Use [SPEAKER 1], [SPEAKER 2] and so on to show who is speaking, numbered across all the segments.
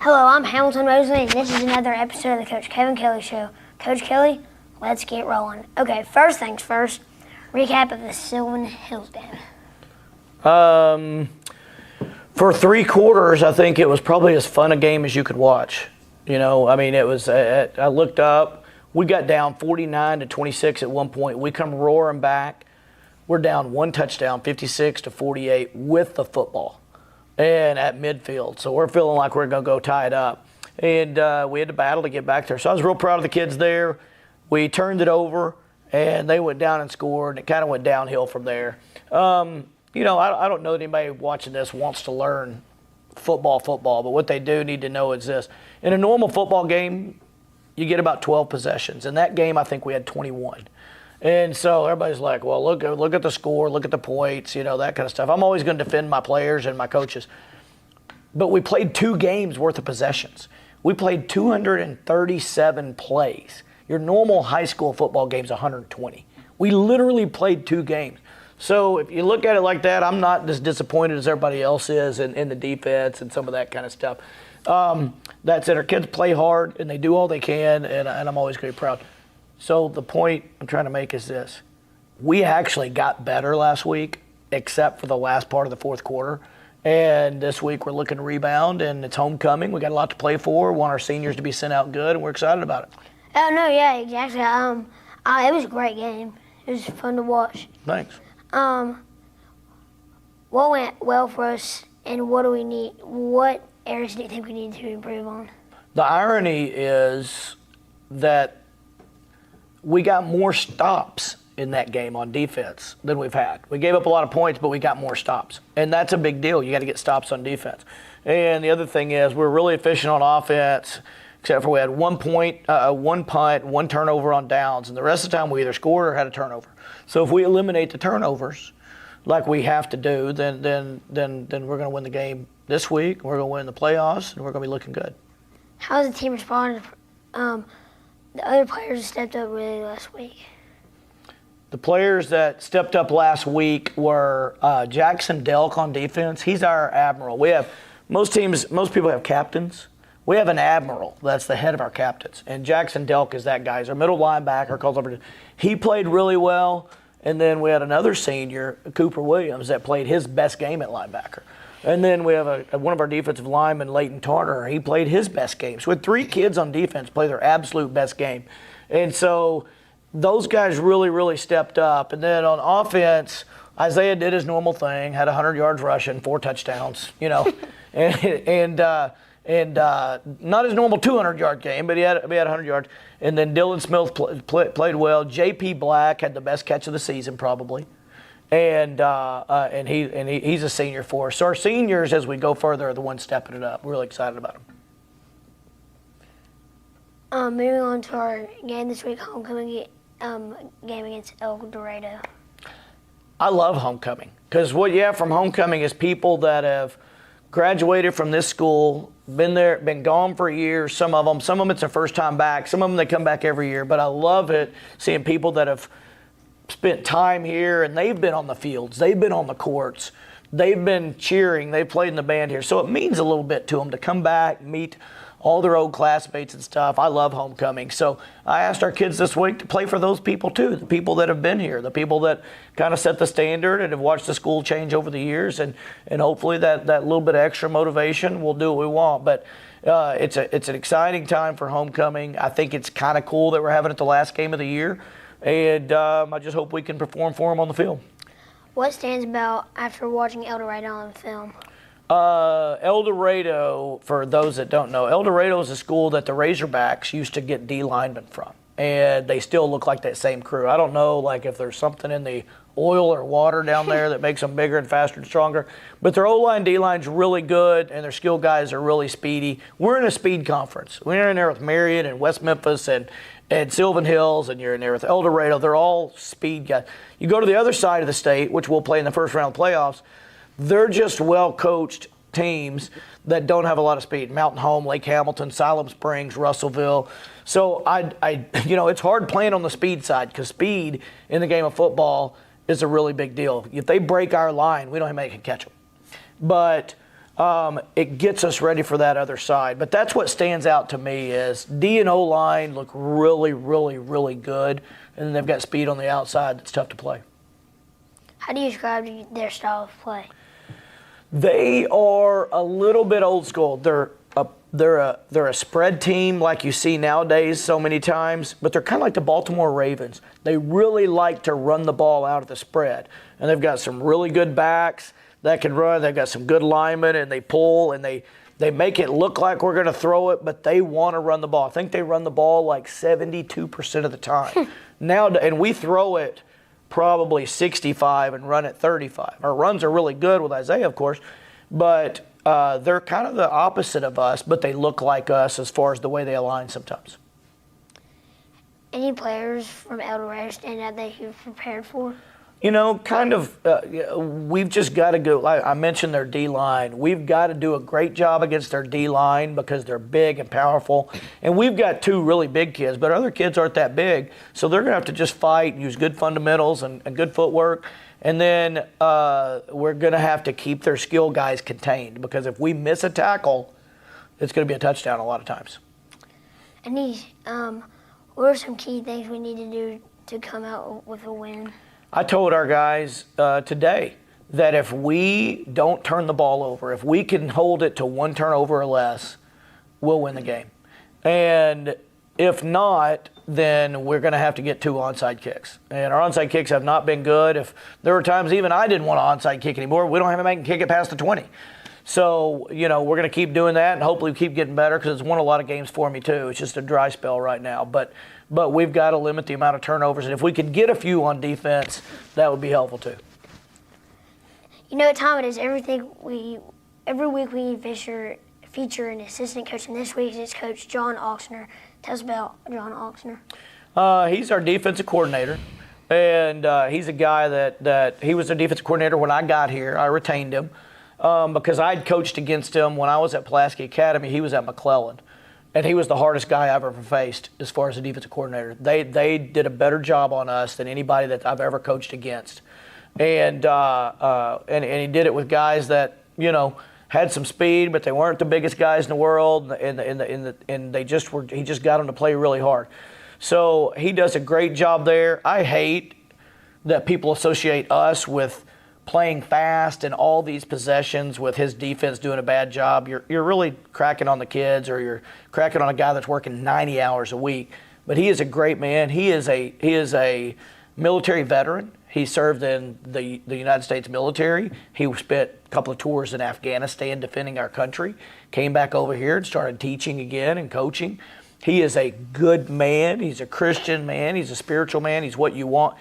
[SPEAKER 1] Hello, I'm Hamilton Mosley, and this is another episode of the Coach Kevin Kelly Show. Coach Kelly, let's get rolling. Okay, first things first, recap of the Sylvan Hills game.
[SPEAKER 2] For 3 quarters, I think it was probably as fun a game as you could watch. You know, I mean, it was. I looked up. We got down 49-26 at one point. We come roaring back. We're down 1 touchdown, 56-48 with the football, and at midfield. So we're feeling like we're going to go tie it up, and we had to battle to get back there. So I was real proud of the kids there. We turned it over, and they went down and scored, and it kind of went downhill from there. You know, I don't know that anybody watching this wants to learn football, but what they do need to know is this. In a normal football game, you get about 12 possessions. In that game, I think we had 21. And so everybody's like, well, look at the score, look at the points, you know, that kind of stuff. I'm always going to defend my players and my coaches. But we played 2 games worth of possessions. We played 237 plays. Your normal high school football game is 120. We literally played 2 games. So if you look at it like that, I'm not as disappointed as everybody else is in the defense and some of that kind of stuff. That's it. Our kids play hard, and they do all they can, and I'm always going to be proud. So the point I'm trying to make is this. We actually got better last week, except for the last part of the fourth quarter. And this week we're looking to rebound, and it's homecoming. We got a lot to play for. We want our seniors to be sent out good, and we're excited about it.
[SPEAKER 1] Oh, no, yeah, exactly. It was a great game. It was fun to watch.
[SPEAKER 2] Thanks.
[SPEAKER 1] What went well for us, and what do we need? What areas do you think we need to improve on?
[SPEAKER 2] The irony is that we got more stops in that game on defense than we've had. We gave up a lot of points, but we got more stops, and that's a big deal. You got to get stops on defense. And the other thing is we're really efficient on offense, except for we had 1 point, 1 punt, 1 turnover on downs, and the rest of the time we either scored or had a turnover. So if we eliminate the turnovers, like we have to do, then we're going to win the game this week. We're going to win the playoffs, and we're going to be looking good.
[SPEAKER 1] How's the team responded? The other players stepped up really last week.
[SPEAKER 2] The players that stepped up last week were Jackson Delk on defense. He's our admiral. We have most people have captains. We have an admiral that's the head of our captains, and Jackson Delk is that guy. He's our middle linebacker. He played really well, and then we had another senior, Cooper Williams, that played his best game at linebacker. And then we have one of our defensive linemen, Leighton Tarter. He played his best game. So we had 3 kids on defense play their absolute best game. And so those guys really, really stepped up. And then on offense, Isaiah did his normal thing, had 100 yards rushing, 4 touchdowns, you know. and not his normal 200-yard game, but he had 100 yards. And then Dylan Smith played well. J.P. Black had the best catch of the season probably. And he's a senior for us. So our seniors, as we go further, are the ones stepping it up. We're really excited about them.
[SPEAKER 1] Moving on to our game this week, homecoming game against El Dorado.
[SPEAKER 2] I love homecoming because what you have from homecoming is people that have graduated from this school, been there, been gone for years. Some of them it's their first time back. Some of them they come back every year. But I love it seeing people that have spent time here, and they've been on the fields, they've been on the courts, they've been cheering, they've played in the band here. So it means a little bit to them to come back, meet all their old classmates and stuff. I love homecoming. So I asked our kids this week to play for those people too, the people that have been here, the people that kind of set the standard and have watched the school change over the years, and hopefully that little bit of extra motivation will do what we want. But it's an exciting time for homecoming. I think it's kind of cool that we're having it the last game of the year. And I just hope we can perform for them on the field.
[SPEAKER 1] What stands out after watching El Dorado on film?
[SPEAKER 2] El Dorado, for those that don't know, El Dorado is a school that the Razorbacks used to get D linemen from. And they still look like that same crew. I don't know if there's something in the oil or water down there that makes them bigger and faster and stronger. But their O-line, D-line's really good, and their skill guys are really speedy. We're in a speed conference. We're in there with Marion and West Memphis and Sylvan Hills, and you're in there with El Dorado. They're all speed guys. You go to the other side of the state, which we'll play in the first round of playoffs, they're just well-coached teams that don't have a lot of speed. Mountain Home, Lake Hamilton, Siloam Springs, Russellville. So it's hard playing on the speed side because speed in the game of football is a really big deal. If they break our line, we don't have anybody can catch them. But it gets us ready for that other side. But that's what stands out to me is D and O line look really, really, really good, and then they've got speed on the outside that's tough to play.
[SPEAKER 1] How do you describe their style of play?
[SPEAKER 2] They are a little bit old school. They're a spread team like you see nowadays so many times, but they're kind of like the Baltimore Ravens. They really like to run the ball out of the spread, and they've got some really good backs that can run. They've got some good linemen, and they pull, and they make it look like we're going to throw it, but they want to run the ball. I think they run the ball like 72% of the time. Now, and we throw it probably 65 and run it 35. Our runs are really good with Isaiah, of course, but they're kind of the opposite of us, but they look like us as far as the way they align sometimes.
[SPEAKER 1] Any players from El Dorado stand out that you've prepared for?
[SPEAKER 2] You know, kind of, we've just got to go. I mentioned their D-line. We've got to do a great job against their D-line because they're big and powerful. And we've got two really big kids, but other kids aren't that big. So they're going to have to just fight and use good fundamentals and good footwork. And then we're going to have to keep their skill guys contained because if we miss a tackle, it's going to be a touchdown a lot of times.
[SPEAKER 1] And what are some key things we need to do to come out with a win?
[SPEAKER 2] I told our guys today that if we don't turn the ball over, if we can hold it to one turnover or less, we'll win the game. And if not, then we're going to have to get 2 onside kicks. And our onside kicks have not been good. If there were times even I didn't want an onside kick anymore, we don't have anybody can kick it past the 20. So, you know, we're going to keep doing that and hopefully keep getting better because it's won a lot of games for me too. It's just a dry spell right now. But we've got to limit the amount of turnovers. And if we could get a few on defense, that would be helpful too.
[SPEAKER 1] You know what time it is? Every week we feature an assistant coach, and this week it's Coach John Oxner. Tell us about John Oxner.
[SPEAKER 2] He's our defensive coordinator. And he's a guy that he was a defensive coordinator when I got here. I retained him. Because I'd coached against him when I was at Pulaski Academy. He was at McClellan, and he was the hardest guy I've ever faced as far as a defensive coordinator. They did a better job on us than anybody that I've ever coached against, and he did it with guys that had some speed, but they weren't the biggest guys in the world, and they just were. He just got them to play really hard. So he does a great job there. I hate that people associate us with playing fast and all these possessions with his defense doing a bad job. You're really cracking on the kids, or you're cracking on a guy that's working 90 hours a week. But he is a great man. He is a military veteran. He served in the United States military. He spent a couple of tours in Afghanistan defending our country, came back over here and started teaching again and coaching. He is a good man. He's a Christian man. He's a spiritual man. He's what you want.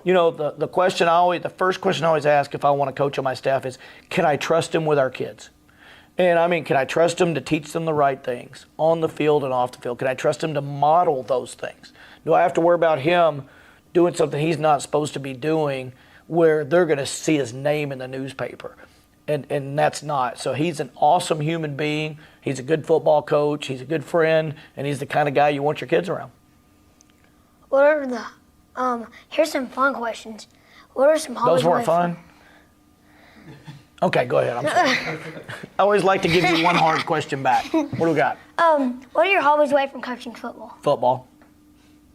[SPEAKER 2] You know, the first question I always ask if I want to coach on my staff is, can I trust him with our kids? And I mean, can I trust him to teach them the right things on the field and off the field? Can I trust him to model those things? Do I have to worry about him doing something he's not supposed to be doing where they're going to see his name in the newspaper? And that's not. So he's an awesome human being. He's a good football coach. He's a good friend. And he's the kind of guy you want your kids around.
[SPEAKER 1] What are here's some fun questions. What are some hobbies?
[SPEAKER 2] Those weren't fun? Okay, go ahead. I'm sorry. I always like to give you one hard question back. What do we got?
[SPEAKER 1] What are your hobbies away from coaching football?
[SPEAKER 2] Football.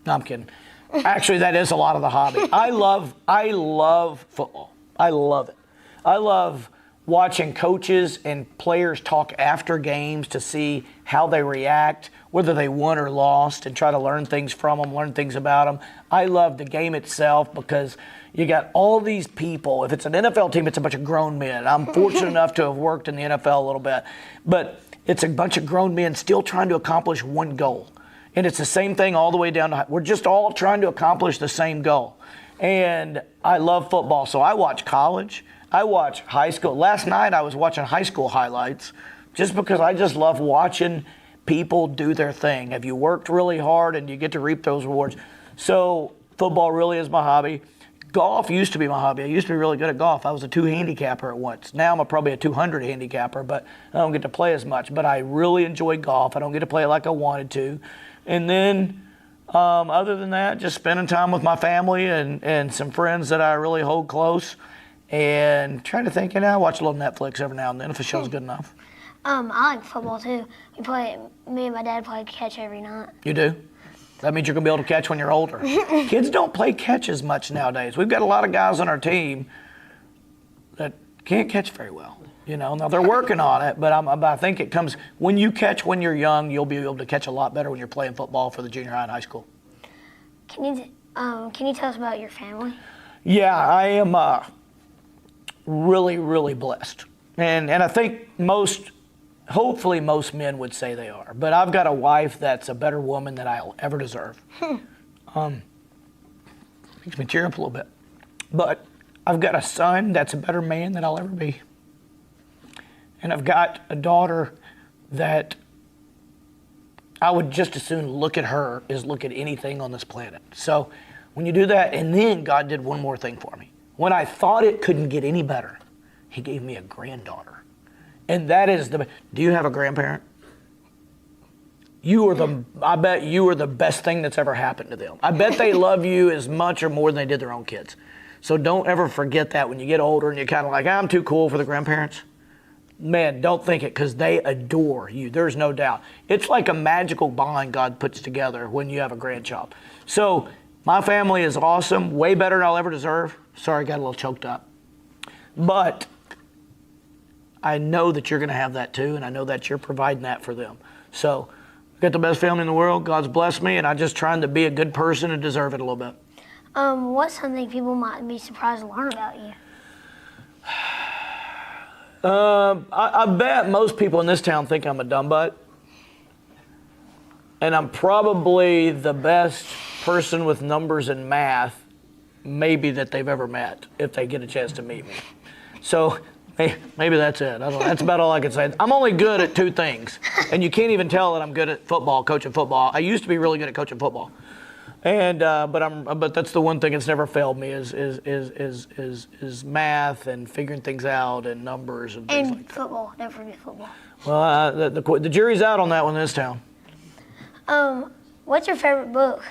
[SPEAKER 2] No, I'm kidding. Actually, that is a lot of the hobby. I love football. I love it. I love watching coaches and players talk after games to see how they react, whether they won or lost, and try to learn things from them, learn things about them. I love the game itself because you got all these people. If it's an NFL team, it's a bunch of grown men. I'm fortunate enough to have worked in the NFL a little bit. But it's a bunch of grown men still trying to accomplish one goal. And it's the same thing all the way down to high. We're just all trying to accomplish the same goal. And I love football. So I watch college. I watch high school. Last night I was watching high school highlights just because I just love watching people do their thing. Have you worked really hard and you get to reap those rewards? So football really is my hobby. Golf used to be my hobby. I used to be really good at golf. I was a 2 handicapper at once. Now I'm probably a 200 handicapper, but I don't get to play as much. But I really enjoy golf. I don't get to play it like I wanted to. And then other than that, just spending time with my family and some friends that I really hold close. And trying to think, I watch a little Netflix every now and then if the show's good enough.
[SPEAKER 1] I like football too. Me and my dad play catch every night.
[SPEAKER 2] You do? That means you're going to be able to catch when you're older. Kids don't play catch as much nowadays. We've got a lot of guys on our team that can't catch very well. Now they're working on it, but I think it comes when you catch when you're young. You'll be able to catch a lot better when you're playing football for the junior high and high school.
[SPEAKER 1] Can you tell us about your family?
[SPEAKER 2] Yeah, I am really, really blessed, and I think hopefully most men would say they are. But I've got a wife that's a better woman than I'll ever deserve. Makes me tear up a little bit. But I've got a son that's a better man than I'll ever be. And I've got a daughter that I would just as soon look at her as look at anything on this planet. So when you do that, and then God did one more thing for me. When I thought it couldn't get any better, He gave me a granddaughter. And that is do you have a grandparent? I bet you are the best thing that's ever happened to them. I bet they love you as much or more than they did their own kids. So don't ever forget that when you get older and you're kind of like, I'm too cool for the grandparents. Man, don't think it, because they adore you. There's no doubt. It's like a magical bond God puts together when you have a grandchild. So my family is awesome, way better than I'll ever deserve. Sorry, I got a little choked up. But I know that you're going to have that too, and I know that you're providing that for them. So I've got the best family in the world. God's blessed me, and I'm just trying to be a good person and deserve it a little bit.
[SPEAKER 1] What's something people might be surprised to learn about you?
[SPEAKER 2] I bet most people in this town think I'm a dumb butt. And I'm probably the best person with numbers and math maybe that they've ever met if they get a chance to meet me. So maybe that's it. I don't know. That's about all I can say. I'm only good at two things. And you can't even tell that I'm good at football, coaching football. I used to be really good at coaching football. And but that's the one thing that's never failed me is math and figuring things out and numbers and things like that.
[SPEAKER 1] And football. Don't forget football.
[SPEAKER 2] Well, the jury's out on that one in this town.
[SPEAKER 1] What's your favorite book?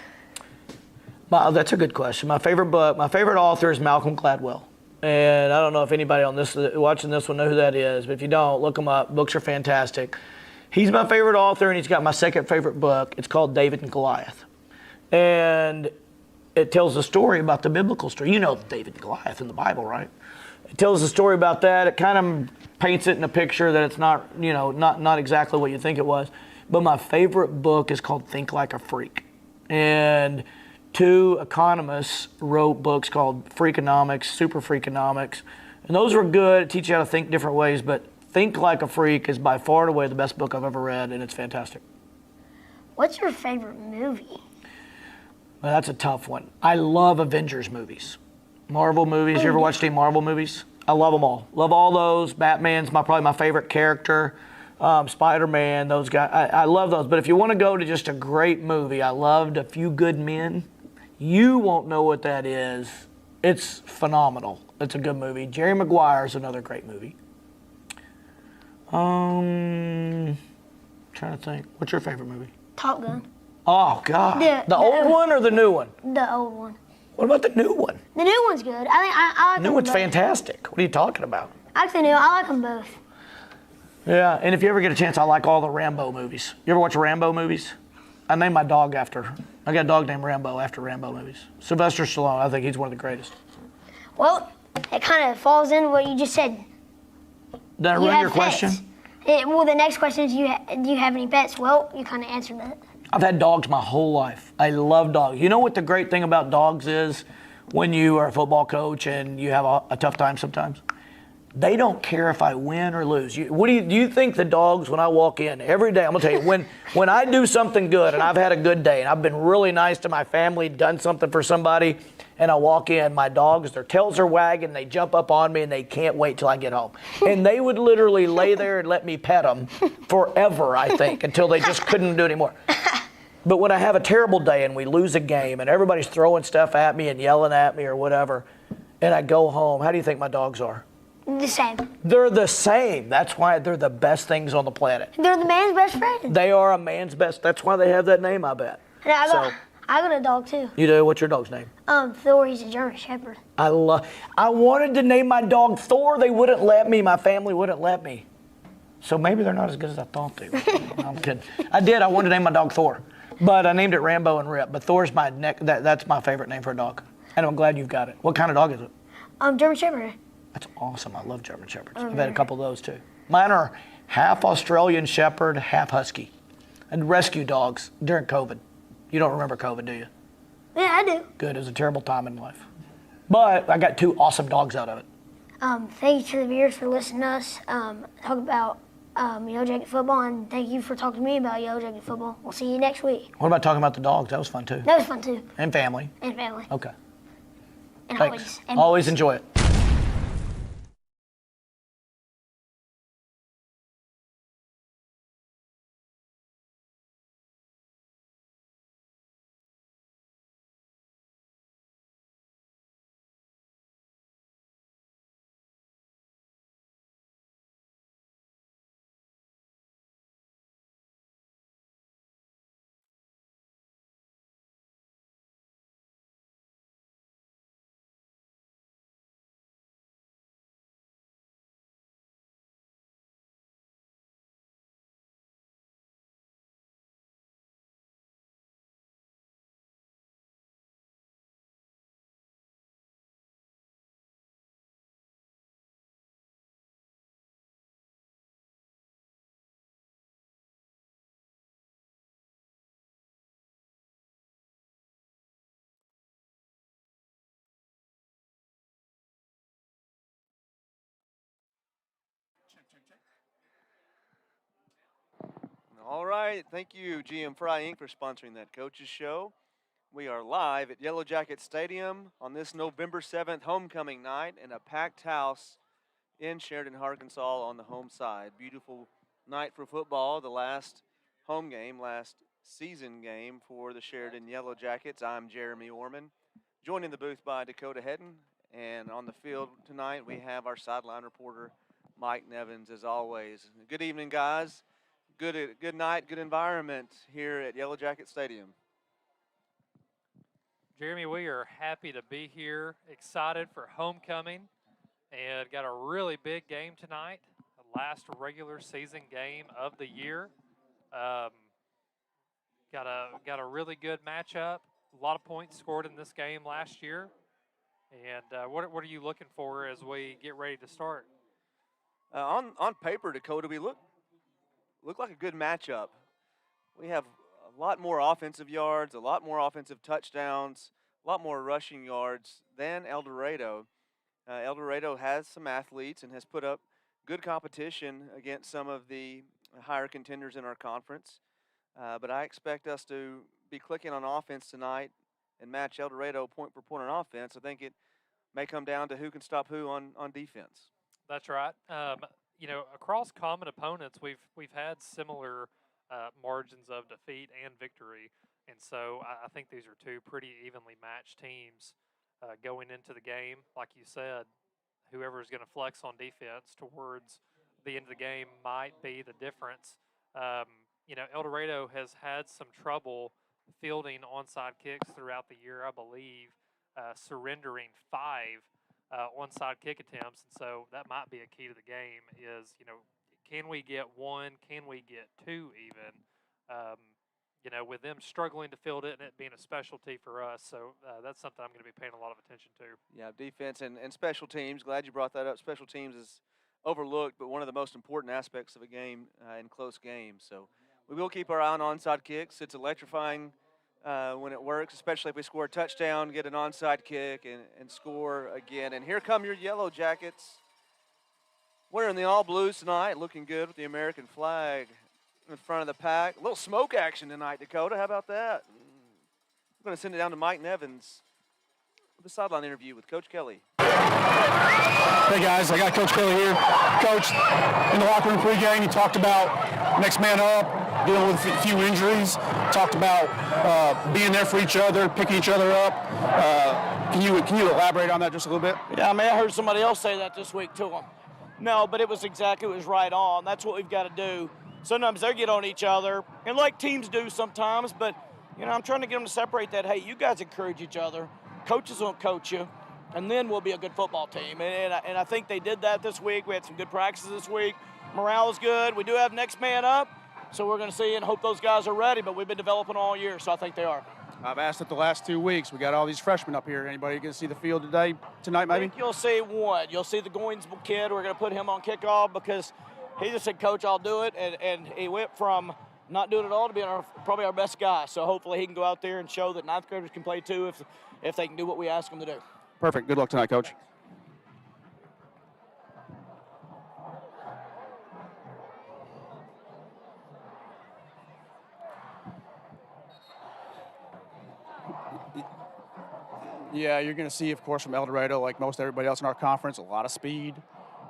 [SPEAKER 2] That's a good question. My favorite book, my favorite author is Malcolm Gladwell. And I don't know if anybody on this watching this will know who that is, but if you don't, look him up. Books are fantastic. He's my favorite author, and he's got my second favorite book. It's called David and Goliath. And it tells a story about the biblical story. You know David and Goliath in the Bible, right? It tells a story about that. It kind of paints it in a picture that it's not, not exactly what you think it was. But my favorite book is called Think Like a Freak. And two economists wrote books called Freakonomics, Super Freakonomics. And those were good. It teach you how to think different ways. But Think Like a Freak is by far and away the best book I've ever read, and it's fantastic.
[SPEAKER 1] What's your favorite movie?
[SPEAKER 2] Well, that's a tough one. I love Avengers movies. Marvel movies. You ever watched any Marvel movies? I love them all. Love all those. Batman's probably my favorite character. Spider-Man, those guys. I love those. But if you want to go to just a great movie, I loved A Few Good Men. You won't know what that is. It's phenomenal. It's a good movie. Jerry Maguire's another great movie. Trying to think. What's your favorite movie?
[SPEAKER 1] Top Gun.
[SPEAKER 2] Oh, God. The old one or the new one?
[SPEAKER 1] The old one.
[SPEAKER 2] What about the new one?
[SPEAKER 1] The new one's good. I like
[SPEAKER 2] the new one's fantastic. What are you talking about?
[SPEAKER 1] I like the new. I like them both.
[SPEAKER 2] Yeah, and if you ever get a chance, I like all the Rambo movies. You ever watch Rambo movies? I named my dog after. I got a dog named Rambo after Rambo movies. Sylvester Stallone, I think he's one of the greatest.
[SPEAKER 1] Well, it kind of falls into what you just said.
[SPEAKER 2] Did I ruin your question?
[SPEAKER 1] Well, the next question is, do you have any pets? Well, you kind of answered that.
[SPEAKER 2] I've had dogs my whole life. I love dogs. You know what the great thing about dogs is when you are a football coach and you have a tough time sometimes? They don't care if I win or lose. Do you think the dogs, when I walk in every day, I'm going to tell you, when I do something good and I've had a good day and I've been really nice to my family, done something for somebody, and I walk in, my dogs, their tails are wagging, they jump up on me and they can't wait till I get home. And they would literally lay there and let me pet them forever, I think, until they just couldn't do it anymore. But when I have a terrible day and we lose a game and everybody's throwing stuff at me and yelling at me or whatever, and I go home, how do you think my dogs are?
[SPEAKER 1] The same.
[SPEAKER 2] They're the same. That's why they're the best things on the planet.
[SPEAKER 1] They're the man's best friend.
[SPEAKER 2] They are a man's best. That's why they have that name, I bet.
[SPEAKER 1] And I I got a dog too.
[SPEAKER 2] You do? What's your dog's name?
[SPEAKER 1] Thor. He's a German Shepherd.
[SPEAKER 2] I wanted to name my dog Thor. They wouldn't let me. My family wouldn't let me. So maybe they're not as good as I thought they were. No, I'm kidding. I did. I wanted to name my dog Thor, but I named it Rambo and Rip. But Thor's my that's my favorite name for a dog, and I'm glad you've got it. What kind of dog is it?
[SPEAKER 1] German Shepherd.
[SPEAKER 2] That's awesome. I love German Shepherds. I've had a couple of those too. Mine are half Australian Shepherd, half Husky. And rescue dogs during COVID. You don't remember COVID, do you?
[SPEAKER 1] Yeah, I do.
[SPEAKER 2] Good. It was a terrible time in life. But I got 2 awesome dogs out of it.
[SPEAKER 1] Thank you to the viewers for listening to us talk about Yellowjacket football, and thank you for talking to me about Yellowjacket football. We'll see you next week.
[SPEAKER 2] What about talking about the dogs? That was fun too.
[SPEAKER 1] That was fun too.
[SPEAKER 2] And family.
[SPEAKER 1] And family.
[SPEAKER 2] Okay.
[SPEAKER 1] And
[SPEAKER 2] Thanks.
[SPEAKER 1] hobbies.
[SPEAKER 2] Always enjoy it.
[SPEAKER 3] All right. Thank you, GM Fry Inc., for sponsoring that coaches show. We are live at Yellowjacket Stadium on this November 7th homecoming night in a packed house in Sheridan, Arkansas on the home side. Beautiful night for football, the last home game, last season game for the Sheridan Yellowjackets. I'm Jeremy Orman, joined in the booth by Dakota Hedden, and on the field tonight we have our sideline reporter, Mike Nevins, as always. Good evening, guys. Good night, good environment here at Yellowjacket Stadium.
[SPEAKER 4] Jeremy, we are happy to be here, excited for homecoming, and got a really big game tonight, the last regular season game of the year. Got a really good matchup, a lot of points scored in this game last year. And what are you looking for as we get ready to start?
[SPEAKER 3] On paper, Dakota, we look like a good matchup. We have a lot more offensive yards, a lot more offensive touchdowns, a lot more rushing yards than El Dorado. El Dorado has some athletes and has put up good competition against some of the higher contenders in our conference. But I expect us to be clicking on offense tonight and match El Dorado point for point on offense. I think it may come down to who can stop who on defense.
[SPEAKER 4] That's right. Across common opponents, we've had similar margins of defeat and victory, and so I think these are 2 pretty evenly matched teams going into the game. Like you said, whoever is going to flex on defense towards the end of the game might be the difference. El Dorado has had some trouble fielding onside kicks throughout the year, I believe, surrendering 5 onside kick attempts, and so that might be a key to the game is, can we get 1, can we get 2 even, with them struggling to field it and it being a specialty for us, so that's something I'm going to be paying a lot of attention to.
[SPEAKER 3] Yeah, defense and special teams, glad you brought that up. Special teams is overlooked, but one of the most important aspects of a game in close games, so we will keep our eye on onside kicks. It's electrifying when it works, especially if we score a touchdown, get an onside kick, and score again. And here come your Yellowjackets, wearing the all blues tonight, looking good with the American flag in front of the pack. A little smoke action tonight, Dakota. How about that? I'm going to send it down to Mike Nevins with a sideline interview with Coach Kelly.
[SPEAKER 5] Hey guys, I got Coach Kelly here. Coach, in the locker room pregame, you talked about next man up, dealing with a few injuries. Talked about being there for each other, picking each other up. Can you elaborate on that just a little bit?
[SPEAKER 2] Yeah, I heard somebody else say that this week to them. No, but it was right on. That's what we've got to do. Sometimes they get on each other, and like teams do sometimes, but I'm trying to get them to separate that. Hey, you guys encourage each other. Coaches will coach you, and then we'll be a good football team. And I think they did that this week. We had some good practices this week. Morale is good. We do have next man up, so we're going to see and hope those guys are ready. But we've been developing all year, so I think they are.
[SPEAKER 5] I've asked it the last 2 weeks. We got all these freshmen up here. Anybody going to see the field tonight, maybe?
[SPEAKER 2] I think you'll see one. You'll see the Goins kid. We're going to put him on kickoff because he just said, Coach, I'll do it. And he went from not doing it all to being probably our best guy. So hopefully he can go out there and show that ninth graders can play too if they can do what we ask them to do.
[SPEAKER 5] Perfect. Good luck tonight, Coach. Yeah, you're going to see, of course, from El Dorado, like most everybody else in our conference, a lot of speed,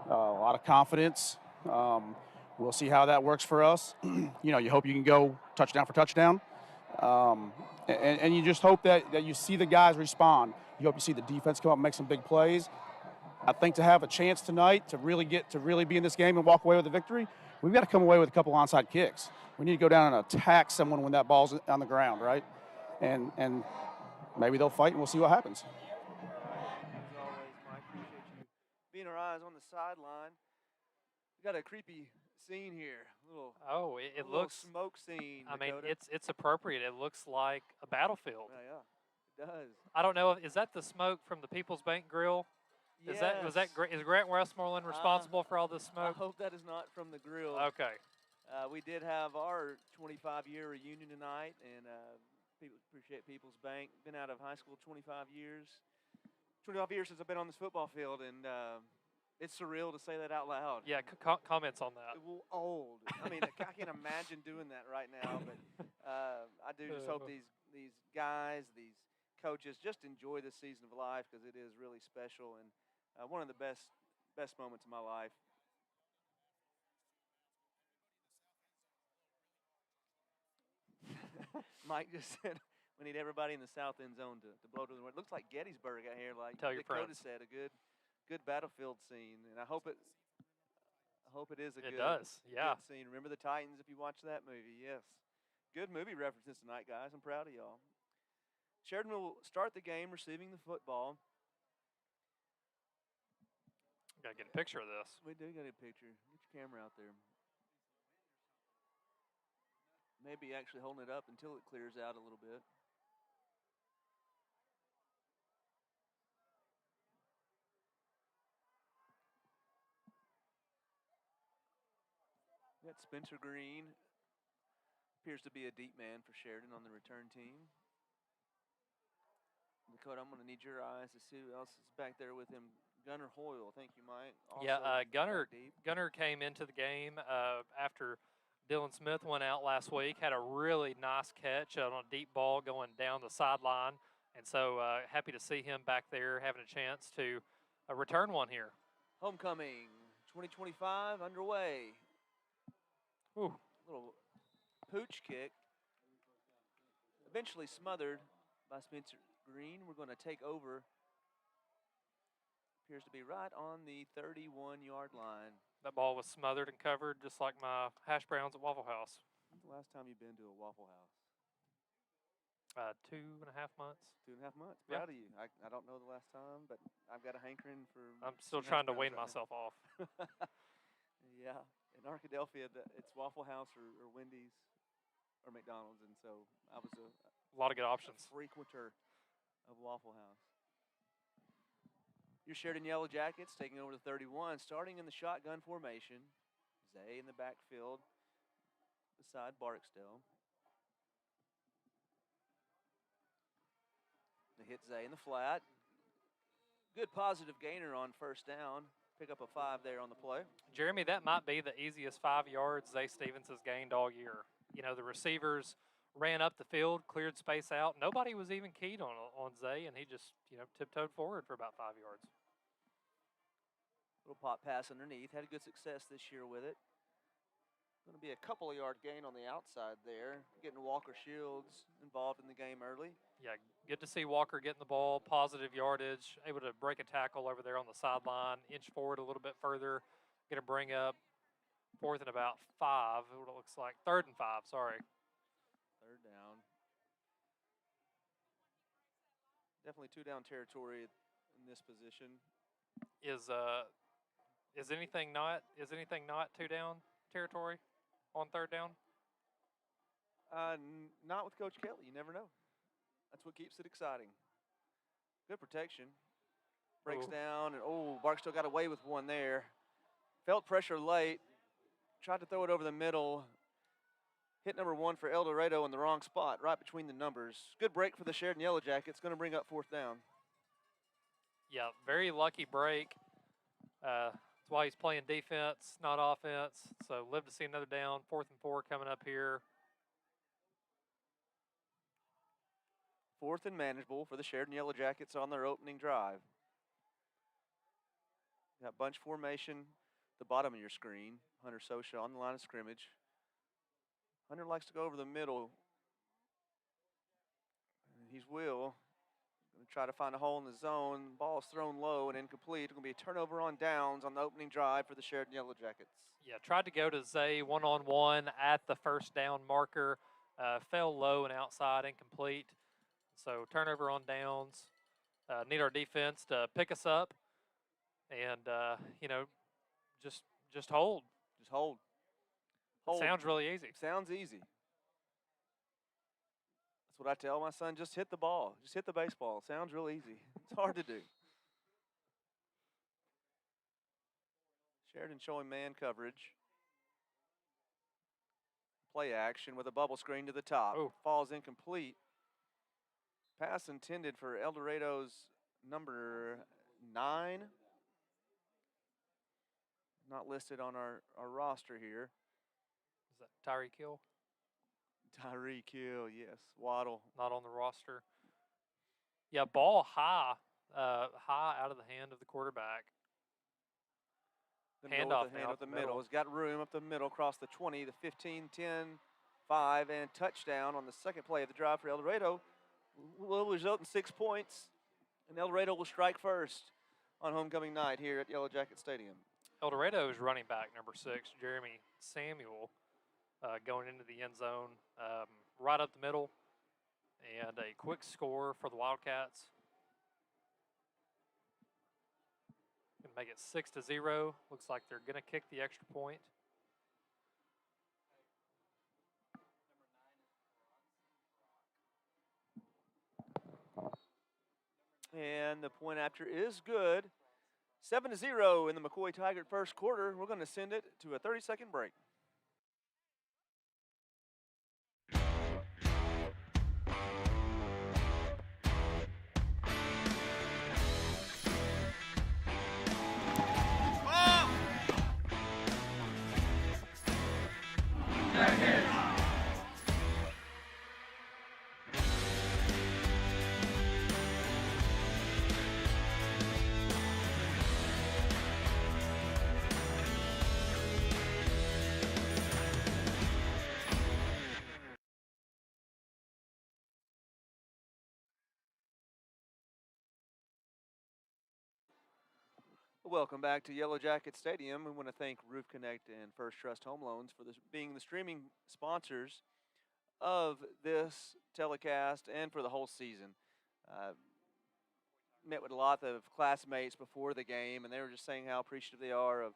[SPEAKER 5] a lot of confidence. We'll see how that works for us. You hope you can go touchdown for touchdown. And you just hope that you see the guys respond. You hope you see the defense come up and make some big plays. I think to have a chance tonight to really be in this game and walk away with a victory, we've got to come away with a couple onside kicks. We need to go down and attack someone when that ball's on the ground, right? And maybe they'll fight, and we'll see what happens.
[SPEAKER 3] As always, Mike, appreciate you being our eyes on the sideline. We got a creepy scene here.
[SPEAKER 4] It
[SPEAKER 3] little
[SPEAKER 4] looks
[SPEAKER 3] smoke scene.
[SPEAKER 4] I mean,
[SPEAKER 3] Dakota.
[SPEAKER 4] it's appropriate. It looks like a battlefield.
[SPEAKER 3] Yeah, it does.
[SPEAKER 4] I don't know. Is that the smoke from the People's Bank Grill? Is Grant Westmoreland responsible for all this
[SPEAKER 3] I
[SPEAKER 4] smoke?
[SPEAKER 3] hope that is not from the grill.
[SPEAKER 4] Okay.
[SPEAKER 3] We did have our 25-year reunion tonight, and people appreciate People's Bank. Been out of high school 25 years. 25 years since I've been on this football field, and it's surreal to say that out loud.
[SPEAKER 4] Yeah, comments on that.
[SPEAKER 3] Old. I mean, I can't imagine doing that right now, but I do just hope these guys, these coaches, just enjoy this season of life because it is really special and one of the best moments of my life. Mike just said we need everybody in the south end zone to blow to the wind. It looks like Gettysburg out here, like
[SPEAKER 4] Tell your
[SPEAKER 3] Dakota
[SPEAKER 4] friends.
[SPEAKER 3] said, a good battlefield scene, and I hope it is a
[SPEAKER 4] It
[SPEAKER 3] good,
[SPEAKER 4] does, yeah.
[SPEAKER 3] good scene. Remember the Titans if you watch that movie, yes. Good movie references tonight, guys. I'm proud of y'all. Sheridan will start the game receiving the football.
[SPEAKER 4] Got to get a picture of this.
[SPEAKER 3] We do get a picture. Get your camera out there. Maybe actually holding it up until it clears out a little bit. We got Spencer Green. Appears to be a deep man for Sheridan on the return team. Dakota, I'm going to need your eyes to see who else is back there with him. Gunnar Hoyle. Thank you, Mike. Also
[SPEAKER 4] Gunnar came into the game after Dylan Smith went out last week. Had a really nice catch on a deep ball going down the sideline. And so happy to see him back there having a chance to return one here.
[SPEAKER 3] Homecoming 2025 underway.
[SPEAKER 4] Ooh.
[SPEAKER 3] Little pooch kick. Eventually smothered by Spencer Green. We're going to take over. Appears to be right on the 31-yard line.
[SPEAKER 4] That ball was smothered and covered just like my hash browns at Waffle House.
[SPEAKER 3] When's the last time you've been to a Waffle House?
[SPEAKER 4] 2.5 months.
[SPEAKER 3] 2.5 months.
[SPEAKER 4] Yeah.
[SPEAKER 3] Proud of you. I don't know the last time, but I've got a hankering for.
[SPEAKER 4] I'm still trying to wean myself off.
[SPEAKER 3] Yeah. In Arkadelphia, it's Waffle House or Wendy's or McDonald's, and so I was
[SPEAKER 4] A lot of good options.
[SPEAKER 3] a frequenter of Waffle House. Your Sheridan Yellowjackets taking over the 31, starting in the shotgun formation. Zay in the backfield beside Barksdale. They hit Zay in the flat. Good positive gainer on first down. Pick up a 5 there on the play.
[SPEAKER 4] Jeremy, that might be the easiest 5 yards Zay Stevens has gained all year. You know, the receivers ran up the field, cleared space out. Nobody was even keyed on Zay, and he just, tiptoed forward for about 5 yards.
[SPEAKER 3] Little pop pass underneath. Had a good success this year with it. Going to be a couple of yard gain on the outside there. Getting Walker Shields involved in the game early.
[SPEAKER 4] Yeah, good to see Walker getting the ball, positive yardage, able to break a tackle over there on the sideline, inch forward a little bit further, going to bring up 4th and about 5, what it looks like. 3rd and 5, sorry.
[SPEAKER 3] 3rd down. Definitely two-down territory in this position.
[SPEAKER 4] Is anything not two down territory on third down?
[SPEAKER 3] Not with Coach Kelly. You never know. That's what keeps it exciting. Good protection. Breaks down, and Barksdale got away with one there. Felt pressure late. Tried to throw it over the middle. Hit number 1 for El Dorado in the wrong spot, right between the numbers. Good break for the Sheridan Yellowjackets. Going to bring up 4th down.
[SPEAKER 4] Yeah, very lucky break. That's why he's playing defense, not offense. So live to see another down. 4th and 4 coming up here.
[SPEAKER 3] 4th and manageable for the Sheridan Yellowjackets on their opening drive. Got bunch formation, the bottom of your screen. Hunter Sosha on the line of scrimmage. Hunter likes to go over the middle. And he's Will. Going to try to find a hole in the zone. Ball is thrown low and incomplete. It's going to be a turnover on downs on the opening drive for the Sheridan Yellowjackets.
[SPEAKER 4] Yeah, tried to go to Zay one-on-one at the first down marker. Fell low and outside, incomplete. So turnover on downs. Need our defense to pick us up and, just hold.
[SPEAKER 3] Just hold.
[SPEAKER 4] Sounds really easy.
[SPEAKER 3] Sounds easy. That's what I tell my son. Just hit the ball. Just hit the baseball. Sounds real easy. It's hard to do. Sheridan showing man coverage. Play action with a bubble screen to the top. Falls incomplete. Pass intended for El Dorado's number 9. Not listed on our roster here.
[SPEAKER 4] Is that Tyree Kill?
[SPEAKER 3] Tyree Kill, yes. Waddle.
[SPEAKER 4] Not on the roster. Yeah, ball high out of the hand of the quarterback.
[SPEAKER 3] Handoff now up the middle. He's got room up the middle, across the 20, the 15, 10, 5, and touchdown on the second play of the drive for El Dorado. Will result in 6 points, and El Dorado will strike first on homecoming night here at Yellowjacket Stadium.
[SPEAKER 4] El Dorado's running back, number 6, Jeremy Samuel, going into the end zone, right up the middle, and a quick score for the Wildcats. Going to make it 6-0. Looks like they're going to kick the extra point.
[SPEAKER 3] And the point after is good. 7-0 in the McCoy Tigert first quarter. We're going to send it to a 30-second break. Welcome back to Yellowjacket Stadium. We want to thank Roof Connect and First Trust Home Loans for being the streaming sponsors of this telecast and for the whole season. Met with a lot of classmates before the game, and they were just saying how appreciative they are of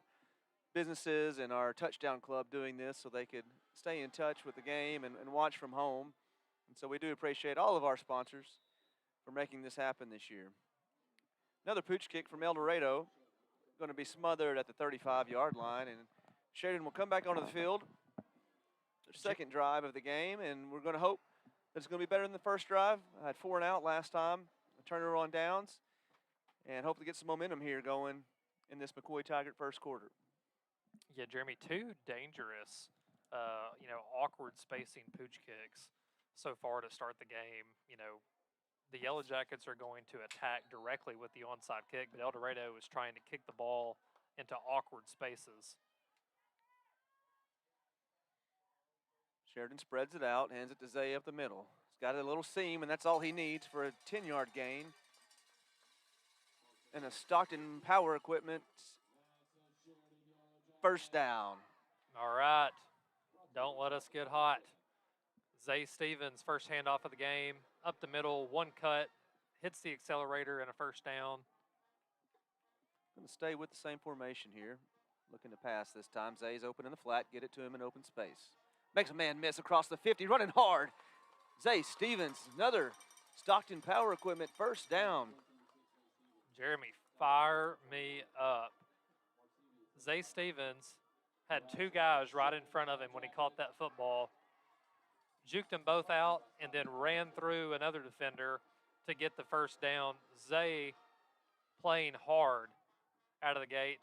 [SPEAKER 3] businesses and our touchdown club doing this so they could stay in touch with the game and watch from home. And so we do appreciate all of our sponsors for making this happen this year. Another pooch kick from El Dorado. Going to be smothered at the 35-yard line, and Sheridan will come back onto the field. Their second drive of the game, and we're going to hope that it's going to be better than the first drive. I had 4 and out last time, a turnover on downs, and hopefully get some momentum here going in this McCoy Tigert first quarter.
[SPEAKER 4] Yeah, Jeremy, 2 dangerous, awkward spacing pooch kicks so far to start the game. The Yellowjackets are going to attack directly with the onside kick, but El Dorado is trying to kick the ball into awkward spaces.
[SPEAKER 3] Sheridan spreads it out, hands it to Zay up the middle. He's got a little seam, and that's all he needs for a 10-yard gain. And a Stockton Power Equipment first down.
[SPEAKER 4] All right. Don't let us get hot. Zay Stevens, first handoff of the game. Up the middle, one cut, hits the accelerator and a first down.
[SPEAKER 3] Going to stay with the same formation here. Looking to pass this time. Zay's open in the flat. Get it to him in open space. Makes a man miss across the 50. Running hard. Zay Stevens, another Stockton Power Equipment first down.
[SPEAKER 4] Jeremy, fire me up. Zay Stevens had two guys right in front of him when he caught that football. Juked them both out and then ran through another defender to get the first down. Zay playing hard out of the gate.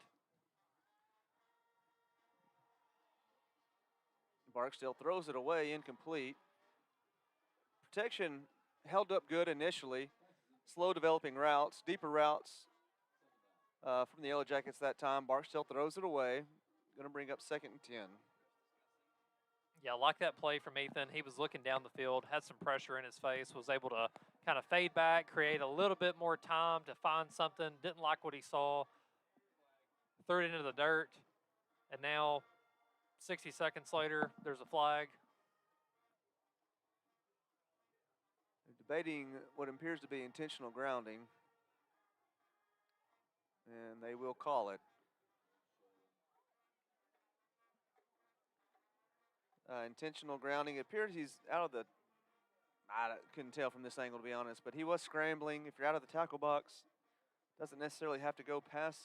[SPEAKER 3] Barksdale throws it away, incomplete. Protection held up good initially. Slow developing routes, deeper routes from the Yellowjackets that time. Barksdale throws it away. Going to bring up 2nd and 10.
[SPEAKER 4] Yeah, I like that play from Ethan. He was looking down the field, had some pressure in his face, was able to kind of fade back, create a little bit more time to find something. Didn't like what he saw. Threw it into the dirt. And now, 60 seconds later, there's a flag.
[SPEAKER 3] They're debating what appears to be intentional grounding. And they will call it. Intentional grounding. It appears he's out of the, I couldn't tell from this angle to be honest, but he was scrambling. If you're out of the tackle box, doesn't necessarily have to go past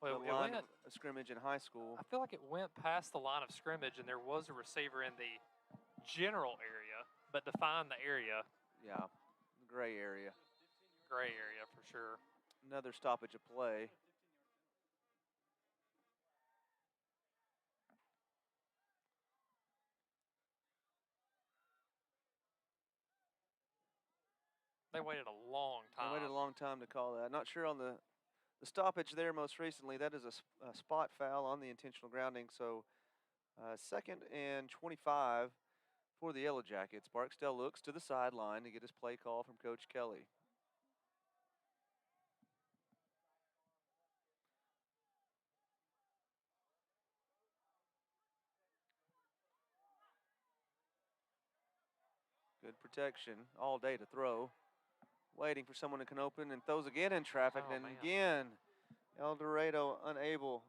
[SPEAKER 3] the line of scrimmage in high school.
[SPEAKER 4] I feel like it went past the line of scrimmage and there was a receiver in the general area, but define the area.
[SPEAKER 3] Yeah, the gray area.
[SPEAKER 4] Gray area for sure.
[SPEAKER 3] Another stoppage of play.
[SPEAKER 4] They waited a long time.
[SPEAKER 3] They waited a long time to call that. Not sure on the stoppage there most recently. That is a spot foul on the intentional grounding. So 2nd and 25 for the Yellowjackets. Barksdale looks to the sideline to get his play call from Coach Kelly. Good protection all day to throw. Waiting for someone to can open and throws again in traffic.
[SPEAKER 4] Oh,
[SPEAKER 3] and
[SPEAKER 4] man.
[SPEAKER 3] again, El Dorado unable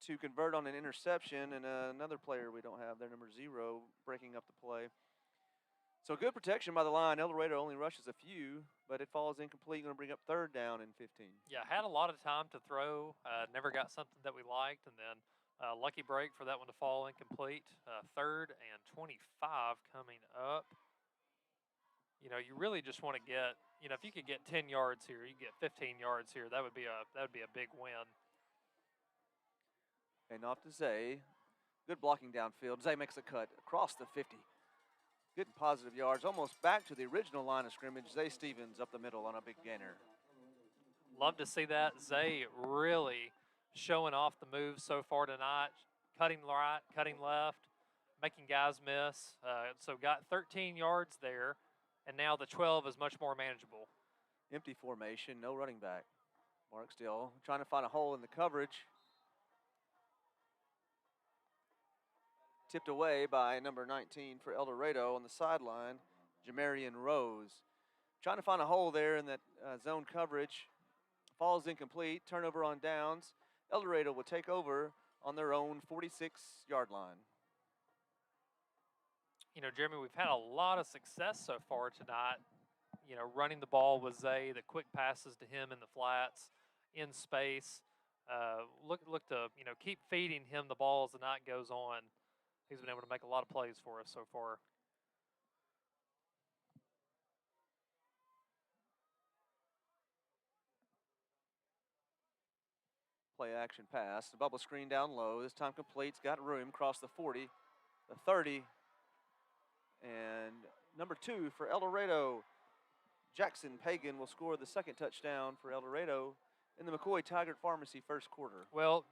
[SPEAKER 3] to convert on an interception. And another player we don't have there, number 0, breaking up the play. So good protection by the line. El Dorado only rushes a few, but it falls incomplete. Going to bring up 3rd down and 15.
[SPEAKER 4] Yeah, had a lot of time to throw. Never got something that we liked, and then lucky break for that one to fall incomplete. 3rd and 25 coming up. You know, you really just want to get, you know, if you could get 10 yards here, you get 15 yards here, that would be a big win.
[SPEAKER 3] And off to Zay. Good blocking downfield. Zay makes a cut across the 50. Good and positive yards, almost back to the original line of scrimmage. Zay Stevens up the middle on a big gainer.
[SPEAKER 4] Love to see that. Zay really showing off the moves so far tonight. Cutting right, cutting left, making guys miss. So got 13 yards there, and now the 12 is much more manageable.
[SPEAKER 3] Empty formation, no running back. Barksdale trying to find a hole in the coverage. Tipped away by number 19 for El Dorado on the sideline, Jamarian Rose. Trying to find a hole there in that zone coverage. Falls incomplete, turnover on downs. El Dorado will take over on their own 46-yard line.
[SPEAKER 4] You know, Jeremy, we've had a lot of success so far tonight. You know, running the ball with Zay, the quick passes to him in the flats, in space. Look to, you know, keep feeding him the ball as the night goes on. He's been able to make a lot of plays for us so far.
[SPEAKER 3] Play action pass. The bubble screen down low. This time complete's got room. Across the 40, the 30. And number 2 for El Dorado. Jackson Pagan will score the 2nd touchdown for El Dorado in the McCoy Taggart Pharmacy first quarter.
[SPEAKER 4] Well,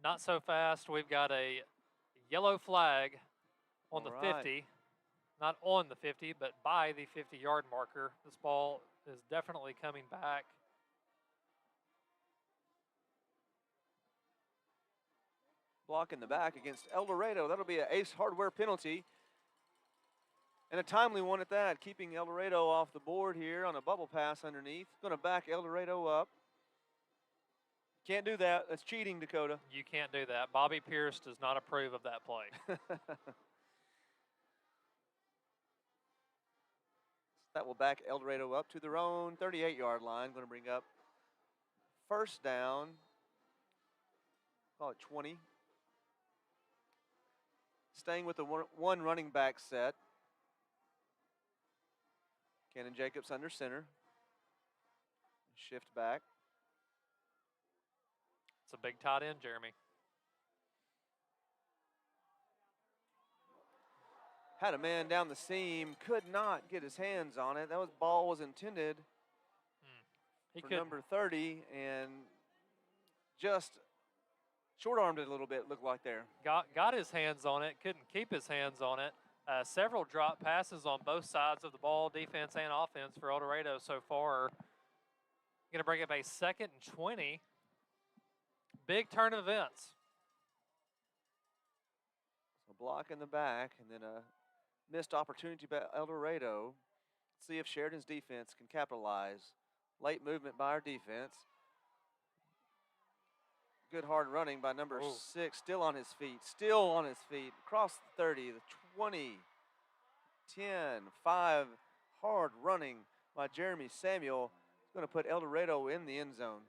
[SPEAKER 4] not so fast. We've got a yellow flag on the 50. Not on the 50, but by the 50-yard marker. This ball is definitely coming back.
[SPEAKER 3] Block in the back against El Dorado. That'll be an Ace Hardware penalty. And a timely one at that, keeping El Dorado off the board here on a bubble pass underneath. Going to back El Dorado up. Can't do that. That's cheating, Dakota.
[SPEAKER 4] You can't do that. Bobby Pierce does not approve of that play.
[SPEAKER 3] That will back El Dorado up to their own 38-yard line. Going to bring up first down. Call it 20. Staying with the one running back set. Cannon Jacobs under center. Shift back.
[SPEAKER 4] It's a big tight end, Jeremy.
[SPEAKER 3] Had a man down the seam, could not get his hands on it. That ball was intended for number 30, and just short-armed it a little bit, looked like there.
[SPEAKER 4] Got his hands on it, couldn't keep his hands on it. Several drop passes on both sides of the ball, defense and offense for El Dorado so far. Going to bring up a 2nd and 20. Big turn of events.
[SPEAKER 3] A block in the back, and then a missed opportunity by El Dorado. Let's see if Sheridan's defense can capitalize. Late movement by our defense. Good hard running by number 6, still on his feet, across the 30, the 20, 10, 5, hard running by Jeremy Samuel. It's going to put El Dorado in the end zone.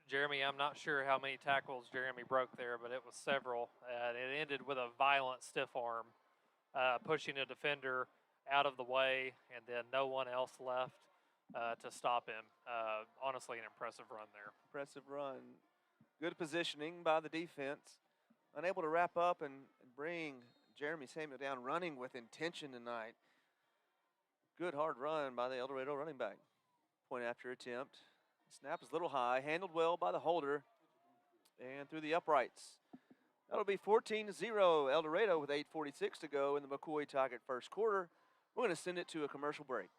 [SPEAKER 4] Jeremy, I'm not sure how many tackles Jeremy broke there, but it was several. It ended with a violent stiff arm, pushing a defender out of the way, and then no one else left to stop him. Honestly, an impressive run there.
[SPEAKER 3] Impressive run. Good positioning by the defense. Unable to wrap up and bring Jeremy Samuel down, running with intention tonight. Good hard run by the El Dorado running back. Point after attempt. Snap is a little high, handled well by the holder, and through the uprights. That'll be 14-0 El Dorado with 8:46 to go in the McCoy Taggart first quarter. We're going to send it to a commercial break.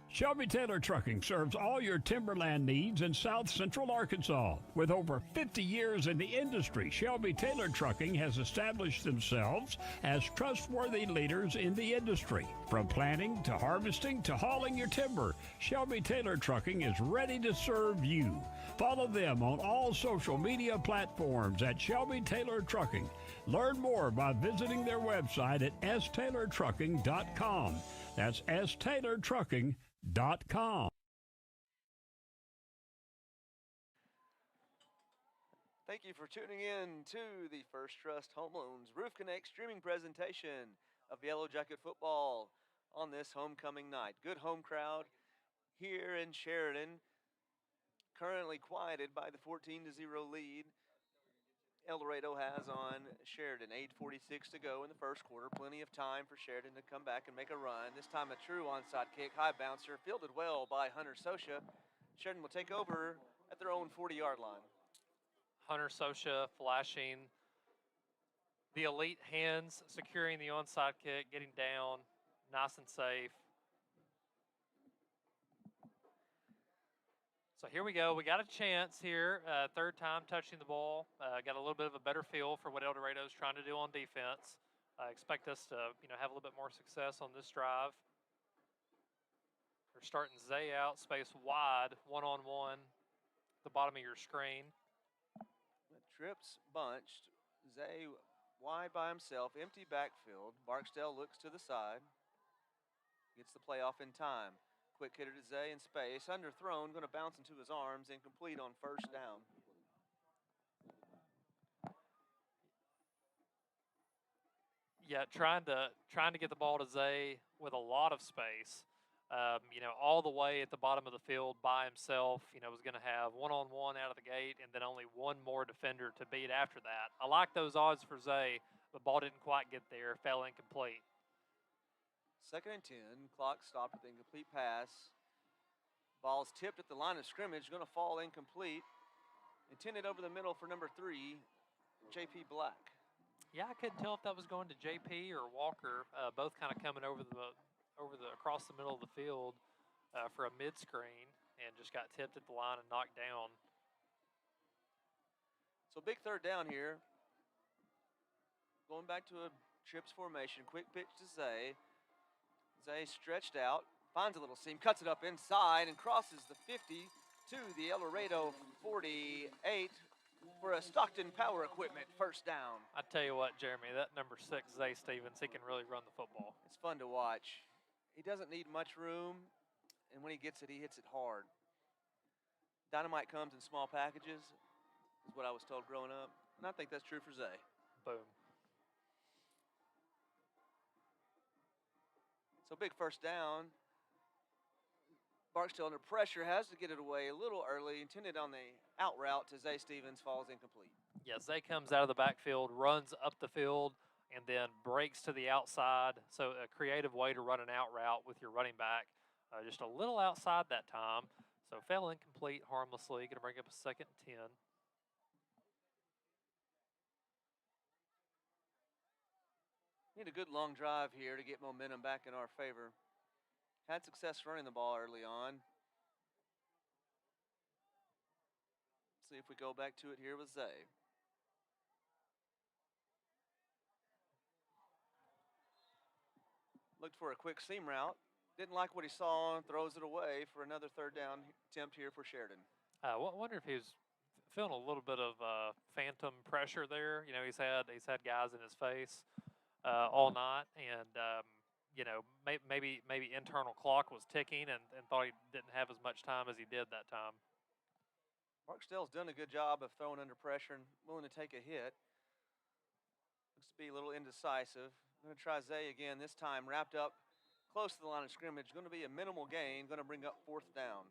[SPEAKER 6] Shelby Taylor Trucking serves all your timberland needs in South Central Arkansas. With over 50 years in the industry, Shelby Taylor Trucking has established themselves as trustworthy leaders in the industry. From planting to harvesting to hauling your timber, Shelby Taylor Trucking is ready to serve you. Follow them on all social media platforms at Shelby Taylor Trucking. Learn more by visiting their website at staylortrucking.com. That's staylortrucking.com.
[SPEAKER 3] Thank you for tuning in to the First Trust Home Loans Roof Connect streaming presentation of Yellowjacket football on this homecoming night. Good home crowd here in Sheridan, currently quieted by the 14-0 lead El Dorado has on Sheridan. 8:46 to go in the first quarter. Plenty of time for Sheridan to come back and make a run. This time a true onside kick. High bouncer, fielded well by Hunter Sosha. Sheridan will take over at their own 40-yard line.
[SPEAKER 4] Hunter Sosha flashing the elite hands, securing the onside kick, getting down, nice and safe. So here we go. We got a chance here. Third time touching the ball. Got a little bit of a better feel for what El Dorado is trying to do on defense. Expect us to, have a little bit more success on this drive. We're starting Zay out, space wide, one-on-one, the bottom of your screen.
[SPEAKER 3] The trips bunched. Zay wide by himself, empty backfield. Barksdale looks to the side. Gets the play off in time. Quick hitter to Zay in space. Underthrown, going to bounce into his arms. Incomplete on first down.
[SPEAKER 4] Yeah, trying to get the ball to Zay with a lot of space. All the way at the bottom of the field by himself. Was going to have one-on-one out of the gate and then only one more defender to beat after that. I like those odds for Zay, but ball didn't quite get there. Fell incomplete.
[SPEAKER 3] 2nd and 10. Clock stopped with the incomplete pass. Ball's tipped at the line of scrimmage. Going to fall incomplete. Intended over the middle for number 3, J.P. Black.
[SPEAKER 4] Yeah, I couldn't tell if that was going to J.P. or Walker. Both kind of coming across the middle of the field for a mid-screen, and just got tipped at the line and knocked down.
[SPEAKER 3] So big third down here. Going back to a trips formation. Quick pitch to Zay. Zay stretched out, finds a little seam, cuts it up inside, and crosses the 50 to the El Dorado 48 for a Stockton Power Equipment first down.
[SPEAKER 4] I tell you what, Jeremy, that number 6, Zay Stevens, he can really run the football.
[SPEAKER 3] It's fun to watch. He doesn't need much room, and when he gets it, he hits it hard. Dynamite comes in small packages, is what I was told growing up, and I think that's true for Zay.
[SPEAKER 4] Boom.
[SPEAKER 3] So big first down. Barksdale under pressure, has to get it away a little early, intended on the out route to Zay Stevens, falls incomplete.
[SPEAKER 4] Yeah, Zay comes out of the backfield, runs up the field, and then breaks to the outside. So a creative way to run an out route with your running back. Just a little outside that time. So fell incomplete harmlessly. Going to bring up a 2nd and 10.
[SPEAKER 3] Need a good long drive here to get momentum back in our favor. Had success running the ball early on. See if we go back to it here with Zay. Looked for a quick seam route. Didn't like what he saw and throws it away for another third down attempt here for Sheridan.
[SPEAKER 4] I wonder if he was feeling a little bit of phantom pressure there. You know, he's had guys in his face all night, and you know, maybe internal clock was ticking and thought he didn't have as much time as he did that time.
[SPEAKER 3] Barksdale's done a good job of throwing under pressure and willing to take a hit. Looks to be a little indecisive. I'm going to try Zay again, this time wrapped up close to the line of scrimmage. Going to be a minimal gain, going to bring up 4th down.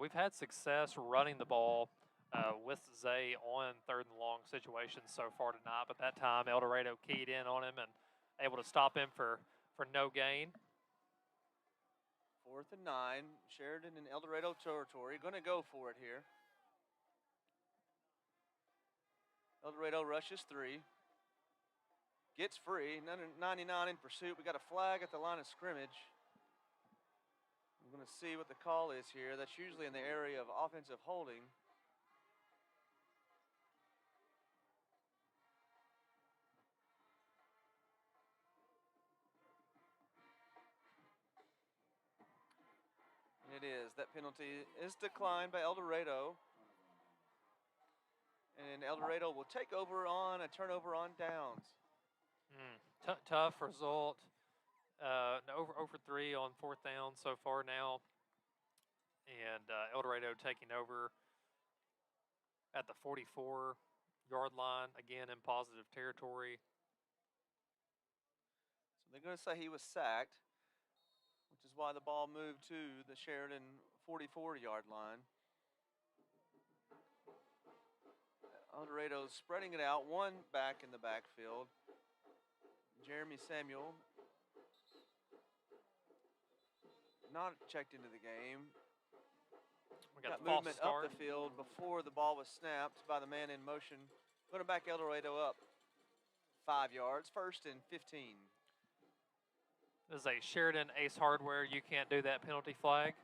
[SPEAKER 4] We've had success running the ball with Zay on 3rd and long situations so far tonight, but that time El Dorado keyed in on him and able to stop him for no gain.
[SPEAKER 3] 4th and 9, Sheridan in El Dorado territory. Going to go for it here. El Dorado rushes 3. Gets free, 99 in pursuit. We got a flag at the line of scrimmage. I'm going to see what the call is here. That's usually in the area of offensive holding. And it is. That penalty is declined by El Dorado. And El Dorado will take over on a turnover on downs.
[SPEAKER 4] Tough result. Over 3 on 4th down so far now. And El Dorado taking over at the 44-yard line, again in positive territory.
[SPEAKER 3] So they're going to say he was sacked, which is why the ball moved to the Sheridan 44-yard line. El Dorado's spreading it out, one back in the backfield. Jeremy Samuel not checked into the game.
[SPEAKER 4] We got
[SPEAKER 3] movement up the field before the ball was snapped by the man in motion. Putting back El Dorado up 5 yards, 1st and 15.
[SPEAKER 4] This is a Sheridan Ace Hardware. You can't do that penalty flag.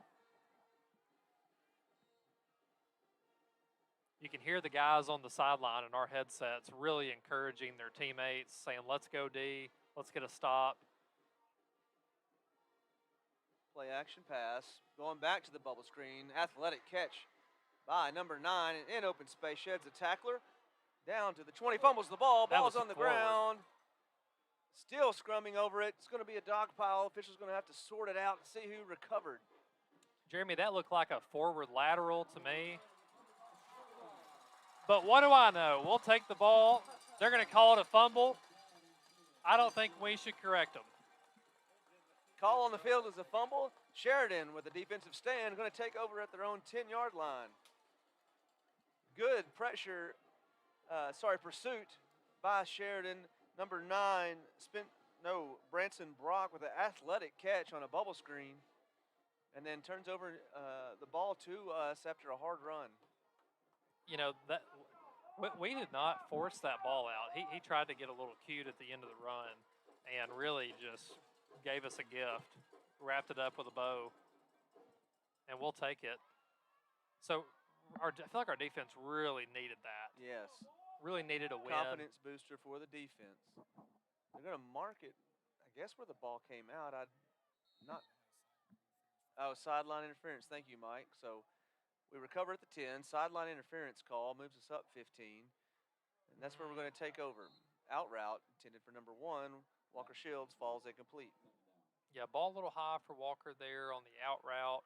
[SPEAKER 4] You can hear the guys on the sideline in our headsets really encouraging their teammates, saying, let's go D, let's get a stop.
[SPEAKER 3] Play action pass, going back to the bubble screen. Athletic catch by number 9 in open space. Sheds a tackler down to the 20, fumbles the ball. Ball's on the ground. Still scrumming over it. It's going to be a dog pile. Officials going to have to sort it out and see who recovered.
[SPEAKER 4] Jeremy, that looked like a forward lateral to me. But what do I know? We'll take the ball. They're going to call it a fumble. I don't think we should correct them.
[SPEAKER 3] Call on the field is a fumble. Sheridan with a defensive stand going to take over at their own 10-yard line. Good pursuit by Sheridan. Number 9, Branson Brock with an athletic catch on a bubble screen, and then turns over the ball to us after a hard run.
[SPEAKER 4] You know, that we did not force that ball out. He tried to get a little cute at the end of the run and really just gave us a gift, wrapped it up with a bow, and we'll take it. So I feel like our defense really needed that.
[SPEAKER 3] Yes.
[SPEAKER 4] Really needed a win.
[SPEAKER 3] Confidence booster for the defense. They're going to mark it, I guess, where the ball came out. Sideline interference. Thank you, Mike. So we recover at the 10. Sideline interference call moves us up 15. And that's where we're going to take over. Out route intended for number 1. Walker Shields falls incomplete.
[SPEAKER 4] Yeah, ball a little high for Walker there on the out route.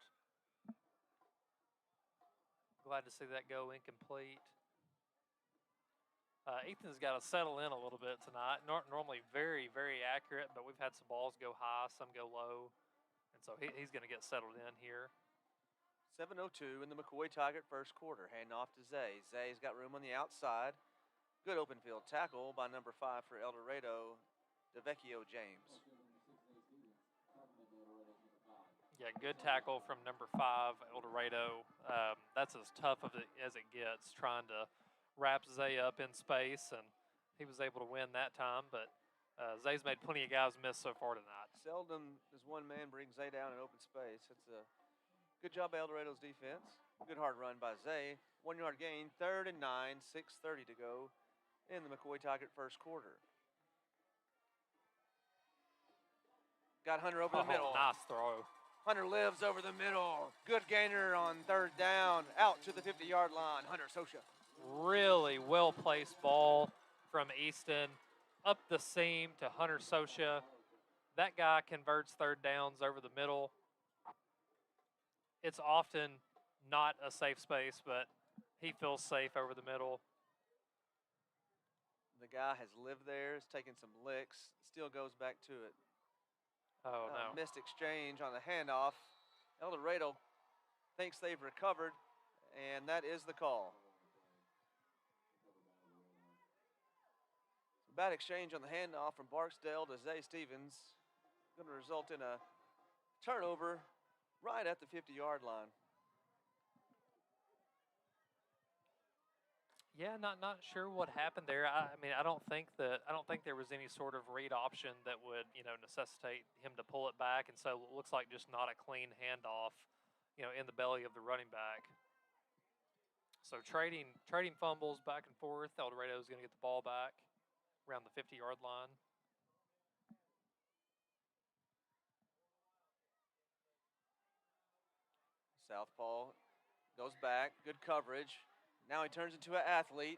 [SPEAKER 4] Glad to see that go incomplete. Ethan's got to settle in a little bit tonight. Normally very, very accurate, but we've had some balls go high, some go low. And so he's going to get settled in here.
[SPEAKER 3] 7:02 in the McCoy Tigert first quarter. Hand off to Zay. Zay's got room on the outside. Good open field tackle by number 5 for El Dorado, DeVecchio James.
[SPEAKER 4] Yeah, good tackle from number 5, El Dorado. That's as tough as it gets, trying to wrap Zay up in space, and he was able to win that time, but Zay's made plenty of guys miss so far tonight.
[SPEAKER 3] Seldom does one man bring Zay down in open space. It's a good job by El Dorado's defense. Good hard run by Zay. 1 yard gain, 3rd and 9, 6:30 to go in the McCoy Tigert first quarter. Got Hunter over the middle.
[SPEAKER 4] Nice throw.
[SPEAKER 3] Hunter lives over the middle. Good gainer on 3rd down. Out to the 50-yard line. Hunter Sosha.
[SPEAKER 4] Really well-placed ball from Easton. Up the seam to Hunter Sosha. That guy converts 3rd downs over the middle. It's often not a safe space, but he feels safe over the middle.
[SPEAKER 3] The guy has lived there, has taken some licks, still goes back to it.
[SPEAKER 4] Oh, no.
[SPEAKER 3] Missed exchange on the handoff. El Dorado thinks they've recovered, and that is the call. Bad exchange on the handoff from Barksdale to Zay Stevens. Going to result in a turnover right at the 50-yard line.
[SPEAKER 4] Yeah, not sure what happened there. I mean, I don't think there was any sort of read option that would, necessitate him to pull it back, and so it looks like just not a clean handoff, in the belly of the running back. So trading fumbles back and forth. El Dorado is going to get the ball back around the 50-yard line.
[SPEAKER 3] Southpaw goes back, good coverage. Now he turns into an athlete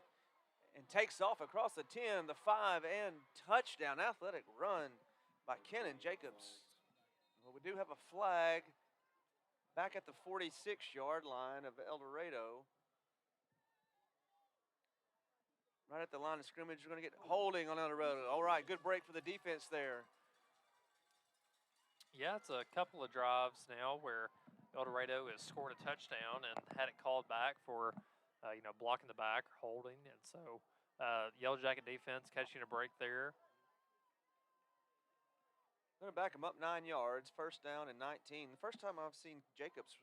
[SPEAKER 3] and takes off across the 10, the 5, and touchdown. Athletic run by Kenan Jacobs. Well, we do have a flag back at the 46-yard line of El Dorado. Right at the line of scrimmage, we're going to get holding on El Dorado. All right, good break for the defense there.
[SPEAKER 4] Yeah, it's a couple of drives now where El Dorado has scored a touchdown and had it called back for, blocking the back or holding. And so Yellowjacket defense catching a break there.
[SPEAKER 3] They're going to back him up 9 yards, 1st down and 19. The first time I've seen Jacobs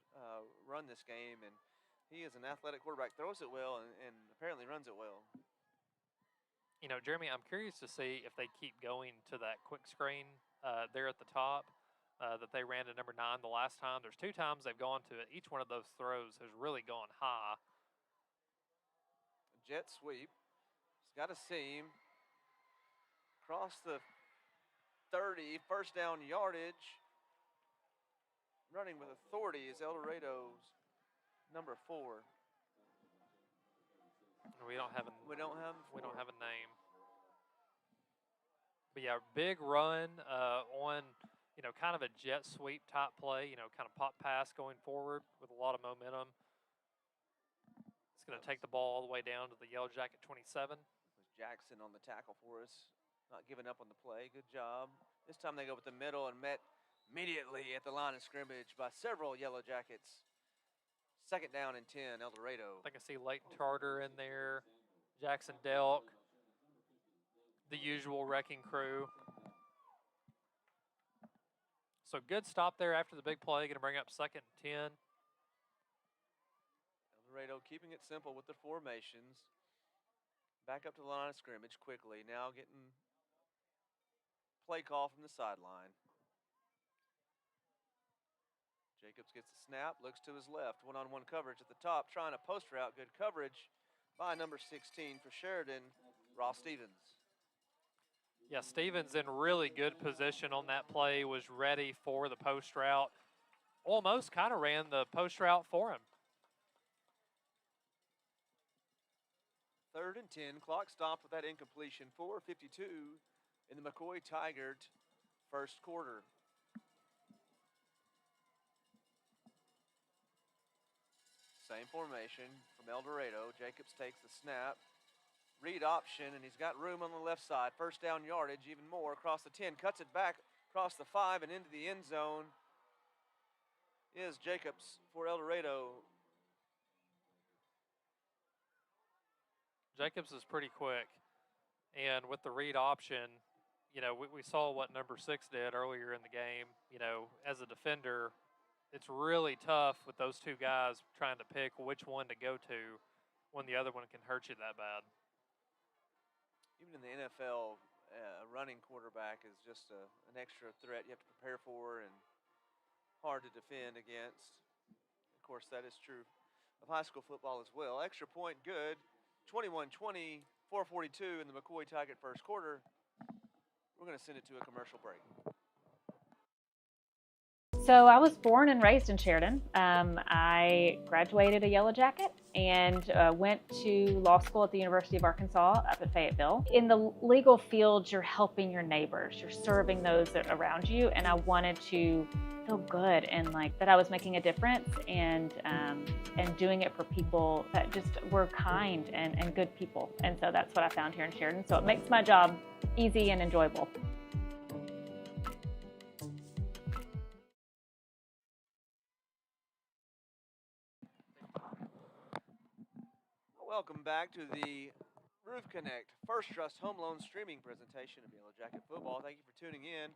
[SPEAKER 3] run this game, and he is an athletic quarterback, throws it well, and apparently runs it well.
[SPEAKER 4] Jeremy, I'm curious to see if they keep going to that quick screen there at the top that they ran to number 9 the last time. There's 2 times they've gone to it. Each one of those throws has really gone high.
[SPEAKER 3] Jet sweep. He's got a seam. Across the 30, 1st down yardage. Running with authority is El Dorado's number 4.
[SPEAKER 4] We don't have a name. But yeah, big run on, kind of a jet sweep type play, kind of pop pass going forward with a lot of momentum. It's going to take the ball all the way down to the Yellowjacket 27.
[SPEAKER 3] Was Jackson on the tackle for us, not giving up on the play. Good job. This time they go with the middle and met immediately at the line of scrimmage by several Yellowjackets. 2nd down and 10, El Dorado.
[SPEAKER 4] I think I see Leighton Charter in there, Jackson Delk, the usual wrecking crew. So good stop there after the big play. Going to bring up 2nd and 10.
[SPEAKER 3] El Dorado keeping it simple with the formations. Back up to the line of scrimmage quickly. Now getting play call from the sideline. Jacobs gets the snap, looks to his left, one-on-one coverage at the top, trying a post route. Good coverage by number 16 for Sheridan, Ross Stevens.
[SPEAKER 4] Yeah, Stevens in really good position on that play, was ready for the post route. Almost kind of ran the post route for him.
[SPEAKER 3] 3rd and 10, clock stopped with that incompletion. 4:52 in the McCoy Tigert first quarter. Same formation from El Dorado. Jacobs takes the snap. Read option, and he's got room on the left side. First down yardage, even more, across the 10. Cuts it back across the 5 and into the end zone is Jacobs for El Dorado.
[SPEAKER 4] Jacobs is pretty quick. And with the read option, you know, we saw what number 6 did earlier in the game. You know, as a defender, it's really tough with those two guys trying to pick which one to go to when the other one can hurt you that bad.
[SPEAKER 3] Even in the NFL, a running quarterback is just an extra threat you have to prepare for and hard to defend against. Of course, that is true of high school football as well. Extra point good, 21-20, 4:42 in the McCoy Tigert first quarter. We're going to send it to a commercial break.
[SPEAKER 7] So I was born and raised in Sheridan. I graduated a Yellowjacket and went to law school at the University of Arkansas up at Fayetteville. In the legal field, you're helping your neighbors, you're serving those around you, and I wanted to feel good and like that I was making a difference and doing it for people that just were kind and good people. And so that's what I found here in Sheridan. So it makes my job easy and enjoyable.
[SPEAKER 3] Welcome back to the Roof Connect First Trust Home Loan streaming presentation of Yellowjacket football. Thank you for tuning in.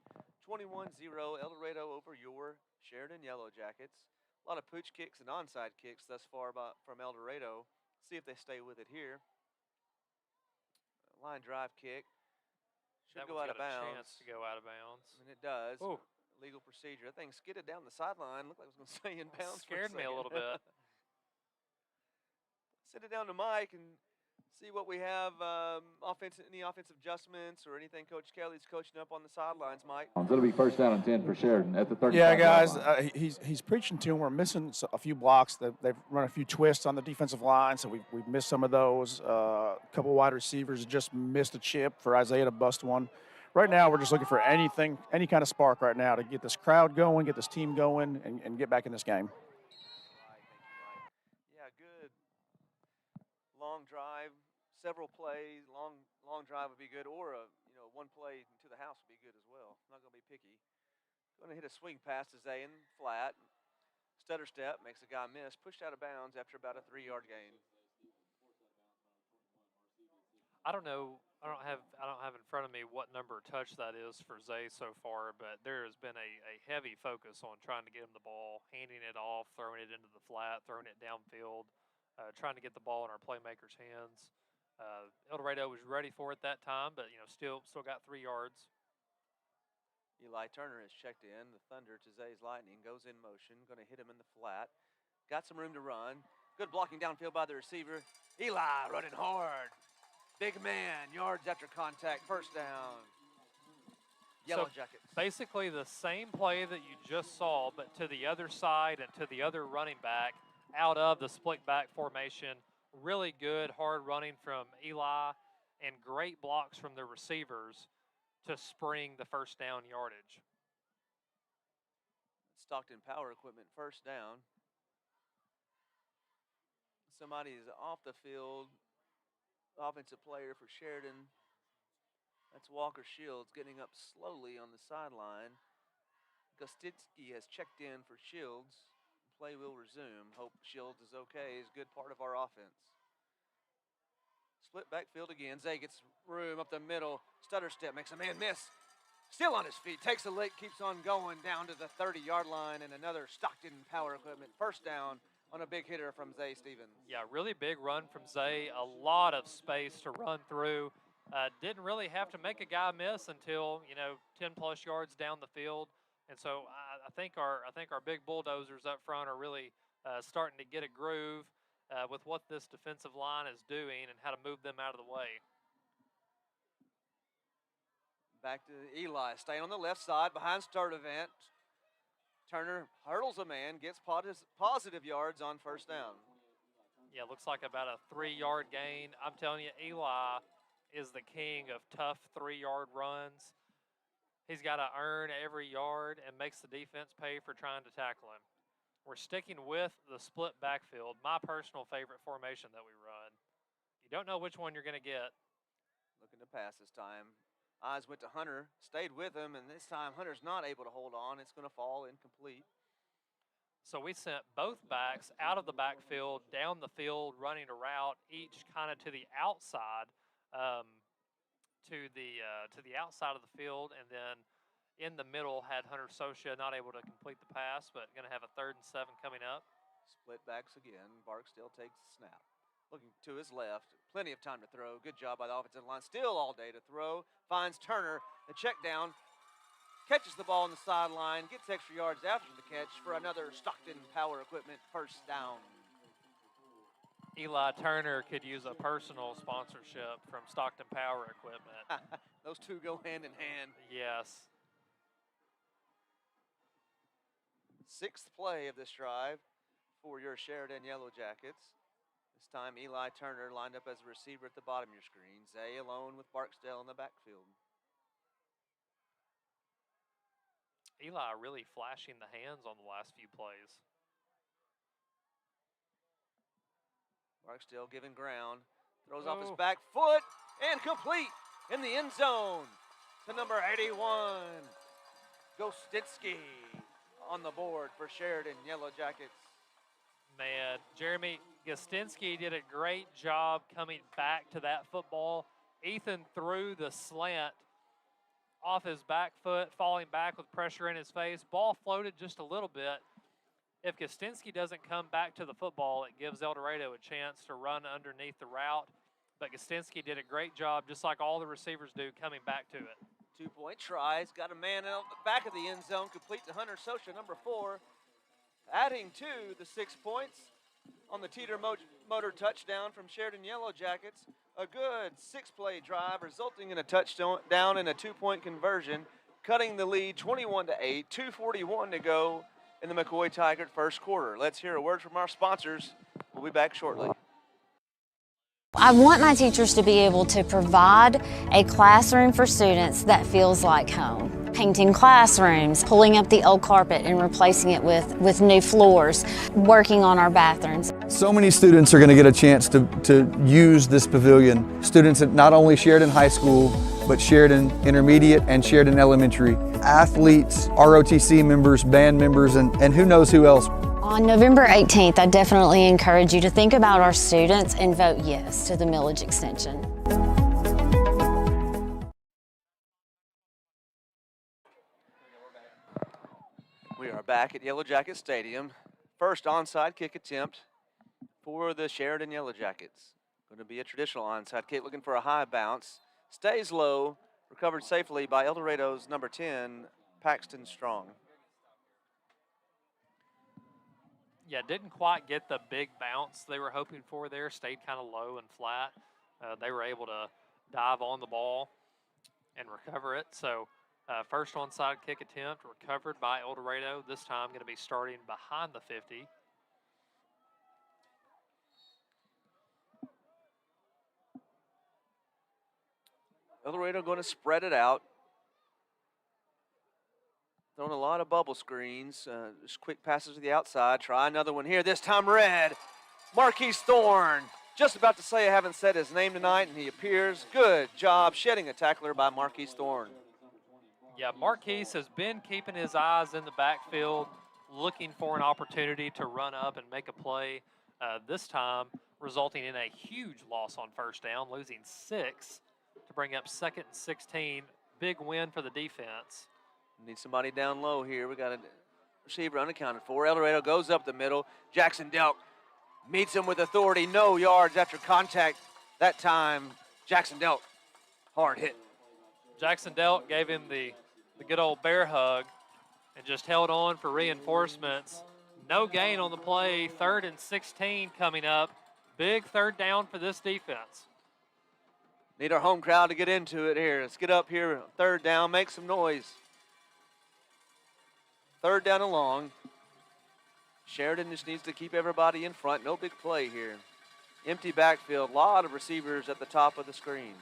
[SPEAKER 3] 21-0 El Dorado over your Sheridan Yellowjackets. A lot of pooch kicks and onside kicks thus far from El Dorado. See if they stay with it here. Line drive kick. Should go out of bounds.
[SPEAKER 4] A chance to go out of bounds.
[SPEAKER 3] And it does.
[SPEAKER 4] Ooh.
[SPEAKER 3] Legal procedure. That thing skidded down the sideline. Looked like it was going to stay in bounds.
[SPEAKER 4] Scared me a little bit.
[SPEAKER 3] Send it down to Mike and see what we have, any offensive adjustments or anything Coach Kelly's coaching up on the sidelines, Mike.
[SPEAKER 8] It'll be first down and 10 for Sheridan at the 35.
[SPEAKER 5] Yeah, guys, he's preaching to them. We're missing a few blocks. They've run a few twists on the defensive line, so we've missed some of those. A couple wide receivers just missed a chip for Isaiah to bust one. Right now, we're just looking for any kind of spark right now to get this crowd going, get this team going, and get back in this game.
[SPEAKER 3] Yeah, good. Long drive, several plays. Long drive would be good, or one play to the house would be good as well. Not going to be picky. Going to hit a swing pass to Zayn, flat. Stutter step makes a guy miss. Pushed out of bounds after about a 3-yard gain.
[SPEAKER 4] I don't know. I don't have in front of me what number of touch that is for Zay so far, but there has been a heavy focus on trying to get him the ball, handing it off, throwing it into the flat, throwing it downfield, trying to get the ball in our playmakers' hands. El Dorado was ready for it that time, but still got 3 yards.
[SPEAKER 3] Eli Turner has checked in. The Thunder to Zay's Lightning goes in motion. Going to hit him in the flat. Got some room to run. Good blocking downfield by the receiver. Eli running hard. Big man, yards after contact, first down. Yellowjackets.
[SPEAKER 4] So basically the same play that you just saw, but to the other side and to the other running back out of the split back formation. Really good hard running from Eli and great blocks from the receivers to spring the first down yardage.
[SPEAKER 3] Stockton Power Equipment first down. Somebody is off the field. Offensive player for Sheridan. That's Walker Shields getting up slowly on the sideline. Gostitsky has checked in for Shields. Play will resume. Hope Shields is okay. He's a good part of our offense. Split backfield again. Zay gets room up the middle. Stutter step makes a man miss. Still on his feet. Takes a lick. Keeps on going down to the 30-yard line. And another Stockton Power Equipment first down on a big hitter from Zay Stevens.
[SPEAKER 4] Yeah, really big run from Zay. A lot of space to run through. Didn't really have to make a guy miss until, 10-plus yards down the field. And so I think our big bulldozers up front are really starting to get a groove with what this defensive line is doing and how to move them out of the way.
[SPEAKER 3] Back to Eli, staying on the left side behind Sturdivant. Turner hurdles a man, gets positive yards on first down.
[SPEAKER 4] Yeah, looks like about a 3-yard gain. I'm telling you, Eli is the king of tough 3-yard runs. He's got to earn every yard and makes the defense pay for trying to tackle him. We're sticking with the split backfield, my personal favorite formation that we run. You don't know which one you're going to get.
[SPEAKER 3] Looking to pass this time. Eyes went to Hunter, stayed with him, and this time Hunter's not able to hold on. It's going to fall incomplete.
[SPEAKER 4] So we sent both backs out of the backfield, down the field, running a route, each kind of to the outside, to the outside of the field, and then in the middle had Hunter Socia not able to complete the pass, but going to have a 3rd and 7 coming up.
[SPEAKER 3] Split backs again. Barksdale takes the snap. Looking to his left, plenty of time to throw. Good job by the offensive line. Still all day to throw. Finds Turner, the check down. Catches the ball on the sideline. Gets extra yards after the catch for another Stockton Power Equipment first down.
[SPEAKER 4] Eli Turner could use a personal sponsorship from Stockton Power Equipment.
[SPEAKER 3] Those two go hand in hand.
[SPEAKER 4] Yes.
[SPEAKER 3] 6th play of this drive for your Sheridan Yellowjackets. This time Eli Turner lined up as a receiver at the bottom of your screen. Zay alone with Barksdale in the backfield.
[SPEAKER 4] Eli really flashing the hands on the last few plays.
[SPEAKER 3] Barksdale giving ground. Throws off his back foot and complete in the end zone to number 81. Gostinski on the board for Sheridan Yellowjackets.
[SPEAKER 4] Man, Jeremy Gostinski did a great job coming back to that football. Ethan threw the slant off his back foot, falling back with pressure in his face. Ball floated just a little bit. If Gostinski doesn't come back to the football, it gives El Dorado a chance to run underneath the route. But Gostinski did a great job, just like all the receivers do, coming back to it.
[SPEAKER 3] 2-point tries. Got a man out the back of the end zone. Complete to Hunter Socia, number 4. Adding to the 6 points on the Teeter Motor touchdown from Sheridan Yellowjackets. A good 6-play drive resulting in a touchdown and a 2-point conversion, cutting the lead 21-8, 2:41 to go in the McCoy Tigard first quarter. Let's hear a word from our sponsors. We'll be back shortly.
[SPEAKER 9] I want my teachers to be able to provide a classroom for students that feels like home. Painting classrooms, pulling up the old carpet and replacing it with new floors, working on our bathrooms.
[SPEAKER 10] So many students are going to get a chance to use this pavilion. Students at not only Sheridan High School, but Sheridan Intermediate and Sheridan Elementary. Athletes, ROTC members, band members, and who knows who else.
[SPEAKER 9] On November 18th, I definitely encourage you to think about our students and vote yes to the millage extension.
[SPEAKER 3] We are back at Yellowjacket Stadium. First onside kick attempt for the Sheridan Yellowjackets. Going to be a traditional onside kick, looking for a high bounce. Stays low, recovered safely by El Dorado's number 10, Paxton Strong.
[SPEAKER 4] Yeah, didn't quite get the big bounce they were hoping for there. Stayed kind of low and flat. They were able to dive on the ball and recover it. So first onside kick attempt recovered by El Dorado. This time going to be starting behind the 50.
[SPEAKER 3] El Dorado going to spread it out. Throwing a lot of bubble screens. Just quick passes to the outside. Try another one here. This time red. Marquise Thorne. Just about to say I haven't said his name tonight, and he appears. Good job shedding a tackler by Marquise Thorne.
[SPEAKER 4] Yeah, Marquise has been keeping his eyes in the backfield, looking for an opportunity to run up and make a play. This time resulting in a huge loss on first down, losing 6 to bring up 2nd and 16. Big win for the defense.
[SPEAKER 3] Need somebody down low here. We got a receiver unaccounted for. El Dorado goes up the middle. Jackson Delk meets him with authority. No yards after contact that time. Jackson Delk, hard hit.
[SPEAKER 4] Jackson Delk gave him the good old bear hug. and just held on for reinforcements. No gain on the play. 3rd and 16 coming up. Big 3rd down for this defense.
[SPEAKER 3] Need our home crowd to get into it here. Let's get up here. 3rd down. Make some noise. 3rd down and long. Sheridan just needs to keep everybody in front. No big play here. Empty backfield. A lot of receivers at the top of the screen.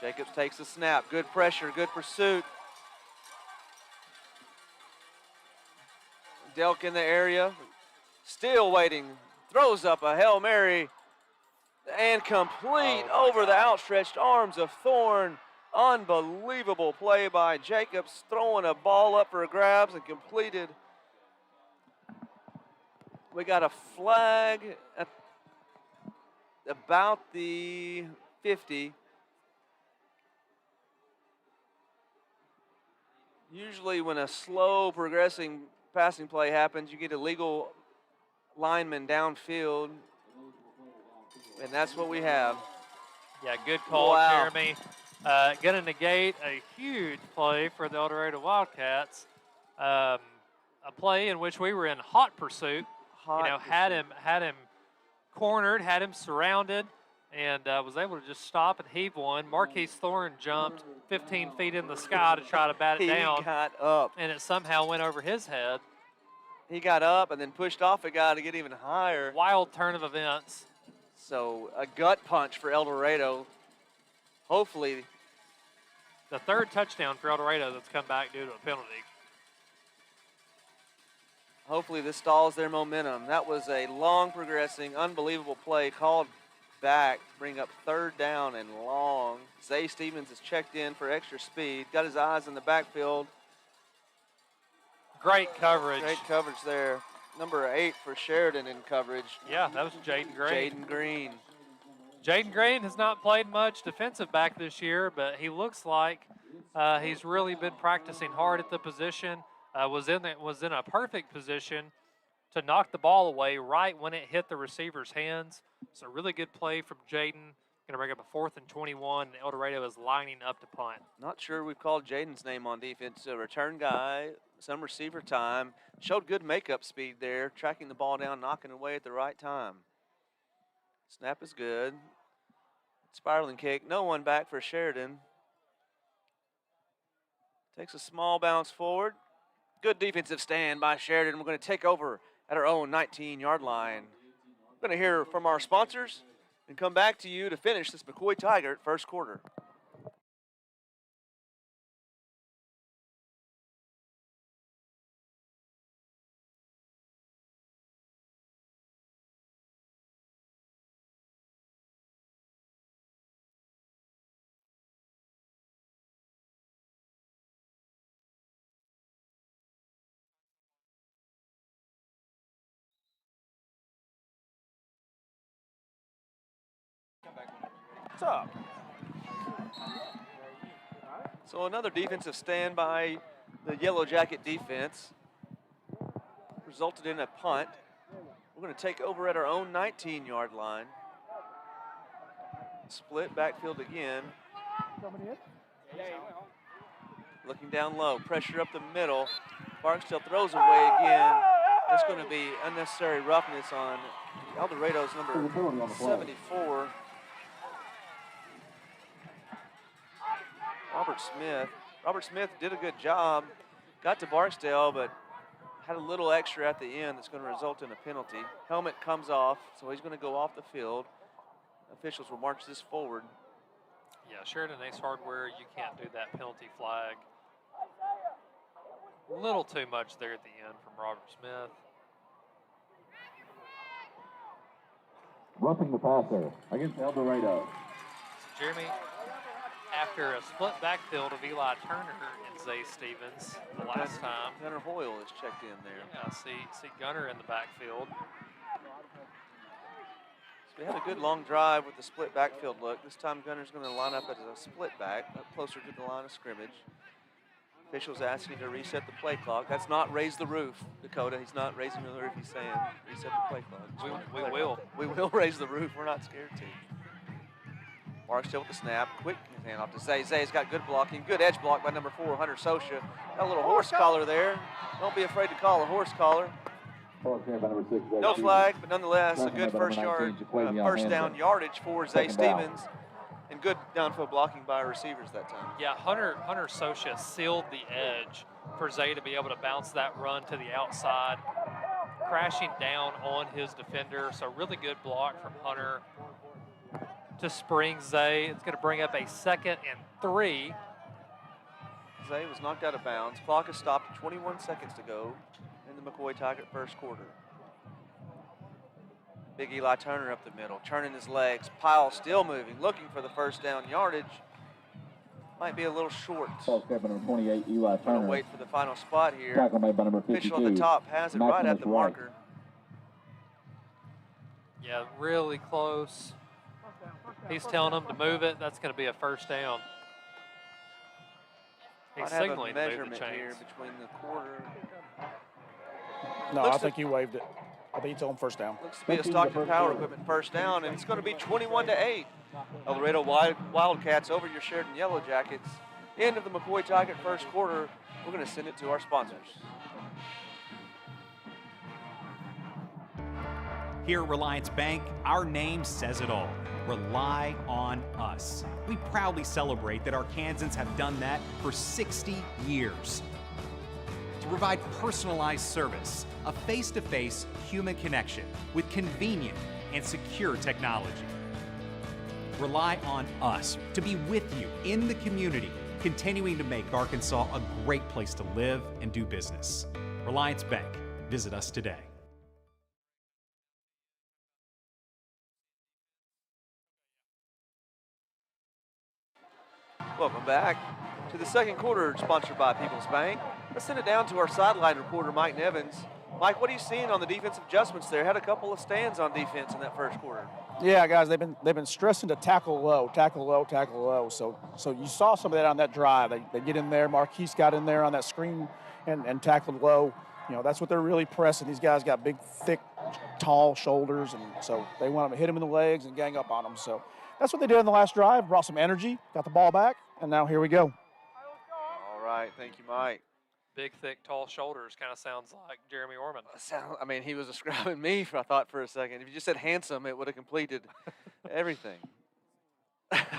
[SPEAKER 3] Jacobs takes the snap. Good pressure. Good pursuit. Delk in the area. Still waiting. Throws up a Hail Mary. And complete over the outstretched arms of Thorne. Unbelievable play by Jacobs, throwing a ball up for grabs and completed. We got a flag at about the 50. Usually when a slow progressing passing play happens, you get a legal lineman downfield, and that's what we have.
[SPEAKER 4] Yeah, good call,
[SPEAKER 3] Wow.
[SPEAKER 4] Jeremy. Going to negate a huge play for the El Dorado Wildcats. A play in which we were in hot pursuit. Had him cornered, had him surrounded, and was able to just stop and heave one. Marquise Thorne jumped 15 feet in the sky to try to bat it down.
[SPEAKER 3] He got up.
[SPEAKER 4] And it somehow went over his head.
[SPEAKER 3] He got up and then pushed off a guy to get even higher.
[SPEAKER 4] Wild turn of events.
[SPEAKER 3] So a gut punch for El Dorado. Hopefully.
[SPEAKER 4] The 3rd touchdown for El Dorado that's come back due to a penalty.
[SPEAKER 3] Hopefully this stalls their momentum. That was a long progressing, unbelievable play called back, bring up 3rd down and long. Zay Stevens is checked in for extra speed. Got his eyes in the backfield.
[SPEAKER 4] Great coverage.
[SPEAKER 3] Great coverage there. Number 8 for Sheridan in coverage.
[SPEAKER 4] Yeah, that was Jaden Green.
[SPEAKER 3] Jaden Green.
[SPEAKER 4] Jaden Green has not played much defensive back this year, but he looks like he's really been practicing hard at the position. Was in a perfect position to knock the ball away right when it hit the receiver's hands. So really good play from Jaden. Going to bring up a 4th and 21. And El Dorado is lining up to punt.
[SPEAKER 3] Not sure we've called Jaden's name on defense. A return guy, some receiver time. Showed good makeup speed there, tracking the ball down, knocking away at the right time. Snap is good. Spiraling kick. No one back for Sheridan. Takes a small bounce forward. Good defensive stand by Sheridan. We're going to take over at our own 19-yard line. We're going to hear from our sponsors and come back to you to finish this McCoy Tigert first quarter. What's up? So another defensive stand by the Yellow Jacket defense resulted in a punt. We're going to take over at our own 19-yard line. Split backfield again. Looking down low, pressure up the middle. Barksdale throws away again. That's going to be unnecessary roughness on El Dorado's number 74. Robert Smith did a good job. Got to Barksdale, but had a little extra at the end that's going to result in a penalty. Helmet comes off, so he's going to go off the field. Officials will march this forward.
[SPEAKER 4] Yeah, Sheridan Ace Hardware, you can't do that penalty flag. A little too much there at the end from Robert Smith.
[SPEAKER 8] Roughing the passer against El Dorado.
[SPEAKER 4] So Jeremy, after a split backfield of Eli Turner and Zay Stevens the last time.
[SPEAKER 3] Gunnar Hoyle is checked in there.
[SPEAKER 4] Yeah, I see Gunnar in the backfield.
[SPEAKER 3] So we had a good long drive with the split backfield look. This time Gunnar's going to line up as a split back, up closer to the line of scrimmage. Officials asking to reset the play clock. That's not raise the roof, Dakota. He's not raising the roof. He's saying reset the play clock.
[SPEAKER 4] We will.
[SPEAKER 3] We will raise the roof. We're not scared to. Barksdale with the snap. Quick handoff to Zay. Zay's got good blocking. Good edge block by number 4, Hunter Sosha. Got a little horse collar there. Don't be afraid to call a horse collar. No flag, but nonetheless, a good first down yardage for Zay Stevens. And good downfield blocking by our receivers that time.
[SPEAKER 4] Yeah, Hunter Sosha sealed the edge for Zay to be able to bounce that run to the outside, crashing down on his defender. So really good block from Hunter to spring Zay. It's going to bring up a 2nd and 3.
[SPEAKER 3] Zay was knocked out of bounds. Clock is stopped, 21 seconds to go in the McCoy Tigert first quarter. Big Eli Turner up the middle, turning his legs. Pyle still moving, looking for the first down yardage. Might be a little short.
[SPEAKER 8] Number 28, Eli Turner.
[SPEAKER 3] Gonna wait for the final spot here.
[SPEAKER 8] Tackle made by number 52.
[SPEAKER 3] Official at the top has it right at the marker.
[SPEAKER 4] Yeah, really close. He's telling them to move it. That's going to be a first down. He's signaling to move the chains.
[SPEAKER 3] Here between the quarter.
[SPEAKER 5] No, I think he waved it. I think he told him first down.
[SPEAKER 3] Looks to be a Stockton Power Equipment first down, and it's going to be 21-8. El Dorado Wildcats over your Sheridan Yellowjackets. End of the McCoy Tigert first quarter. We're going to send it to our sponsors.
[SPEAKER 11] Here at Reliance Bank, our name says it all. Rely on us. We proudly celebrate that our Kansans have done that for 60 years. To provide personalized service, a face-to-face human connection with convenient and secure technology. Rely on us to be with you in the community, continuing to make Arkansas a great place to live and do business. Reliance Bank. Visit us today.
[SPEAKER 3] Welcome back to the second quarter, sponsored by People's Bank. Let's send it down to our sideline reporter, Mike Nevins. Mike, what are you seeing on the defensive adjustments there? Had a couple of stands on defense in that first quarter.
[SPEAKER 5] Yeah, guys, they've been stressing to tackle low. So you saw some of that on that drive. They get in there. Marquise got in there on that screen and tackled low. You know, that's what they're really pressing. These guys got big, thick, tall shoulders, and so they want to hit them in the legs and gang up on them. So that's what they did in the last drive. Brought some energy, got the ball back, and now here we go.
[SPEAKER 3] All right, thank you, Mike.
[SPEAKER 4] Big, thick, tall shoulders kind of sounds like Jeremy Orman.
[SPEAKER 3] I mean, he was describing me, I thought, for a second. If you just said handsome, it would have completed everything.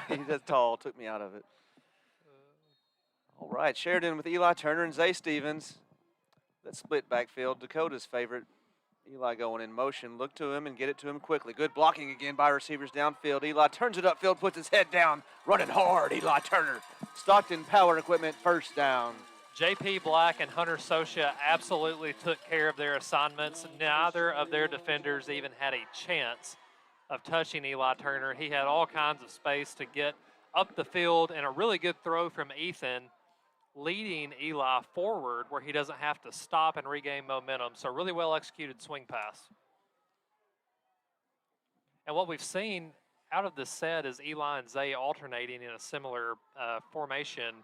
[SPEAKER 3] He's that tall, took me out of it. All right, Sheridan with Eli Turner and Zay Stevens. That split backfield, Dakota's favorite. Eli going in motion. Look to him and get it to him quickly. Good blocking again by receivers downfield. Eli turns it upfield, puts his head down, running hard. Eli Turner. Stockton Power Equipment first down.
[SPEAKER 4] J.P. Black and Hunter Sosha absolutely took care of their assignments. Neither of their defenders even had a chance of touching Eli Turner. He had all kinds of space to get up the field, and a really good throw from Ethan leading Eli forward where he doesn't have to stop and regain momentum. So really well executed swing pass. And what we've seen out of this set is Eli and Zay alternating in a similar formation.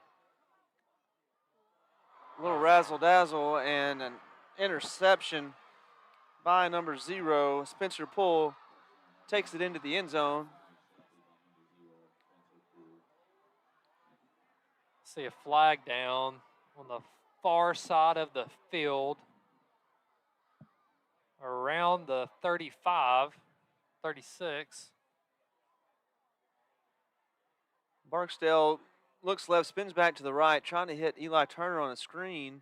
[SPEAKER 3] A little razzle-dazzle and an interception by number 0. Spencer Poole takes it into the end zone.
[SPEAKER 4] See a flag down on the far side of the field around the 35, 36.
[SPEAKER 3] Barksdale looks left, spins back to the right, trying to hit Eli Turner on a screen.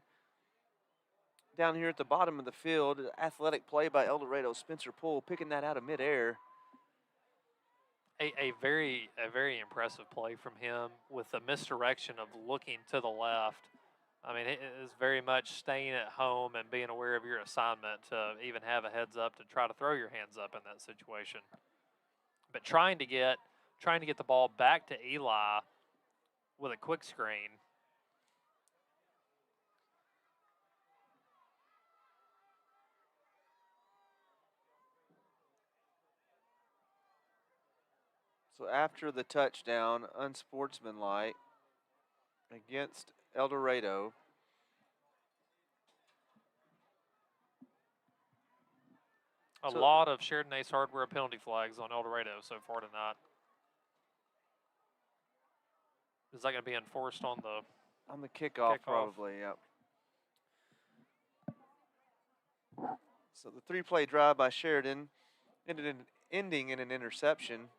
[SPEAKER 3] Down here at the bottom of the field, athletic play by El Dorado. Spencer Poole picking that out of midair.
[SPEAKER 4] A very impressive play from him with the misdirection of looking to the left. I mean, it is very much staying at home and being aware of your assignment to even have a heads up to try to throw your hands up in that situation. But trying to get the ball back to Eli with a quick screen.
[SPEAKER 3] So after the touchdown, unsportsmanlike against El Dorado.
[SPEAKER 4] A lot of Sheridan Ace hardware penalty flags on El Dorado so far tonight. Is that going to be enforced on the
[SPEAKER 3] kickoff, probably? Yep. So the 3-play drive by Sheridan ending in an interception.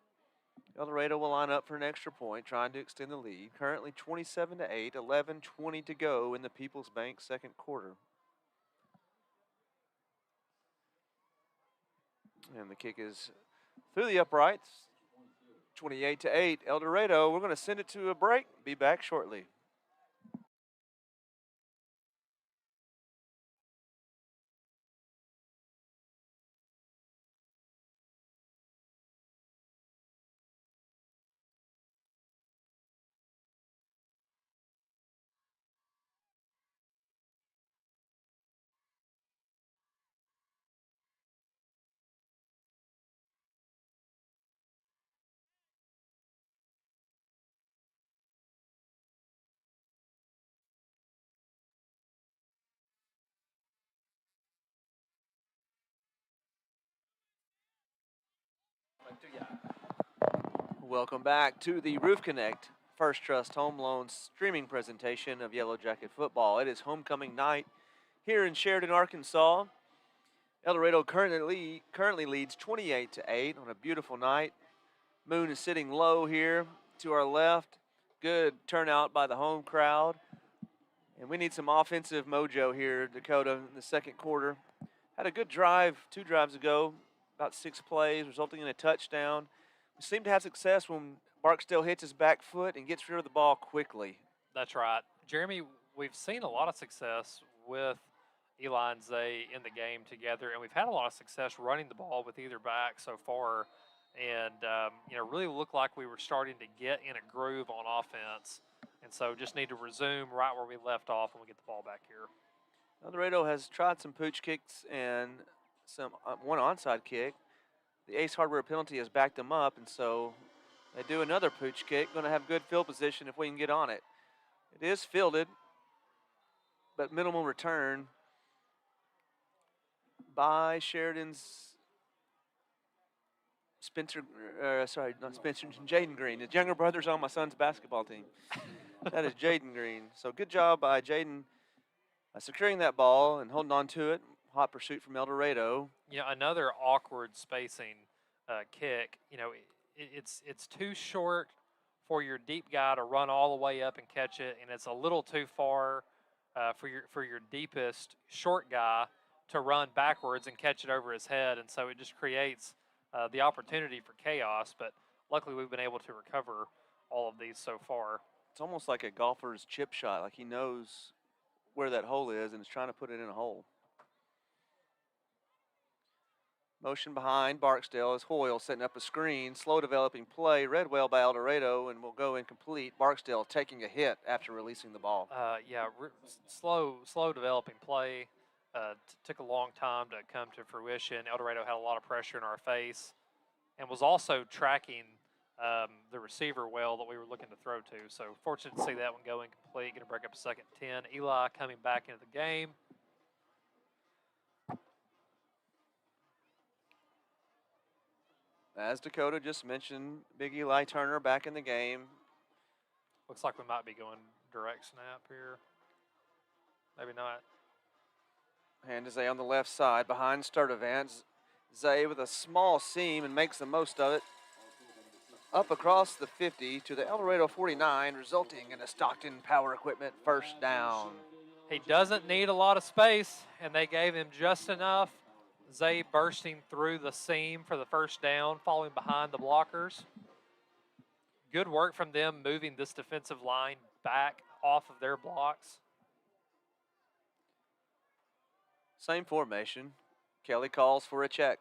[SPEAKER 3] El Dorado will line up for an extra point, trying to extend the lead. Currently 27-8, 11:20 to go in the People's Bank second quarter. And the kick is through the uprights. 28-8, El Dorado. We're going to send it to a break. Be back shortly. Welcome back to the Roof Connect First Trust Home Loans streaming presentation of Yellow Jacket football. It is homecoming night here in Sheridan, Arkansas. El Dorado currently leads 28-8 on a beautiful night. Moon is sitting low here to our left. Good turnout by the home crowd. And we need some offensive mojo here, Dakota, in the second quarter. Had a good drive 2 drives ago, about 6 plays, resulting in a touchdown. We seem to have success when Barksdale hits his back foot and gets rid of the ball quickly.
[SPEAKER 4] That's right. Jeremy, we've seen a lot of success with Eli and Zay in the game together, and we've had a lot of success running the ball with either back so far. And, really looked like we were starting to get in a groove on offense. And so just need to resume right where we left off when we get the ball back here.
[SPEAKER 3] El Dorado has tried some pooch kicks and one onside kick. The Ace Hardware penalty has backed them up, and so they do another pooch kick. Going to have good field position if we can get on it. It is fielded, but minimal return by Sheridan's Jaden Green. His younger brother's on my son's basketball team. That is Jaden Green. So good job by Jaden securing that ball and holding on to it. Hot pursuit from El Dorado.
[SPEAKER 4] Another awkward spacing kick. It's too short for your deep guy to run all the way up and catch it, and it's a little too far for your deepest short guy to run backwards and catch it over his head, and so it just creates the opportunity for chaos. But luckily, we've been able to recover all of these so far.
[SPEAKER 3] It's almost like a golfer's chip shot. Like he knows where that hole is and is trying to put it in a hole. Motion behind Barksdale is Hoyle setting up a screen. Slow developing play, read well by El Dorado, and will go incomplete. Barksdale taking a hit after releasing the ball.
[SPEAKER 4] Slow developing play. Took a long time to come to fruition. El Dorado had a lot of pressure in our face and was also tracking the receiver well that we were looking to throw to. So fortunate to see that one go incomplete. Going to break up a 2nd and 10. Eli coming back into the game.
[SPEAKER 3] As Dakota just mentioned, Big Eli Turner back in the game.
[SPEAKER 4] Looks like we might be going direct snap here. Maybe not.
[SPEAKER 3] Hand to Zay on the left side behind Sturdivant. Zay with a small seam and makes the most of it. Up across the 50 to the El Dorado 49, resulting in a Stockton Power Equipment first down.
[SPEAKER 4] He doesn't need a lot of space, and they gave him just enough. Zay bursting through the seam for the first down, falling behind the blockers. Good work from them moving this defensive line back off of their blocks.
[SPEAKER 3] Same formation. Kelly calls for a check.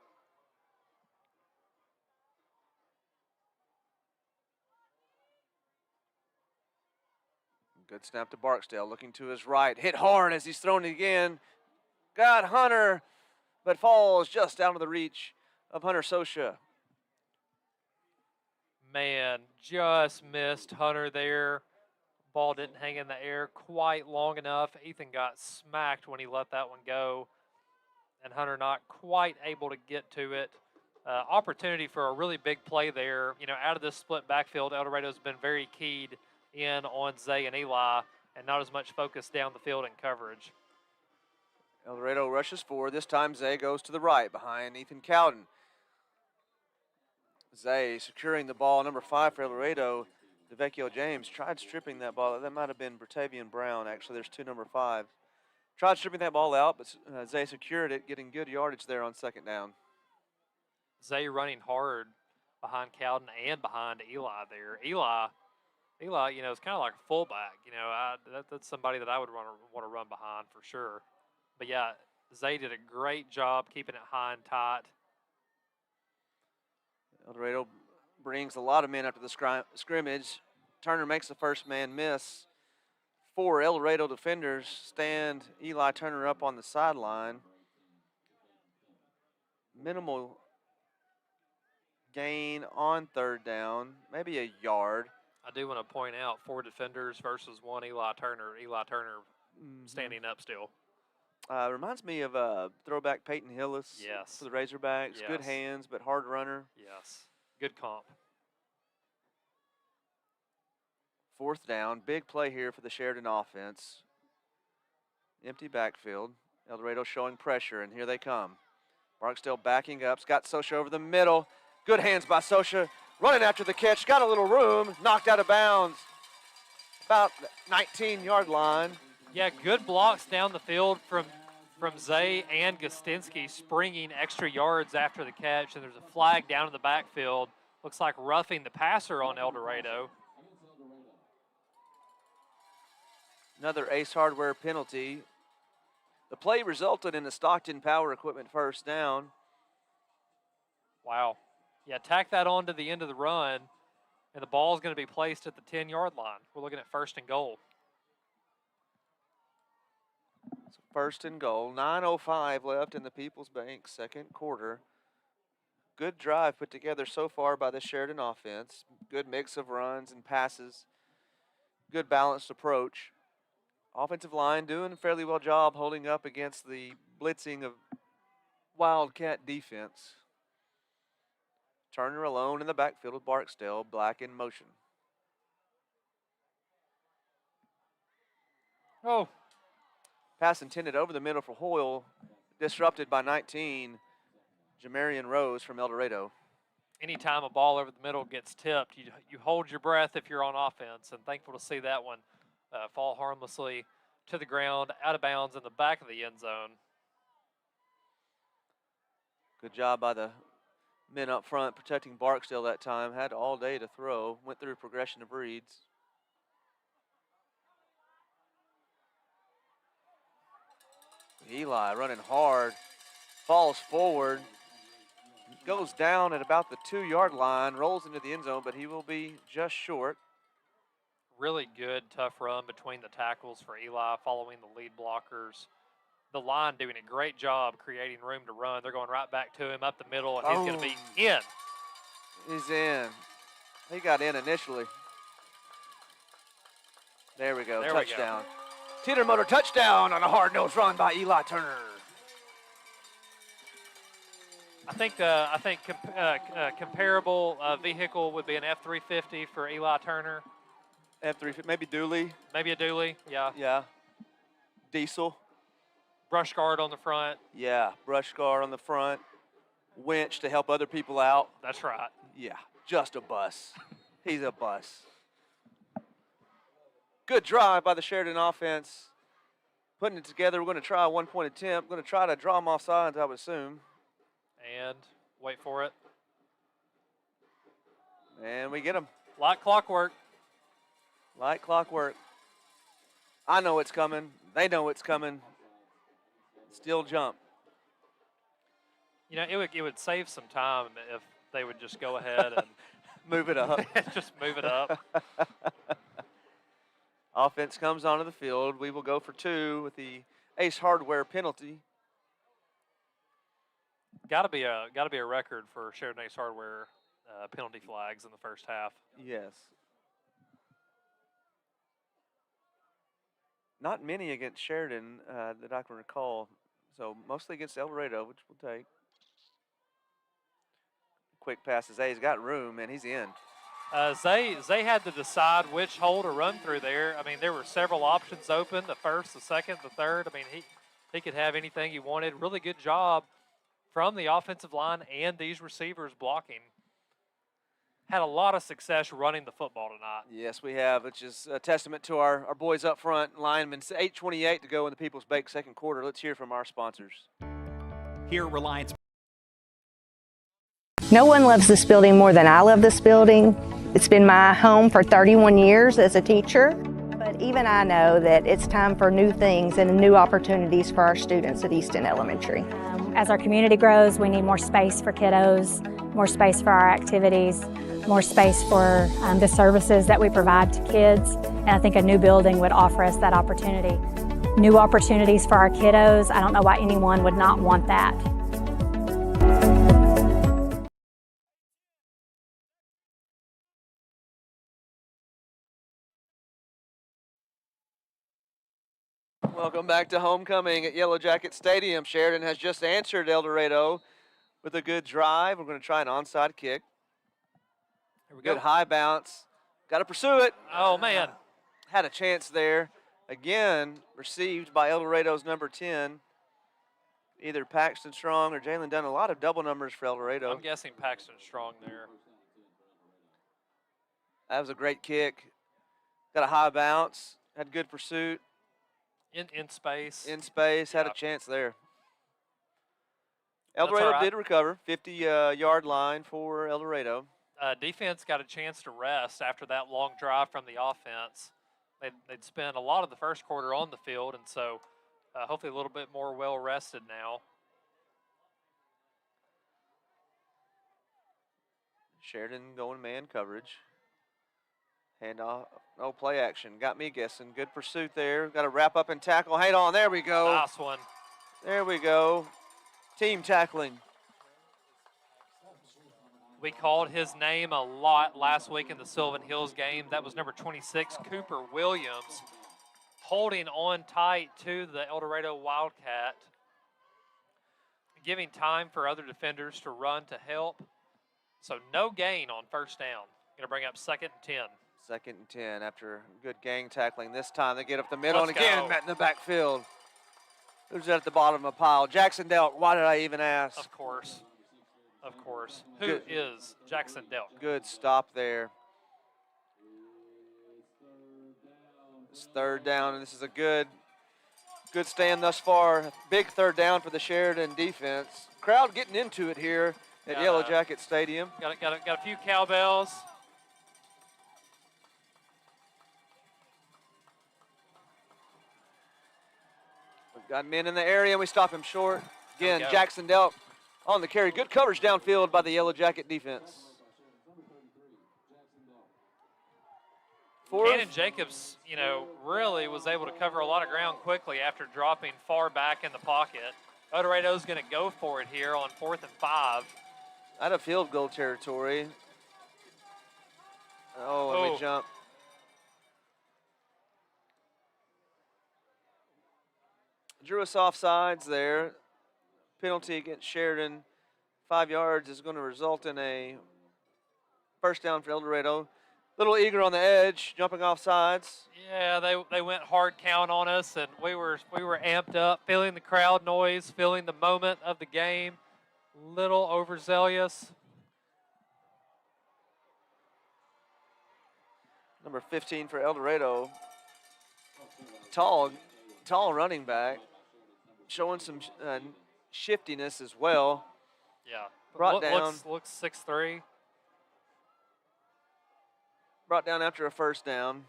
[SPEAKER 3] Good snap to Barksdale, looking to his right. Hit hard as he's thrown it again. Got Hunter, but falls just out of the reach of Hunter Sosha.
[SPEAKER 4] Man, just missed Hunter there. Ball didn't hang in the air quite long enough. Ethan got smacked when he let that one go, and Hunter not quite able to get to it. Opportunity for a really big play there. Out of this split backfield, El Dorado's been very keyed in on Zay and Eli, and not as much focus down the field in coverage.
[SPEAKER 3] El Dorado rushes forward. This time Zay goes to the right behind Ethan Cowden. Zay securing the ball, number 5 for El Dorado. DeVecchio James tried stripping that ball. That might have been Bertavian Brown, actually. There's 2 number 5. Tried stripping that ball out, but Zay secured it, getting good yardage there on second down.
[SPEAKER 4] Zay running hard behind Cowden and behind Eli there. Eli, you know, is kind of like a fullback. You know, that's somebody that I would want to run behind for sure. But yeah, Zay did a great job keeping it high and tight.
[SPEAKER 3] El Dorado brings a lot of men up to the scrimmage. Turner makes the first man miss. 4 El Dorado defenders stand Eli Turner up on the sideline. Minimal gain on third down, maybe a yard.
[SPEAKER 4] I do want to point out 4 defenders versus 1 Eli Turner. Eli Turner standing up still.
[SPEAKER 3] Reminds me of throwback Peyton Hillis
[SPEAKER 4] Yes.
[SPEAKER 3] for the Razorbacks.
[SPEAKER 4] Yes.
[SPEAKER 3] Good hands, but hard runner.
[SPEAKER 4] Yes. Good comp.
[SPEAKER 3] 4th down. Big play here for the Sheridan offense. Empty backfield. El Dorado showing pressure, and here they come. Barksdale backing up. Scott Sosha over the middle. Good hands by Sosha. Running after the catch. Got a little room. Knocked out of bounds. About 19-yard line.
[SPEAKER 4] Yeah, good blocks down the field from Zay and Gostinski, springing extra yards after the catch, and there's a flag down in the backfield. Looks like roughing the passer on El Dorado.
[SPEAKER 3] Another Ace Hardware penalty. The play resulted in a Stockton Power Equipment first down.
[SPEAKER 4] Wow. Yeah, tack that on to the end of the run, and the ball's going to be placed at the 10-yard line. We're looking at 1st and goal.
[SPEAKER 3] So 1st and goal. 9:05 left in the People's Bank second quarter. Good drive put together so far by the Sheridan offense. Good mix of runs and passes. Good balanced approach. Offensive line doing a fairly well job holding up against the blitzing of Wildcat defense. Turner alone in the backfield with Barksdale, Black in motion.
[SPEAKER 4] Oh.
[SPEAKER 3] Pass intended over the middle for Hoyle, disrupted by 19, Jamarian Rose from El Dorado.
[SPEAKER 4] Anytime a ball over the middle gets tipped, you hold your breath if you're on offense, and thankful to see that one fall harmlessly to the ground, out of bounds in the back of the end zone.
[SPEAKER 3] Good job by the men up front protecting Barksdale that time. Had all day to throw. Went through progression of reads. Eli running hard. Falls forward. Goes down at about the 2-yard line. Rolls into the end zone, but he will be just short.
[SPEAKER 4] Really good, tough run between the tackles for Eli, following the lead blockers. The line doing a great job creating room to run. They're going right back to him up the middle, and he's going to be in.
[SPEAKER 3] He's in. He got in initially. There we go.
[SPEAKER 4] There
[SPEAKER 3] touchdown. Teeter Motor touchdown on a hard-nosed run by Eli Turner.
[SPEAKER 4] I think comparable vehicle would be an F-350 for Eli Turner.
[SPEAKER 3] F-350, maybe dually.
[SPEAKER 4] Maybe a dually, yeah.
[SPEAKER 3] Yeah. Diesel.
[SPEAKER 4] Brush guard on the front.
[SPEAKER 3] Yeah, brush guard on the front. Winch to help other people out.
[SPEAKER 4] That's right.
[SPEAKER 3] Yeah, just a bus. He's a bus. Good drive by the Sheridan offense. Putting it together, we're going to try a one-point attempt. Going to try to draw them off sides, I would assume.
[SPEAKER 4] And wait for it.
[SPEAKER 3] And we get them.
[SPEAKER 4] Like clockwork.
[SPEAKER 3] Like clockwork. I know it's coming. They know it's coming. Still jump.
[SPEAKER 4] You know, it would save some time if they would just go ahead and
[SPEAKER 3] move it up.
[SPEAKER 4] Just move it up.
[SPEAKER 3] Offense comes onto the field. We will go for 2 with the Ace Hardware penalty.
[SPEAKER 4] Got to be a record for Sheridan Ace Hardware penalty flags in the first half.
[SPEAKER 3] Yes. Not many against Sheridan that I can recall. So mostly against El Dorado, which we'll take. Quick passes. He's got room, and he's in.
[SPEAKER 4] Zay had to decide which hole to run through there. I mean, there were several options open, the first, the second, the third. I mean, he could have anything he wanted. Really good job from the offensive line and these receivers blocking. Had a lot of success running the football tonight.
[SPEAKER 3] Yes, we have, which is a testament to our boys up front, linemen. 8:28 to go in the People's Bake second quarter. Let's hear from our sponsors.
[SPEAKER 11] Here, Reliance.
[SPEAKER 12] No one loves this building more than I love this building. It's been my home for 31 years as a teacher, but even I know that it's time for new things and new opportunities for our students at Easton Elementary.
[SPEAKER 13] As our community grows, we need more space for kiddos, more space for our activities, more space for the services that we provide to kids, and I think a new building would offer us that opportunity. New opportunities for our kiddos, I don't know why anyone would not want that.
[SPEAKER 3] Welcome back to homecoming at Yellowjacket Stadium. Sheridan has just answered El Dorado with a good drive. We're going to try an onside kick.
[SPEAKER 4] Here we
[SPEAKER 3] Good
[SPEAKER 4] go.
[SPEAKER 3] high bounce. Got to pursue it.
[SPEAKER 4] Oh, man.
[SPEAKER 3] Had a chance there. Again, received by El Dorado's number 10. Either Paxton Strong or Jalen Dunn. A lot of double numbers for El Dorado.
[SPEAKER 4] I'm guessing Paxton Strong there.
[SPEAKER 3] That was a great kick. Got a high bounce. Had good pursuit.
[SPEAKER 4] In space.
[SPEAKER 3] In space. Had a
[SPEAKER 4] Yep.
[SPEAKER 3] chance there. El
[SPEAKER 4] That's all
[SPEAKER 3] Dorado
[SPEAKER 4] right.
[SPEAKER 3] did recover. 50-yard line for El Dorado.
[SPEAKER 4] Defense got a chance to rest after that long drive from the offense. They'd spent a lot of the first quarter on the field, and so hopefully a little bit more well-rested now.
[SPEAKER 3] Sheridan going man coverage. Handoff. No play action. Got me guessing. Good pursuit there. Got to wrap up and tackle. Hang on. There we go.
[SPEAKER 4] Nice one.
[SPEAKER 3] There we go. Team tackling.
[SPEAKER 4] We called his name a lot last week in the Sylvan Hills game. That was number 26, Cooper Williams, holding on tight to the El Dorado Wildcat, giving time for other defenders to run to help. So no gain on first down. Going to bring up 2nd and 10.
[SPEAKER 3] 2nd and 10 after good gang tackling. This time they get up the middle
[SPEAKER 4] Let's
[SPEAKER 3] and again
[SPEAKER 4] go.
[SPEAKER 3] met in the backfield. Who's at the bottom of the pile? Jackson Delk. Why did I even ask?
[SPEAKER 4] Of course. Of course. Who
[SPEAKER 3] Good.
[SPEAKER 4] is Jackson Delk?
[SPEAKER 3] Good stop there. It's 3rd down, and this is a good stand thus far. Big 3rd down for the Sheridan defense. Crowd getting into it here at Yellowjacket Stadium.
[SPEAKER 4] Got a few cowbells.
[SPEAKER 3] We've got men in the area, and we stop him short. Again,
[SPEAKER 4] There we go.
[SPEAKER 3] Jackson Delk on the carry. Good coverage downfield by the Yellowjacket defense.
[SPEAKER 4] Cannon Jacobs, really was able to cover a lot of ground quickly after dropping far back in the pocket. El Dorado's going to go for it here on 4th and 5.
[SPEAKER 3] Out of field goal territory. Oh, and we jump. Drew us offsides there. Penalty against Sheridan. 5 yards is going to result in a first down for El Dorado. Little eager on the edge, jumping off sides.
[SPEAKER 4] Yeah, they went hard count on us, and we were amped up, feeling the crowd noise, feeling the moment of the game. Little overzealous.
[SPEAKER 3] Number 15 for El Dorado. Tall running back, showing some shiftiness as well.
[SPEAKER 4] Yeah,
[SPEAKER 3] Brought down.
[SPEAKER 4] Looks 6'3".
[SPEAKER 3] Brought down after a first down.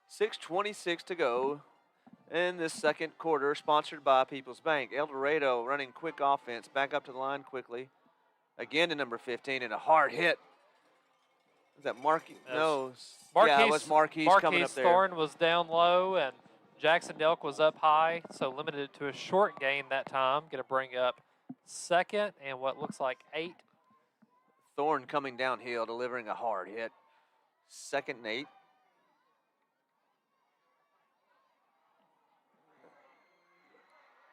[SPEAKER 3] 6:26 to go in this second quarter, sponsored by People's Bank. El Dorado running quick offense, back up to the line quickly. Again to number 15, and a hard hit. Is that Marquis? No. Yeah, it was Marquis coming up there.
[SPEAKER 4] Thorne was down low, and Jackson Delk was up high, so limited to a short gain that time. Going to bring up 2nd and what looks like 8.
[SPEAKER 3] Thorne coming downhill, delivering a hard hit. 2nd and 8.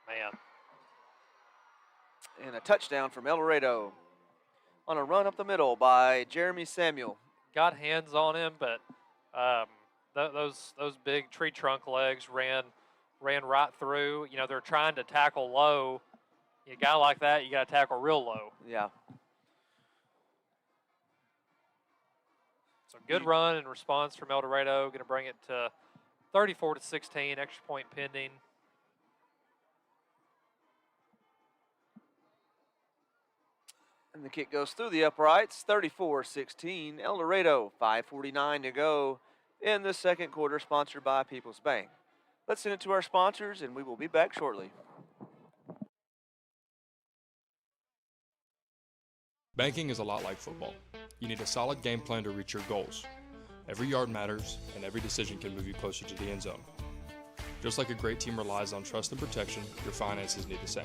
[SPEAKER 4] Man.
[SPEAKER 3] And a touchdown from El Dorado. on a run up the middle by Jeremy Samuel.
[SPEAKER 4] Got hands on him, but those big tree trunk legs ran right through. You know, they're trying to tackle low. A guy like that, you got to tackle real low.
[SPEAKER 3] Yeah.
[SPEAKER 4] So good run and response from El Dorado. Going to bring it to 34-16. Extra point pending.
[SPEAKER 3] And the kick goes through the uprights, 34-16. El Dorado, 5:49 to go in the second quarter, sponsored by People's Bank. Let's send it to our sponsors, and we will be back shortly.
[SPEAKER 14] Banking is a lot like football. You need a solid game plan to reach your goals. Every yard matters, and every decision can move you closer to the end zone. Just like a great team relies on trust and protection, your finances need the same.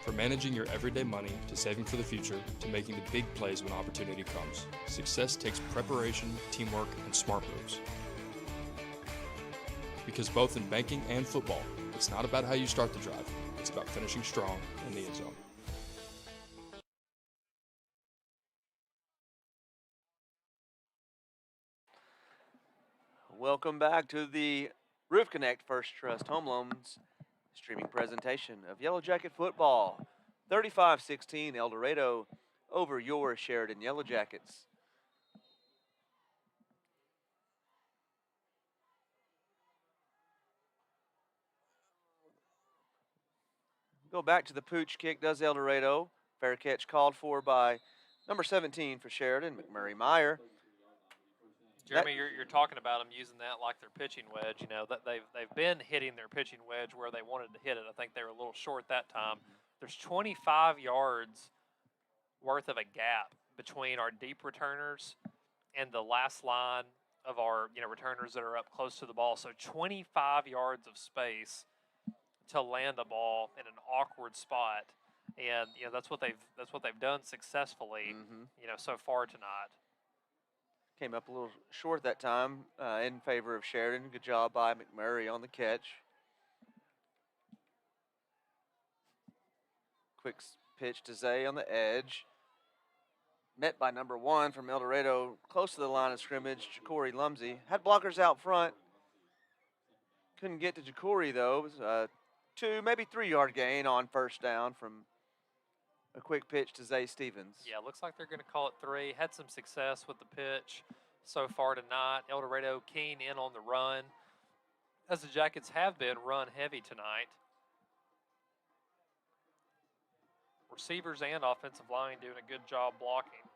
[SPEAKER 14] From managing your everyday money to saving for the future to making the big plays when opportunity comes, success takes preparation, teamwork, and smart moves. Because both in banking and football, it's not about how you start the drive, it's about finishing strong in the end zone.
[SPEAKER 3] Welcome back to the Roof Connect First Trust Home Loans streaming presentation of Yellowjacket football. 35-16 El Dorado over your Sheridan Yellowjackets. Go back to the pooch kick, does El Dorado. Fair catch called for by number 17 for Sheridan, McMurray Meyer.
[SPEAKER 4] Jeremy, you're talking about them using that like their pitching wedge. You know that they've been hitting their pitching wedge where they wanted to hit it. I think they were a little short that time. There's 25 yards worth of a gap between our deep returners and the last line of our returners that are up close to the ball. So 25 yards of space to land the ball in an awkward spot, and that's what they've done successfully. So far tonight.
[SPEAKER 3] Came up a little short that time in favor of Sheridan. Good job by McMurray on the catch. Quick pitch to Zay on the edge. Met by number 1 from El Dorado, close to the line of scrimmage, Ja'Cory Lumsey. Had blockers out front. Couldn't get to Ja'Cory, though. It was a 2, maybe 3-yard gain on first down from a quick pitch to Zay Stevens.
[SPEAKER 4] Yeah, looks like they're going to call it 3. Had some success with the pitch so far tonight. El Dorado keen in on the run, as the Jackets have been run heavy tonight. Receivers and offensive line doing a good job blocking.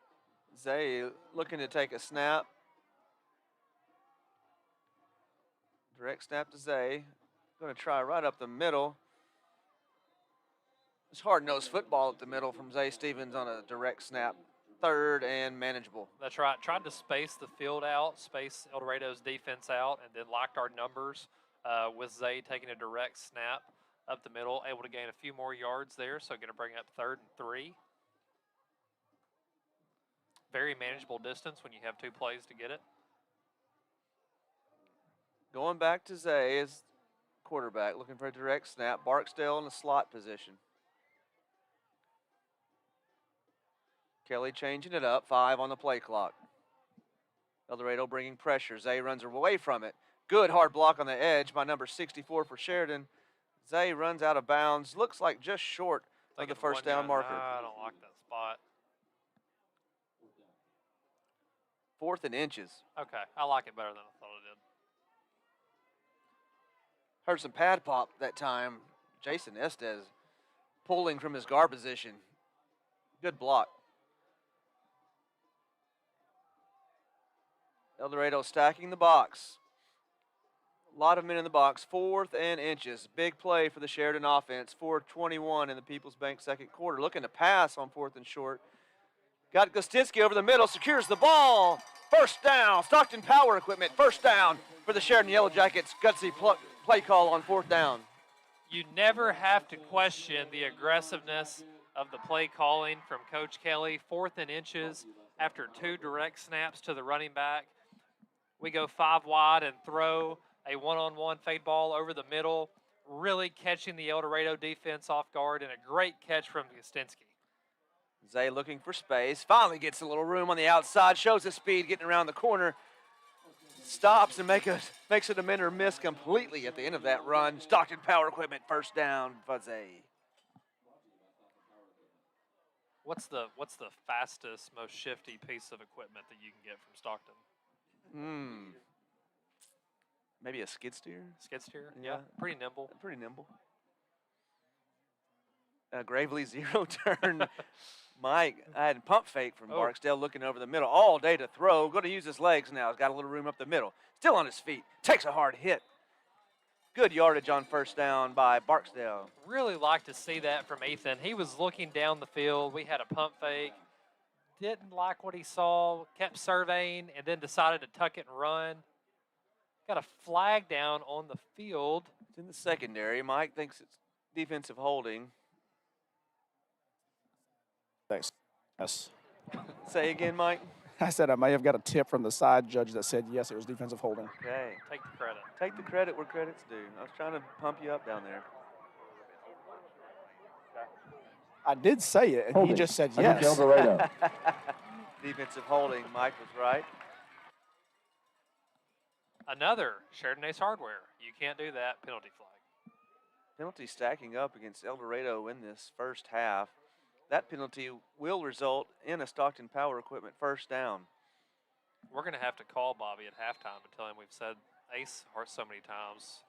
[SPEAKER 3] Zay looking to take a snap. Direct snap to Zay. Going to try right up the middle. It's hard-nosed football up the middle from Zay Stevens on a direct snap. 3rd and manageable.
[SPEAKER 4] That's right. Tried to space the field out, space El Dorado's defense out, and then locked our numbers with Zay taking a direct snap up the middle, able to gain a few more yards there, so going to bring up 3rd and 3. Very manageable distance when you have 2 plays to get it.
[SPEAKER 3] Going back to Zay as quarterback, looking for a direct snap. Barksdale in the slot position. Kelly changing it up, 5 on the play clock. El Dorado bringing pressure. Zay runs away from it. Good hard block on the edge by number 64 for Sheridan. Zay runs out of bounds. Looks like just short of the first down marker.
[SPEAKER 4] I don't like that spot.
[SPEAKER 3] 4th and inches.
[SPEAKER 4] Okay, I like it better than I thought it did.
[SPEAKER 3] Heard some pad pop that time. Jason Estes pulling from his guard position. Good block. El Dorado stacking the box. A lot of men in the box. 4th and inches. Big play for the Sheridan offense. 4:21 in the People's Bank second quarter. Looking to pass on 4th and short. Got Gostinski over the middle. Secures the ball. First down. Stockton Power Equipment. First down for the Sheridan Yellowjackets. Gutsy play call on 4th down.
[SPEAKER 4] You never have to question the aggressiveness of the play calling from Coach Kelly. 4th and inches after 2 direct snaps to the running back. We go 5 wide and throw a one-on-one fade ball over the middle, really catching the El Dorado defense off guard, and a great catch from Gostinski.
[SPEAKER 3] Zay looking for space. Finally gets a little room on the outside. Shows his speed getting around the corner. Stops and makes a defender miss completely at the end of that run. Stockton Power Equipment first down for Zay.
[SPEAKER 4] What's the fastest, most shifty piece of equipment that you can get from Stockton?
[SPEAKER 3] Maybe a skid steer?
[SPEAKER 4] Skid steer? Yeah. Pretty nimble.
[SPEAKER 3] Pretty nimble. Gravely zero turn. Mike, I had pump fake from Barksdale looking over the middle all day to throw. Going to use his legs now. He's got a little room up the middle. Still on his feet. Takes a hard hit. Good yardage on first down by Barksdale.
[SPEAKER 4] Really like to see that from Ethan. He was looking down the field. We had a pump fake. Didn't like what he saw. Kept surveying and then decided to tuck it and run. Got a flag down on the field.
[SPEAKER 3] It's in the secondary. Mike thinks it's defensive holding.
[SPEAKER 15] Thanks. Yes.
[SPEAKER 3] Say again, Mike.
[SPEAKER 15] I said I may have got a tip from the side judge that said yes, it was defensive holding.
[SPEAKER 3] Okay.
[SPEAKER 4] Take the credit.
[SPEAKER 3] Take the credit where credit's due. I was trying to pump you up down there.
[SPEAKER 15] I did say it, and he just said yes.
[SPEAKER 3] Defensive holding. Mike was right.
[SPEAKER 4] Another Sheridan Ace Hardware. You can't do that. Penalty flag.
[SPEAKER 3] Penalty stacking up against El Dorado in this first half. That penalty will result in a Stockton Power Equipment first down.
[SPEAKER 4] We're going to have to call Bobby at halftime and tell him we've said Ace so many times.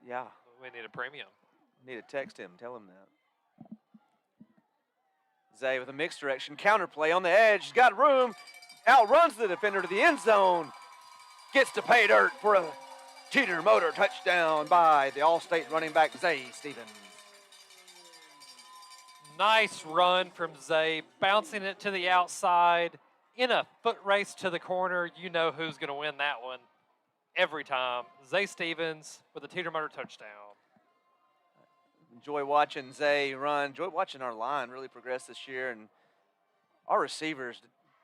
[SPEAKER 3] Yeah.
[SPEAKER 4] We need a premium.
[SPEAKER 3] Need to text him, tell him that. Zay with a mixed direction, counter play on the edge. He's got room, outruns the defender to the end zone. Gets to pay dirt for a Teeter Motor touchdown by the All-State running back Zay Stevens.
[SPEAKER 4] Nice run from Zay, bouncing it to the outside in a foot race to the corner. You know who's going to win that one every time. Zay Stevens with a Teeter Motor touchdown.
[SPEAKER 3] Enjoy watching Zay run. Enjoy watching our line really progress this year, and our receivers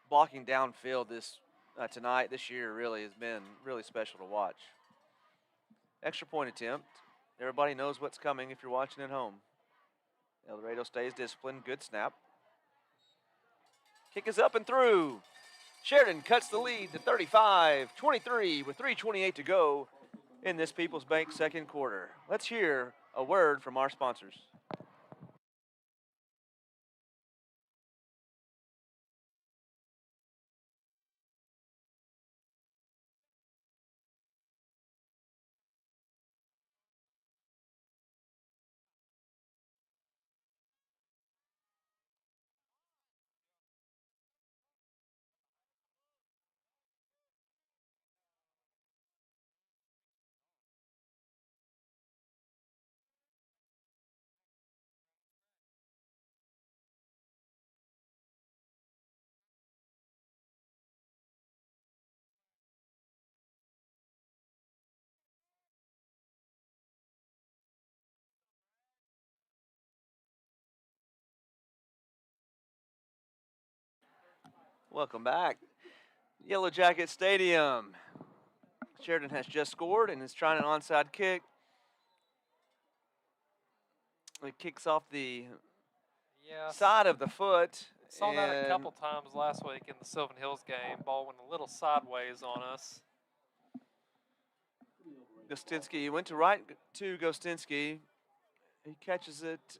[SPEAKER 3] blocking downfield this year really has been really special to watch. Extra point attempt. Everybody knows what's coming if you're watching at home. El Dorado stays disciplined. Good snap. Kick is up and through. Sheridan cuts the lead to 35-23 with 3:28 to go in this People's Bank second quarter. Let's hear a word from our sponsors. Welcome back. Yellowjacket Stadium. Sheridan has just scored and is trying an onside kick. It kicks off the side of the foot.
[SPEAKER 4] Saw that a couple times last week in the Sylvan Hills game. Ball went a little sideways on us.
[SPEAKER 3] Gostinski went to right to Gostinski. He catches it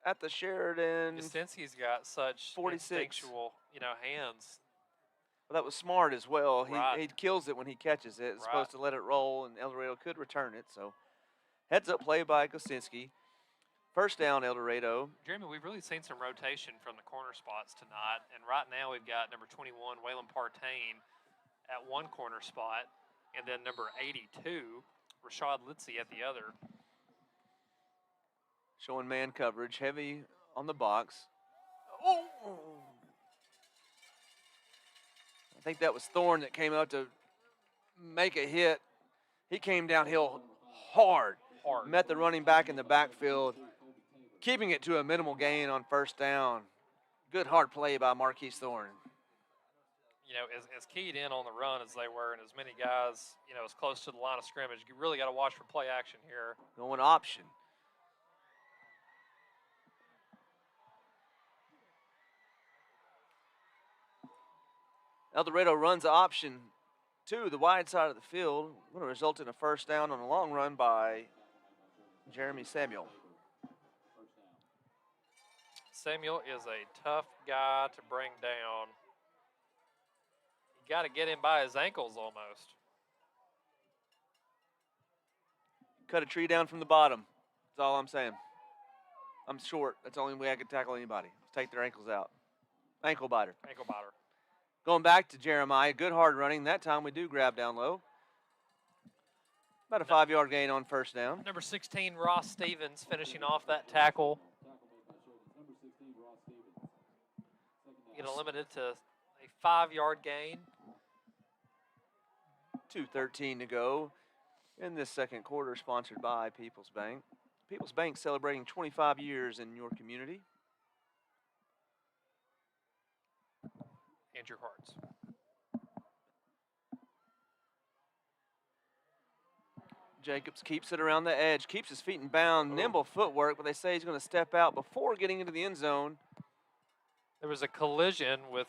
[SPEAKER 3] at the Sheridan.
[SPEAKER 4] Gostinski's got such
[SPEAKER 3] 46.
[SPEAKER 4] instinctual, hands.
[SPEAKER 3] Well, that was smart as well.
[SPEAKER 4] Right.
[SPEAKER 3] He kills it when he catches it. It's supposed to let it roll, and El Dorado could return it. So heads up play by Gostinski. First down, El Dorado.
[SPEAKER 4] Jeremy, we've really seen some rotation from the corner spots tonight. And right now we've got number 21, Waylon Partain, at one corner spot. And then number 82, Rashad Litzy at the other.
[SPEAKER 3] Showing man coverage, heavy on the box. Oh! I think that was Thorne that came out to make a hit. He came downhill hard. Met the running back in the backfield, keeping it to a minimal gain on first down. Good hard play by Marquise Thorne.
[SPEAKER 4] As keyed in on the run as they were, and as many guys, as close to the line of scrimmage, you really got to watch for play action here.
[SPEAKER 3] Going option. El Dorado runs option to the wide side of the field. Going to result in a first down on a long run by Jeremy Samuel.
[SPEAKER 4] Samuel is a tough guy to bring down. You got to get him by his ankles almost.
[SPEAKER 3] Cut a tree down from the bottom. That's all I'm saying. I'm short. That's the only way I could tackle anybody. Just take their ankles out. Ankle biter.
[SPEAKER 4] Ankle biter.
[SPEAKER 3] Going back to Jeremiah. Good hard running. That time we do grab down low. About a 5-yard gain on first down.
[SPEAKER 4] Number 16, Ross Stevens, finishing off that tackle. Get limited to a 5-yard gain.
[SPEAKER 3] 2:13 to go in this second quarter, sponsored by People's Bank. People's Bank celebrating 25 years in your community.
[SPEAKER 4] Andrew Hartz.
[SPEAKER 3] Jacobs keeps it around the edge, keeps his feet in bound, nimble footwork, but they say he's going to step out before getting into the end zone.
[SPEAKER 4] There was a collision with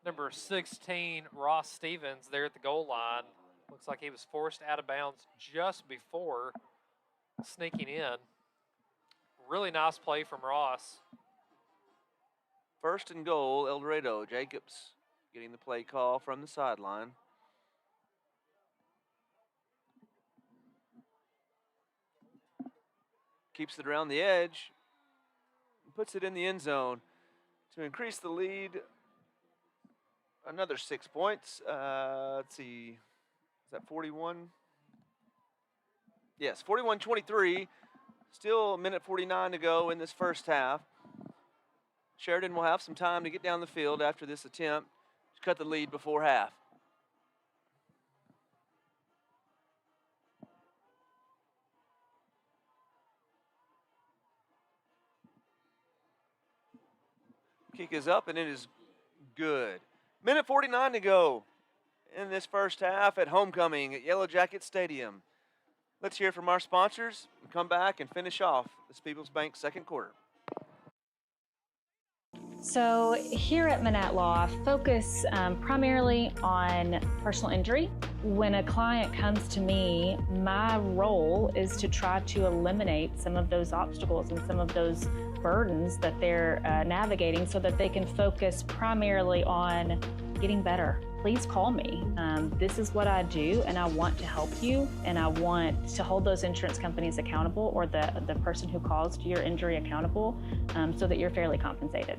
[SPEAKER 4] number 16, Ross Stevens, there at the goal line. Looks like he was forced out of bounds just before sneaking in. Really nice play from Ross.
[SPEAKER 3] First and goal, El Dorado. Jacobs getting the play call from the sideline. Keeps it around the edge, puts it in the end zone to increase the lead. Another 6 points. Let's see, is that 41? Yes, 41-23. Still a minute 49 to go in this first half. Sheridan will have some time to get down the field after this attempt to cut the lead before half. Kick is up, and it is good. Minute 49 to go in this first half at homecoming at Yellowjackets Stadium. Let's hear from our sponsors and come back and finish off this People's Bank second quarter.
[SPEAKER 7] So here at Manette Law, focus primarily on personal injury. When a client comes to me, my role is to try to eliminate some of those obstacles and some of those burdens that they're navigating so that they can focus primarily on getting better. Please call me. This is what I do, and I want to help you, and I want to hold those insurance companies accountable, or the person who caused your injury accountable, so that you're fairly compensated.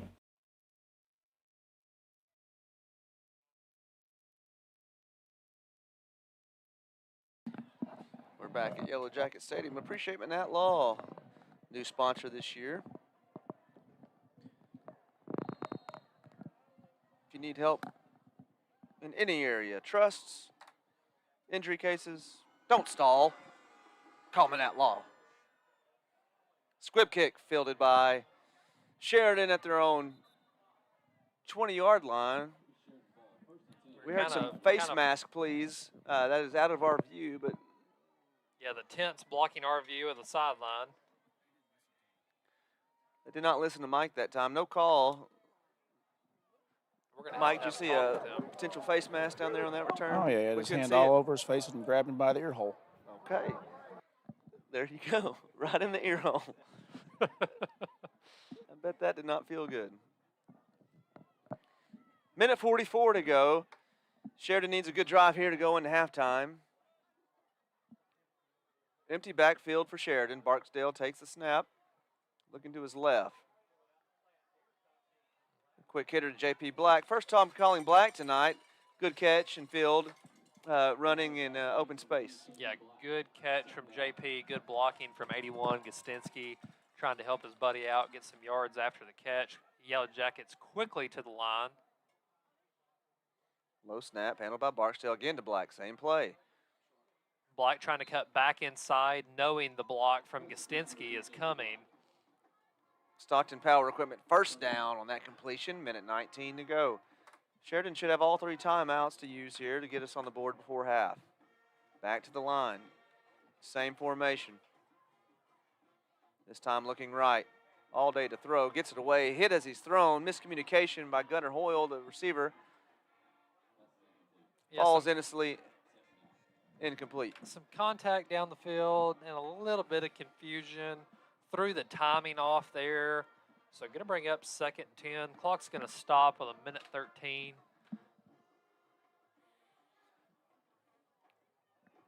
[SPEAKER 3] We're back at Yellowjackets Stadium. Appreciate Manette Law, new sponsor this year. If you need help in any area, trusts, injury cases, don't stall. Call Manette Law. Squib kick fielded by Sheridan at their own 20-yard line. We heard some face mask, please. That is out of our view, but
[SPEAKER 4] yeah, the tent's blocking our view of the sideline.
[SPEAKER 3] they did not listen to Mike that time. No call. Mike, did you see a potential face mask down there on that return?
[SPEAKER 15] Oh, yeah, he had his hand all over his face and grabbed him by the ear hole.
[SPEAKER 3] Okay. There you go. Right in the ear hole. I bet that did not feel good. Minute 44 to go. Sheridan needs a good drive here to go into halftime. Empty backfield for Sheridan. Barksdale takes the snap, looking to his left. Quick hitter to J.P. Black. First time calling Black tonight. Good catch and field, running in open space.
[SPEAKER 4] Yeah, good catch from J.P. Good blocking from 81, Gostinski, trying to help his buddy out, get some yards after the catch. Yellowjackets quickly to the line.
[SPEAKER 3] Low snap, handled by Barksdale. Again to Black, same play.
[SPEAKER 4] Black trying to cut back inside, knowing the block from Gostinski is coming.
[SPEAKER 3] Stockton Power Equipment first down on that completion. Minute 19 to go. Sheridan should have all 3 timeouts to use here to get us on the board before half. Back to the line. Same formation. This time looking right. All day to throw. Gets it away. Hit as he's thrown. Miscommunication by Gunnar Hoyle, the receiver. falls innocently incomplete.
[SPEAKER 4] Some contact down the field and a little bit of confusion. Threw the timing off there. So going to bring up 2nd and 10. Clock's going to stop with 1:13.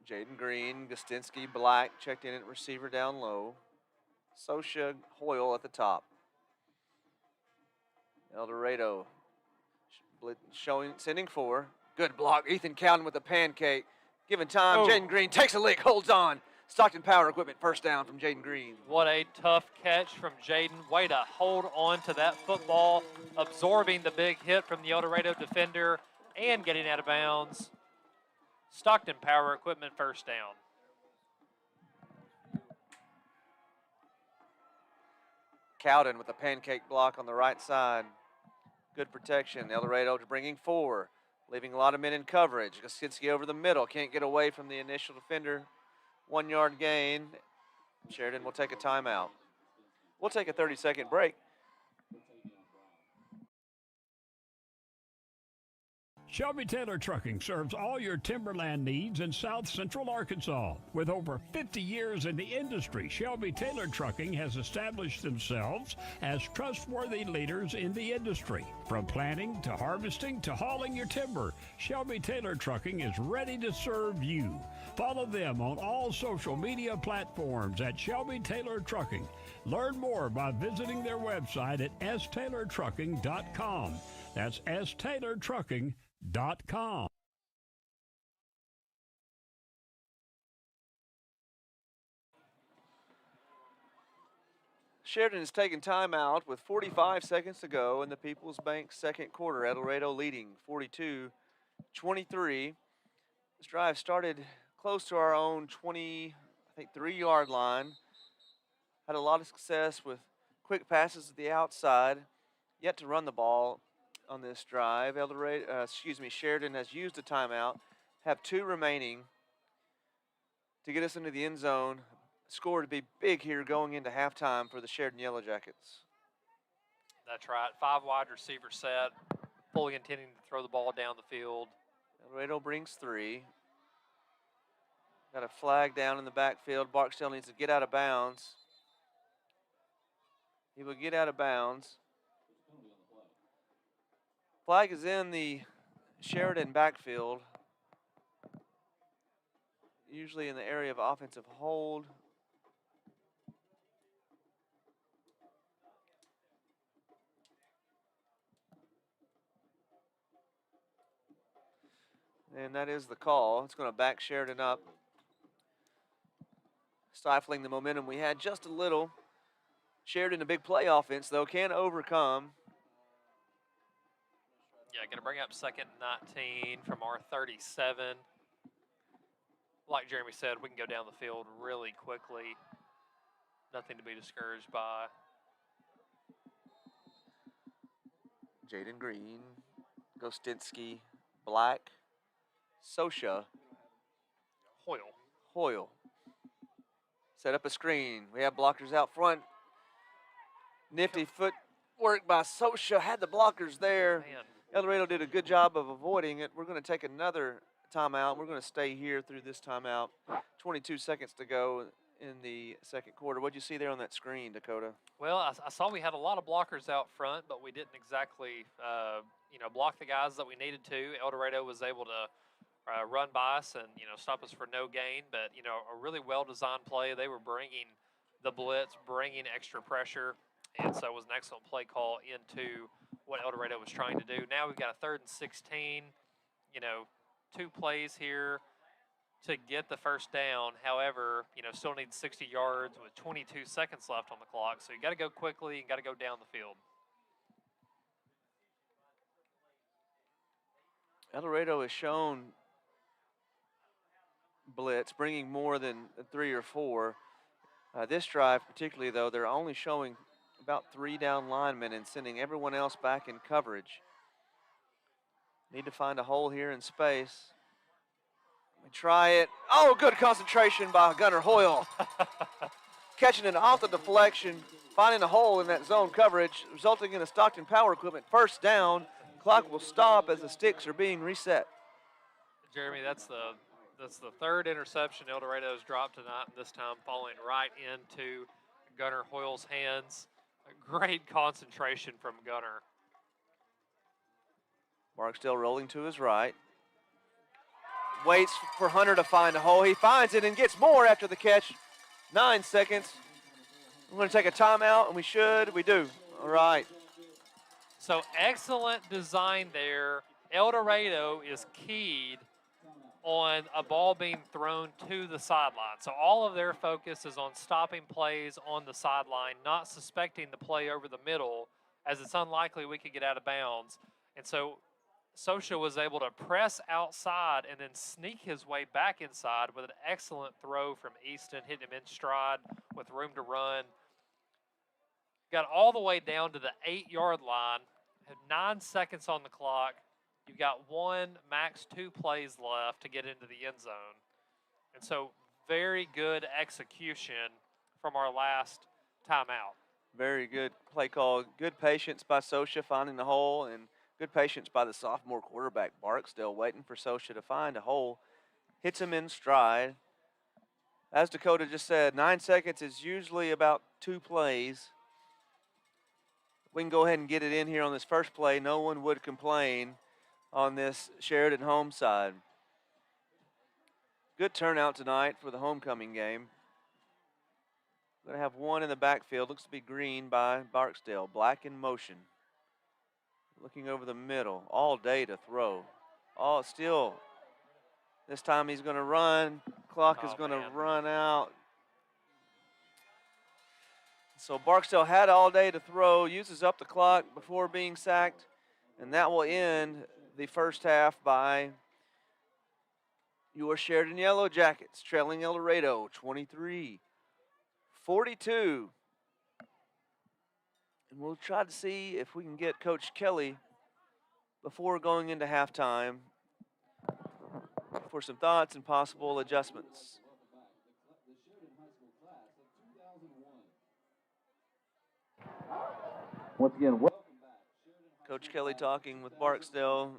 [SPEAKER 3] Jaden Green, Gostinski, Black checked in at receiver down low. Sosha, Hoyle at the top. El Dorado sending 4. Good block. Ethan Cowden with the pancake. Given time, Jaden Green takes a lick, holds on. Stockton Power Equipment first down from Jaden Green.
[SPEAKER 4] What a tough catch from Jaden. Way to hold on to that football, absorbing the big hit from the El Dorado defender and getting out of bounds. Stockton Power Equipment first down.
[SPEAKER 3] Cowden with the pancake block on the right side. Good protection. El Dorado bringing 4, leaving a lot of men in coverage. Gostinski over the middle, can't get away from the initial defender. 1-yard gain. Sheridan will take a timeout. We'll take a 30-second break.
[SPEAKER 6] Shelby Taylor Trucking serves all your timberland needs in South Central Arkansas. With over 50 years in the industry, Shelby Taylor Trucking has established themselves as trustworthy leaders in the industry. From planting to harvesting to hauling your timber, Shelby Taylor Trucking is ready to serve you. Follow them on all social media platforms at Shelby Taylor Trucking. Learn more by visiting their website at staylortrucking.com. That's staylortrucking.com.
[SPEAKER 3] Sheridan is taking timeout with 45 seconds to go in the People's Bank second quarter. El Dorado leading 42-23. This drive started close to our own 3-yard line. Had a lot of success with quick passes to the outside. Yet to run the ball on this drive. Sheridan has used a timeout. Have 2 remaining to get us into the end zone. Score to be big here going into halftime for the Sheridan Yellowjackets.
[SPEAKER 4] That's right. 5 wide receiver set. Fully intending to throw the ball down the field.
[SPEAKER 3] El Dorado brings 3. Got a flag down in the backfield. Barksdale needs to get out of bounds. He will get out of bounds. Flag is in the Sheridan backfield, usually in the area of offensive hold. And that is the call. It's going to back Sheridan up, stifling the momentum we had just a little. Sheridan, a big play offense, though, can overcome.
[SPEAKER 4] Yeah, going to bring up 2nd and 19 from our 37. Like Jeremy said, we can go down the field really quickly. Nothing to be discouraged by.
[SPEAKER 3] Jaden Green, Gostinski, Black, Sosha, Hoyle. Set up a screen. We have blockers out front. Nifty footwork by Sosha. Had the blockers there.
[SPEAKER 4] Man.
[SPEAKER 3] El Dorado did a good job of avoiding it. We're going to take another timeout. We're going to stay here through this timeout. 22 seconds to go in the second quarter. What did you see there on that screen, Dakota?
[SPEAKER 4] Well, I saw we had a lot of blockers out front, but we didn't exactly, block the guys that we needed to. El Dorado was able to run by us and, stop us for no gain. But, a really well-designed play. They were bringing the blitz, bringing extra pressure. And so it was an excellent play call into what El Dorado was trying to do. Now we've got a 3rd and 16, 2 plays here to get the first down. However, still need 60 yards with 22 seconds left on the clock. So you got to go quickly and got to go down the field.
[SPEAKER 3] El Dorado has shown blitz, bringing more than 3 or 4. This drive particularly, though, they're only showing about 3 down linemen and sending everyone else back in coverage. Need to find a hole here in space. We try it. Oh, good concentration by Gunnar Hoyle. Catching it off the deflection, finding a hole in that zone coverage, resulting in a Stockton Power Equipment first down. Clock will stop as the sticks are being reset.
[SPEAKER 4] Jeremy, that's the third interception El Dorado's dropped tonight, and this time falling right into Gunnar Hoyle's hands. A great concentration from Gunnar.
[SPEAKER 3] Barksdale rolling to his right. Waits for Hunter to find a hole. He finds it and gets more after the catch. 9 seconds. We're going to take a timeout, and we should. We do. All right.
[SPEAKER 4] So excellent design there. El Dorado is keyed on a ball being thrown to the sideline. So all of their focus is on stopping plays on the sideline, not suspecting the play over the middle, as it's unlikely we could get out of bounds. And so Sosha was able to press outside and then sneak his way back inside with an excellent throw from Easton, hitting him in stride with room to run. Got all the way down to the 8-yard line, had 9 seconds on the clock. You've got 1, max 2 plays left to get into the end zone. And so very good execution from our last timeout.
[SPEAKER 3] Very good play call. Good patience by Sosha finding the hole, and good patience by the sophomore quarterback, Barksdale, waiting for Sosha to find a hole. Hits him in stride. As Dakota just said, 9 seconds is usually about 2 plays. We can go ahead and get it in here on this first play. No one would complain on this Sheridan home side. Good turnout tonight for the homecoming game. Going to have one in the backfield. Looks to be green by Barksdale. Black in motion. Looking over the middle. All day to throw. All still. This time he's going to run. Clock is going to run out. So Barksdale had all day to throw. Uses up the clock before being sacked. And that will end the first half by your Sheridan Yellowjackets, trailing El Dorado 23-42. And we'll try to see if we can get Coach Kelly before going into halftime for some thoughts and possible adjustments.
[SPEAKER 8] Once again,
[SPEAKER 3] Coach Kelly talking with Barksdale.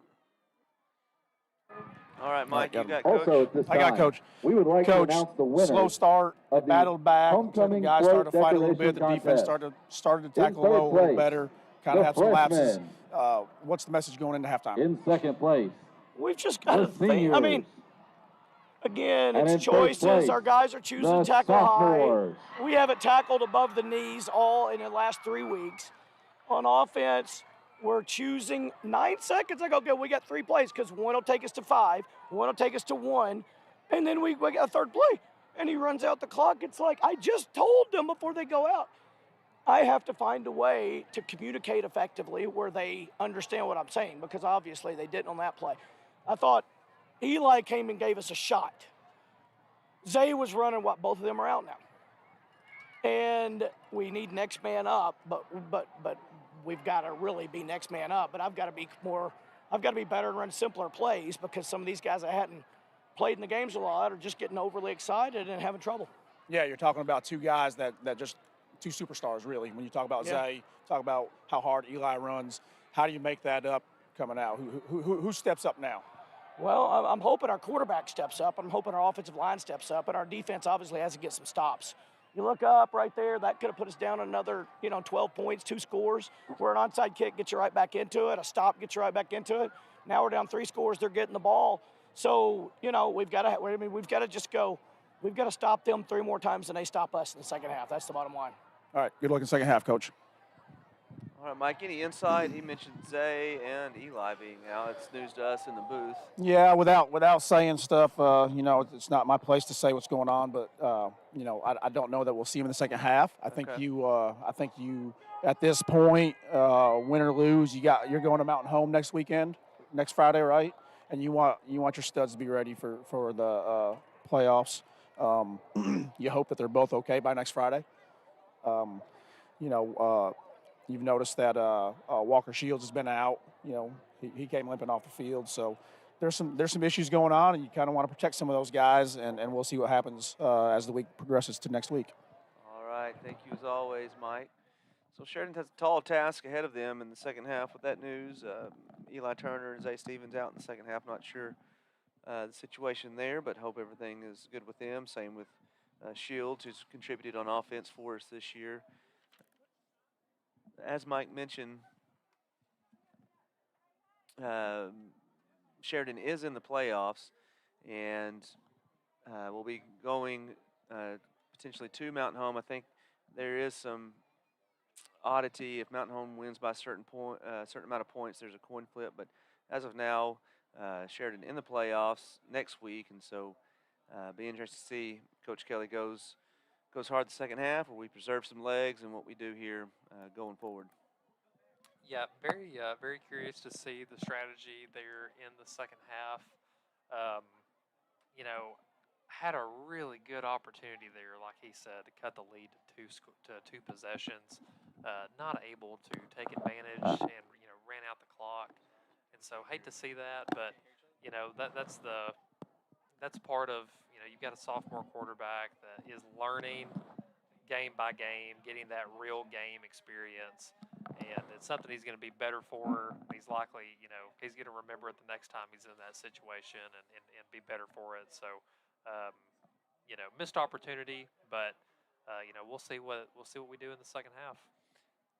[SPEAKER 3] All right, Mike,
[SPEAKER 15] Right,
[SPEAKER 3] you got
[SPEAKER 8] also
[SPEAKER 3] Coach.
[SPEAKER 8] at this
[SPEAKER 15] I got
[SPEAKER 8] time,
[SPEAKER 15] Coach.
[SPEAKER 8] we would like
[SPEAKER 15] Coach,
[SPEAKER 8] to announce the winner
[SPEAKER 15] slow start,
[SPEAKER 8] of the
[SPEAKER 15] battled back. The
[SPEAKER 8] homecoming
[SPEAKER 15] guys started to fight a little bit. The
[SPEAKER 8] decoration
[SPEAKER 15] defense
[SPEAKER 8] contest.
[SPEAKER 15] started to
[SPEAKER 8] In
[SPEAKER 15] tackle
[SPEAKER 8] third
[SPEAKER 15] low a little
[SPEAKER 8] place,
[SPEAKER 15] better. Kind of
[SPEAKER 8] the
[SPEAKER 15] had some lapses.
[SPEAKER 8] freshman.
[SPEAKER 15] What's the message going into halftime?
[SPEAKER 8] In second place,
[SPEAKER 2] We've just got to
[SPEAKER 8] the
[SPEAKER 2] think. I
[SPEAKER 8] seniors.
[SPEAKER 2] mean, again,
[SPEAKER 8] And in
[SPEAKER 2] it's
[SPEAKER 8] first
[SPEAKER 2] choices.
[SPEAKER 8] place,
[SPEAKER 2] Our guys are choosing
[SPEAKER 8] the
[SPEAKER 2] to tackle
[SPEAKER 8] sophomores.
[SPEAKER 2] high. We haven't tackled above the knees all in the last 3 weeks. On offense, we're choosing 9 seconds. I go, okay, we got 3 plays because one will take us to 5, one will take us to 1, and then we got a third play. And he runs out the clock. It's like, I just told them before they go out. I have to find a way to communicate effectively where they understand what I'm saying, because obviously they didn't on that play. I thought Eli came and gave us a shot. Zay was running both of them are out now. And we need next man up, but we've got to really be next man up. But I've got to be better and run simpler plays, because some of these guys that hadn't played in the games a lot are just getting overly excited and having trouble.
[SPEAKER 15] Yeah, you're talking about 2 guys that just 2 superstars, really. When you talk about Zay, talk about how hard Eli runs. How do you make that up coming out? Who steps up now?
[SPEAKER 2] Well, I'm hoping our quarterback steps up. I'm hoping our offensive line steps up, and our defense obviously has to get some stops. You look up right there, that could have put us down another, 12 points, 2 scores, where an onside kick gets you right back into it, a stop gets you right back into it. Now we're down 3 scores, they're getting the ball. So, we've got to just go. We've got to stop them 3 more times than they stop us in the second half. That's the bottom line.
[SPEAKER 15] All right, good luck in second half, Coach.
[SPEAKER 3] All right, Mike, any insight? He mentioned Zay and Eli being out. It's news to us in the booth.
[SPEAKER 15] Yeah, without saying stuff, it's not my place to say what's going on, but I don't know that we'll see him in the second half. I think you at this point, win or lose, you're going to Mountain Home next Friday, right? And you want your studs to be ready for the playoffs. You hope that they're both okay by next Friday. You've noticed that Walker Shields has been out. He came limping off the field. So there's some issues going on, and you kind of want to protect some of those guys, and we'll see what happens as the week progresses to next week.
[SPEAKER 3] All right. Thank you as always, Mike. So Sheridan has a tall task ahead of them in the second half with that news. Eli Turner and Zay Stevens out in the second half. Not sure the situation there, but hope everything is good with them. Same with Shields, who's contributed on offense for us this year. As Mike mentioned, Sheridan is in the playoffs, and we'll be going potentially to Mountain Home. I think there is some oddity if Mountain Home wins by a certain amount of points. There's a coin flip, but as of now, Sheridan in the playoffs next week, and so be interested to see Coach Kelly goes hard the second half, or we preserve some legs, and what we do here going forward.
[SPEAKER 4] Yeah, very curious to see the strategy there in the second half. You know, had a really good opportunity there, like he said, to cut the lead to two possessions. Not able to take advantage, and ran out the clock. And so hate to see that, but that's part of you've got a sophomore quarterback that is learning game by game, getting that real game experience, and it's something he's going to be better for. He's likely, he's going to remember it the next time he's in that situation and be better for it. So, missed opportunity, but we'll see what we do in the second half.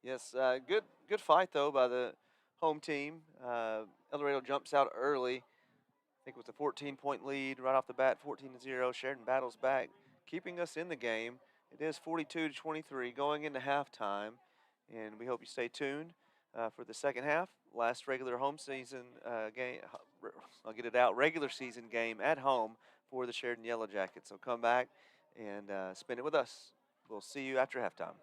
[SPEAKER 3] Yes, good fight though by the home team. El Dorado jumps out early. I think it was a 14-point lead right off the bat, 14-0. Sheridan battles back, keeping us in the game. It is 42-23 going into halftime, and we hope you stay tuned for the second half. Last regular home season game, regular season game at home for the Sheridan Yellowjackets. So come back and spend it with us. We'll see you after halftime.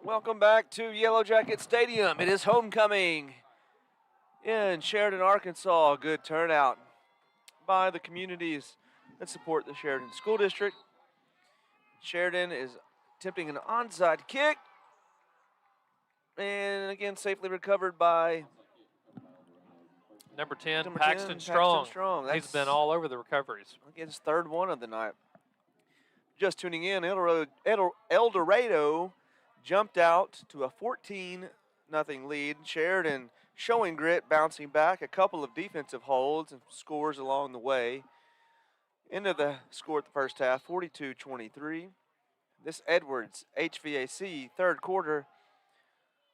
[SPEAKER 3] Welcome back to Yellowjacket Stadium. It is homecoming in Sheridan, Arkansas. Good turnout by the communities that support the Sheridan School District. Sheridan is attempting an onside kick. And again, safely recovered by
[SPEAKER 4] Number 10,
[SPEAKER 3] Number
[SPEAKER 4] Paxton
[SPEAKER 3] 10,
[SPEAKER 4] Strong.
[SPEAKER 3] Paxton Strong.
[SPEAKER 4] He's been all over the recoveries.
[SPEAKER 3] Again, his third one of the night. Just tuning in, El Dorado jumped out to a 14-0 lead. Sheridan showing grit, bouncing back, a couple of defensive holds and scores along the way. Into the score at the first half, 42-23. This Edwards HVAC third quarter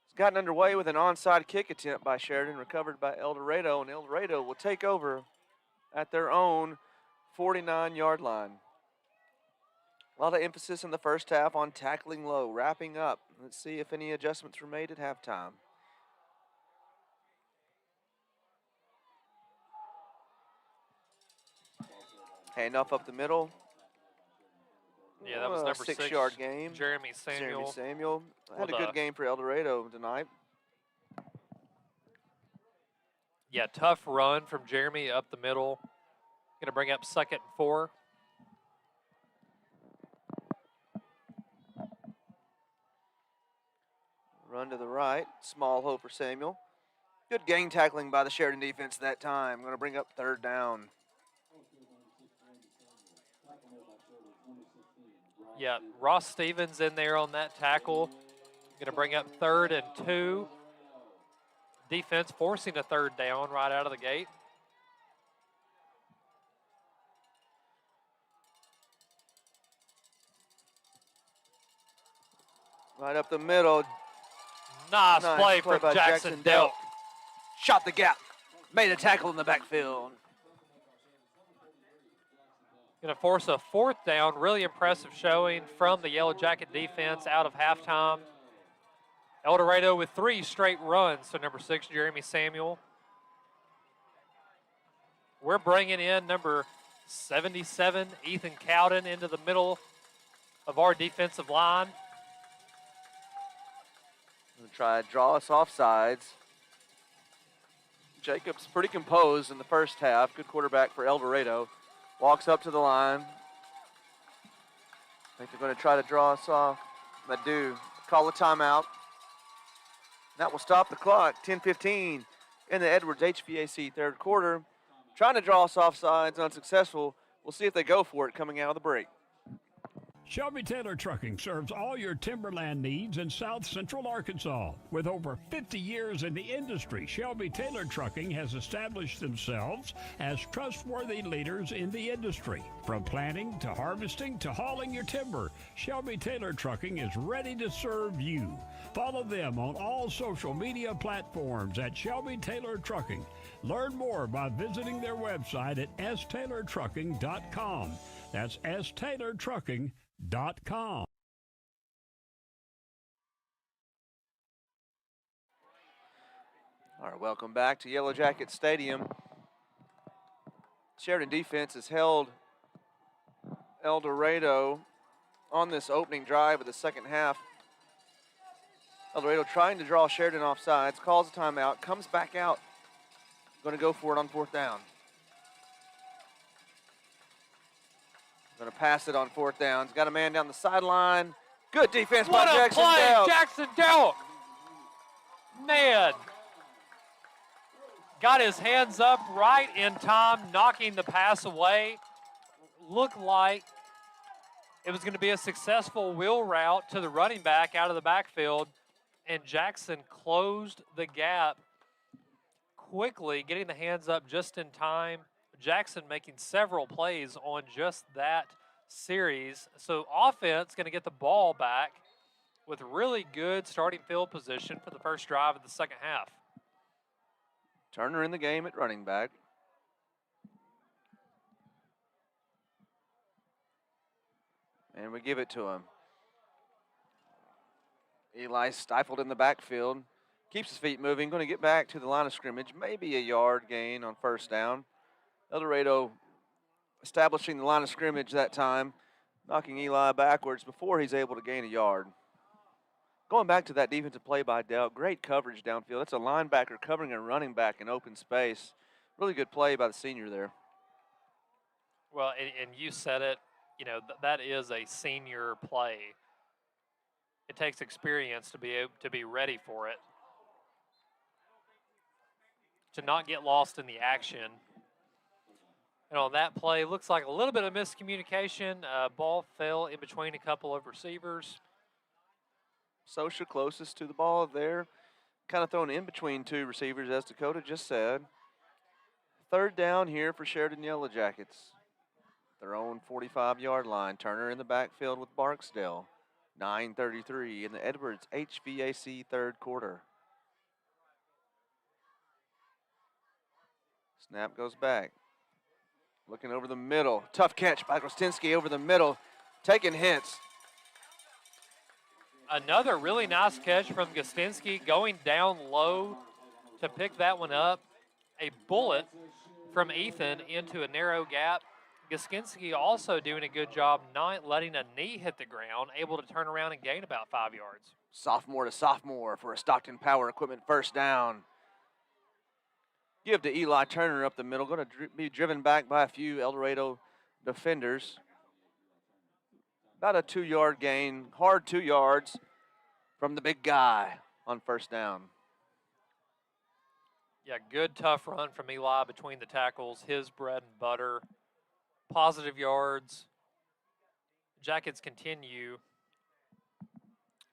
[SPEAKER 3] has gotten underway with an onside kick attempt by Sheridan, recovered by El Dorado, and El Dorado will take over at their own 49-yard line. A lot of emphasis in the first half on tackling low, wrapping up. Let's see if any adjustments were made at halftime. Handoff up the middle.
[SPEAKER 4] Yeah, that was number 6.
[SPEAKER 3] 6-yard game.
[SPEAKER 4] Jeremy Samuel.
[SPEAKER 3] Had a good game for El Dorado tonight.
[SPEAKER 4] Yeah, tough run from Jeremy up the middle. Going to bring up 2nd and 4.
[SPEAKER 3] Run to the right. Small hole for Samuel. Good gang tackling by the Sheridan defense that time. Going to bring up 3rd down.
[SPEAKER 4] Yeah, Ross Stevens in there on that tackle. Going to bring up 3rd and 2. Defense forcing a 3rd down right out of the gate.
[SPEAKER 3] Right up the middle.
[SPEAKER 4] Nice play from
[SPEAKER 3] by
[SPEAKER 4] Jackson Delk.
[SPEAKER 3] Shot the gap. Made a tackle in the backfield.
[SPEAKER 4] Going to force a 4th down. Really impressive showing from the Yellow Jacket defense out of halftime. El Dorado with 3 straight runs. So number 6, Jeremy Samuel. We're bringing in number 77, Ethan Cowden, into the middle of our defensive line.
[SPEAKER 3] Gonna try to draw us off sides. Jacobs pretty composed in the first half. Good quarterback for El Dorado. Walks up to the line. I think they're going to try to draw us off. They do. Call a timeout. That will stop the clock. 10:15 in the Edwards HVAC third quarter. Trying to draw us off sides, unsuccessful. We'll see if they go for it coming out of the break.
[SPEAKER 6] Shelby Taylor Trucking serves all your timberland needs in South Central Arkansas. With over 50 years in the industry, Shelby Taylor Trucking has established themselves as trustworthy leaders in the industry. From planting to harvesting to hauling your timber, Shelby Taylor Trucking is ready to serve you. Follow them on all social media platforms at Shelby Taylor Trucking. Learn more by visiting their website at staylortrucking.com. That's staylortrucking.com.
[SPEAKER 3] All right, welcome back to Yellowjacket Stadium. Sheridan defense has held El Dorado on this opening drive of the second half. El Dorado trying to draw Sheridan off sides, calls a timeout, comes back out. Going to go for it on 4th down. Going to pass it on 4th down. He's got a man down the sideline. Good defense by Jackson
[SPEAKER 4] What a play,
[SPEAKER 3] Delk.
[SPEAKER 4] Jackson Delk. Man. Got his hands up right in time, knocking the pass away. Looked like it was going to be a successful wheel route to the running back out of the backfield, and Jackson closed the gap quickly, getting the hands up just in time. Jackson making several plays on just that series. So offense going to get the ball back with really good starting field position for the first drive of the second half.
[SPEAKER 3] Turner in the game at running back. And we give it to him. Eli stifled in the backfield. Keeps his feet moving. Going to get back to the line of scrimmage. Maybe a yard gain on 1st down. El Dorado establishing the line of scrimmage that time, knocking Eli backwards before he's able to gain a yard. Going back to that defensive play by Dell, great coverage downfield. That's a linebacker covering a running back in open space. Really good play by the senior there.
[SPEAKER 4] Well, and you said it, you know, that is a senior play. It takes experience to be ready for it. To not get lost in the action. And on that play, looks like a little bit of miscommunication. Ball fell in between a couple of receivers.
[SPEAKER 3] Sosha closest to the ball there. Kind of thrown in between two receivers, as Dakota just said. Third down here for Sheridan Yellowjackets. Their own 45-yard line. Turner in the backfield with Barksdale. 9:33 in the Edwards HVAC third quarter. Snap goes back. Looking over the middle. Tough catch by Grostinski over the middle. Taking hits.
[SPEAKER 4] Another really nice catch from Gostinski, going down low to pick that one up. A bullet from Ethan into a narrow gap. Gostinski also doing a good job not letting a knee hit the ground, able to turn around and gain about 5 yards.
[SPEAKER 3] Sophomore to sophomore for a Stockton Power Equipment first down. Give to Eli Turner up the middle. Going to be driven back by a few El Dorado defenders. About a 2-yard gain. Hard 2 yards from the big guy on first down.
[SPEAKER 4] Yeah, good tough run from Eli between the tackles. His bread and butter. Positive yards. Jackets continue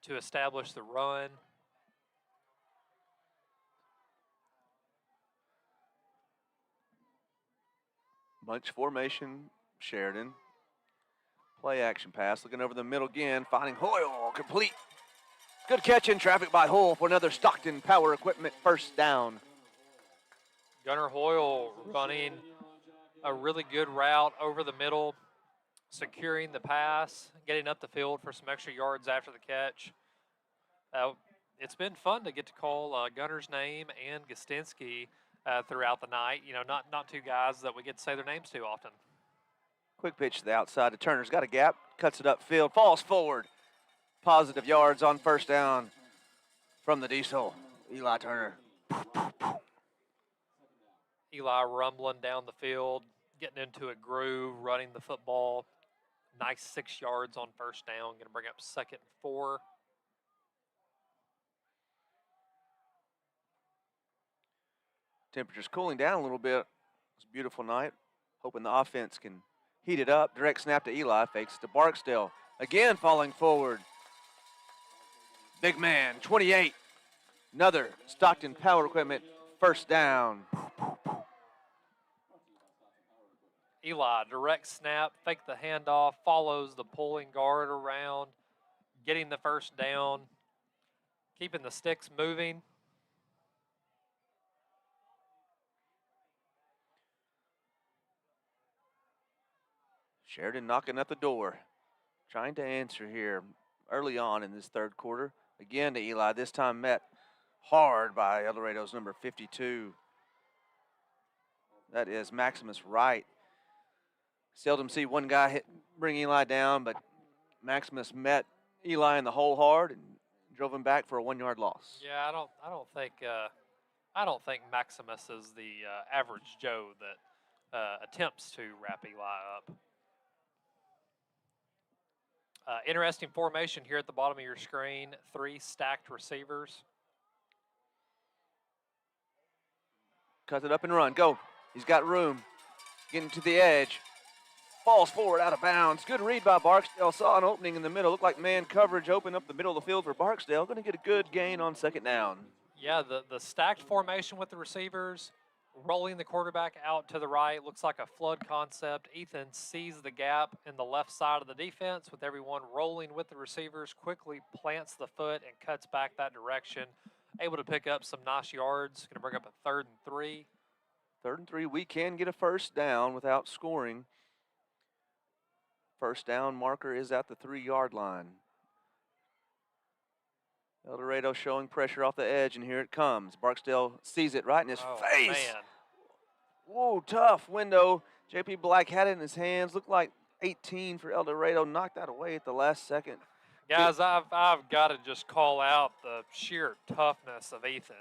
[SPEAKER 4] to establish the run.
[SPEAKER 3] Bunch formation, Sheridan. Play action pass, looking over the middle again, finding Hoyle, complete. Good catch in traffic by Hull for another Stockton Power Equipment first down.
[SPEAKER 4] Gunnar Hoyle running a really good route over the middle, securing the pass, getting up the field for some extra yards after the catch. It's been fun to get to call Gunnar's name and Gostinski throughout the night. You know, not two guys that we get to say their names too often.
[SPEAKER 3] Quick pitch to the outside to Turner's got a gap, cuts it upfield, falls forward. Positive yards on first down from the diesel, Eli Turner.
[SPEAKER 4] Eli rumbling down the field, getting into a groove, running the football. Nice 6 yards on first down. Going to bring up 2nd and 4.
[SPEAKER 3] Temperature's cooling down a little bit. It's a beautiful night. Hoping the offense can heat it up. Direct snap to Eli. Fakes to Barksdale. Again falling forward. Big man, 28. Another Stockton Power Equipment first down.
[SPEAKER 4] Eli, direct snap, fake the handoff, follows the pulling guard around, getting the first down, keeping the sticks moving.
[SPEAKER 3] Sheridan knocking at the door, trying to answer here early on in this third quarter. Again to Eli, this time met hard by El Dorado's number 52. That is Maximus Wright. Seldom see one guy bring Eli down, but Maximus met Eli in the hole hard and drove him back for a 1-yard loss.
[SPEAKER 4] Yeah, I don't think Maximus is the average Joe that attempts to wrap Eli up. Interesting formation here at the bottom of your screen. 3 stacked receivers.
[SPEAKER 3] Cut it up and run. Go. He's got room. Getting to the edge. Falls forward out of bounds. Good read by Barksdale. Saw an opening in the middle. Looked like man coverage opened up the middle of the field for Barksdale. Going to get a good gain on second down.
[SPEAKER 4] Yeah, the stacked formation with the receivers, rolling the quarterback out to the right. Looks like a flood concept. Ethan sees the gap in the left side of the defense with everyone rolling with the receivers, quickly plants the foot and cuts back that direction. Able to pick up some nice yards. Going to bring up a 3rd and 3.
[SPEAKER 3] 3rd and 3. We can get a first down without scoring. First down marker is at the 3-yard line. El Dorado showing pressure off the edge, and here it comes. Barksdale sees it right in his face.
[SPEAKER 4] Man.
[SPEAKER 3] Whoa, tough window. JP Black had it in his hands. Looked like 18 for El Dorado. Knocked that away at the last second.
[SPEAKER 4] Guys, I've got to just call out the sheer toughness of Ethan.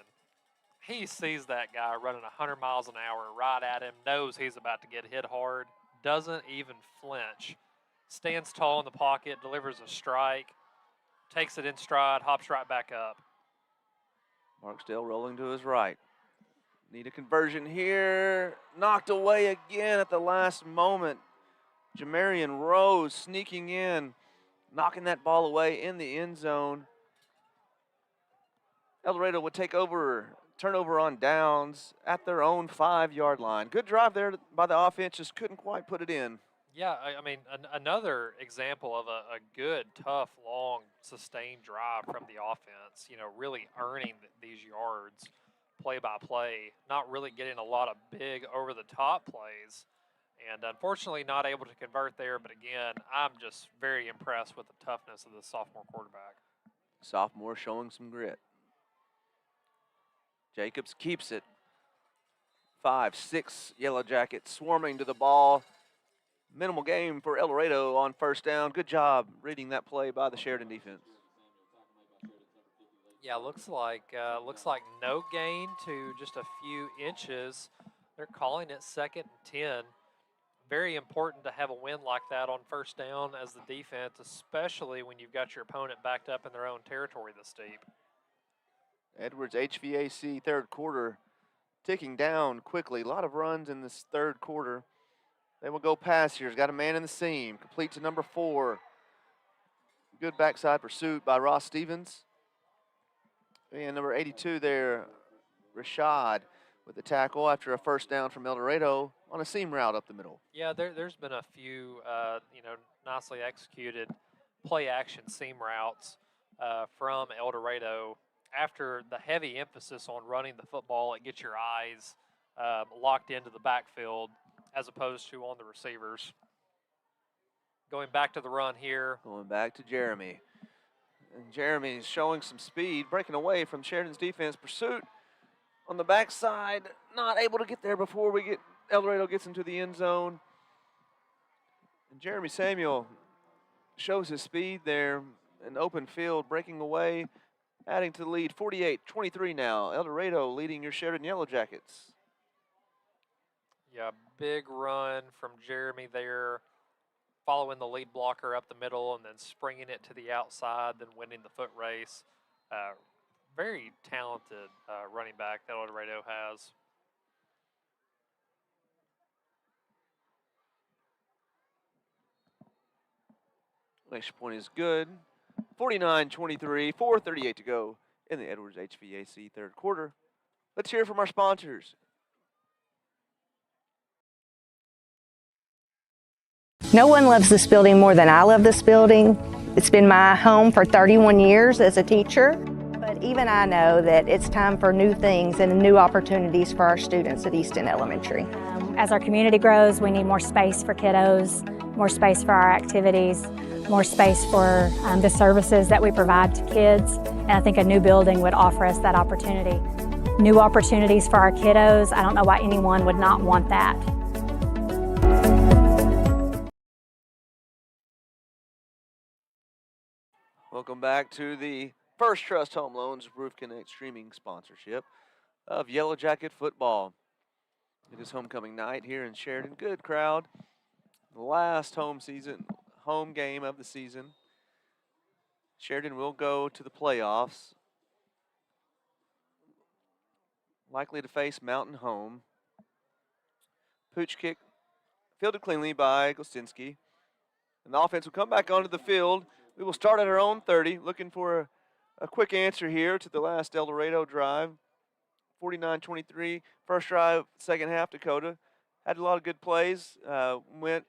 [SPEAKER 4] He sees that guy running 100 miles an hour right at him, knows he's about to get hit hard, doesn't even flinch, stands tall in the pocket, delivers a strike, takes it in stride, hops right back up.
[SPEAKER 3] Marksdale rolling to his right. Need a conversion here. Knocked away again at the last moment. Jamarian Rose sneaking in, knocking that ball away in the end zone. El Dorado would take over, turnover on downs at their own 5-yard line. Good drive there by the offense, just couldn't quite put it in.
[SPEAKER 4] Yeah, I mean, another example of a good, tough, long, sustained drive from the offense, you know, really earning these yards play by play, not really getting a lot of big over-the-top plays, and unfortunately not able to convert there. But again, I'm just very impressed with the toughness of the sophomore quarterback.
[SPEAKER 3] Sophomore showing some grit. Jacobs keeps it. 5, 6 Yellowjackets swarming to the ball. Minimal game for El Dorado on first down. Good job reading that play by the Sheridan defense.
[SPEAKER 4] Yeah, looks like no gain to just a few inches. They're calling it 2nd and 10. Very important to have a win like that on first down as the defense, especially when you've got your opponent backed up in their own territory this deep.
[SPEAKER 3] Edwards HVAC third quarter ticking down quickly. A lot of runs in this third quarter. They will go pass here. He's got a man in the seam. Complete to number 4. Good backside pursuit by Ross Stevens. And number 82 there, Rashad, with the tackle after a first down from El Dorado on a seam route up the middle.
[SPEAKER 4] Yeah, there's been a few, nicely executed play-action seam routes from El Dorado. After the heavy emphasis on running the football, it gets your eyes locked into the backfield as opposed to on the receivers. Going back to the run here.
[SPEAKER 3] Going back to Jeremy. And Jeremy's showing some speed, breaking away from Sheridan's defense. Pursuit on the backside, not able to get there before El Dorado gets into the end zone. And Jeremy Samuel shows his speed there in open field, breaking away, adding to the lead. 48-23 now. El Dorado leading your Sheridan Yellowjackets.
[SPEAKER 4] Yeah, big run from Jeremy there, following the lead blocker up the middle and then springing it to the outside, then winning the foot race. Very talented running back that El Dorado has.
[SPEAKER 3] Extra point is good. 49-23, 4:38 to go in the Edwards HVAC third quarter. Let's hear from our sponsors.
[SPEAKER 12] No one loves this building more than I love this building. It's been my home for 31 years as a teacher, but even I know that it's time for new things and new opportunities for our students at Easton Elementary.
[SPEAKER 13] As our community grows, we need more space for kiddos, more space for our activities, more space for the services that we provide to kids, and I think a new building would offer us that opportunity. New opportunities for our kiddos, I don't know why anyone would not want that.
[SPEAKER 3] Welcome back to the First Trust Home Loans Roof Connect streaming sponsorship of Yellowjacket football. It is homecoming night here in Sheridan. Good crowd. The last home game of the season. Sheridan will go to the playoffs. Likely to face Mountain Home. Pooch kick fielded cleanly by Gostinski. And the offense will come back onto the field. We will start at our own 30, looking for a quick answer here to the last El Dorado drive. 49-23, first drive, second half, Dakota. Had a lot of good plays, went